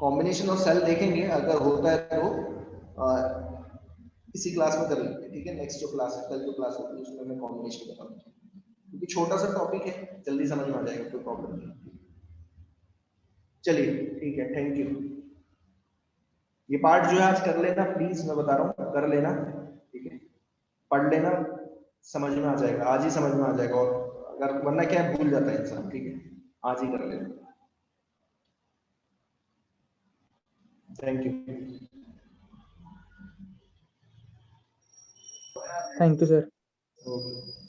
कॉम्बिनेशन ऑफ सेल देखेंगे, अगर होता है तो इसी क्लास में कर लेंगे। ठीक है, नेक्स्ट जो क्लास है, कल जो क्लास होगी उसमें मैं कॉम्बिनेशन बताऊंगा, क्योंकि छोटा सा टॉपिक है, जल्दी समझ में आ जाएगा, कोई प्रॉब्लम नहीं। चलिए ठीक है, थैंक यू। ये पार्ट जो है आज कर लेना प्लीज, मैं बता रहा हूँ कर लेना, ठीक है, पढ़ लेना, समझ में आ जाएगा, आज ही समझ में आ जाएगा, और अगर वरना क्या है, भूल जाता है इंसान। ठीक है, आज ही कर लेना। Thank you. Thank you, sir. Okay.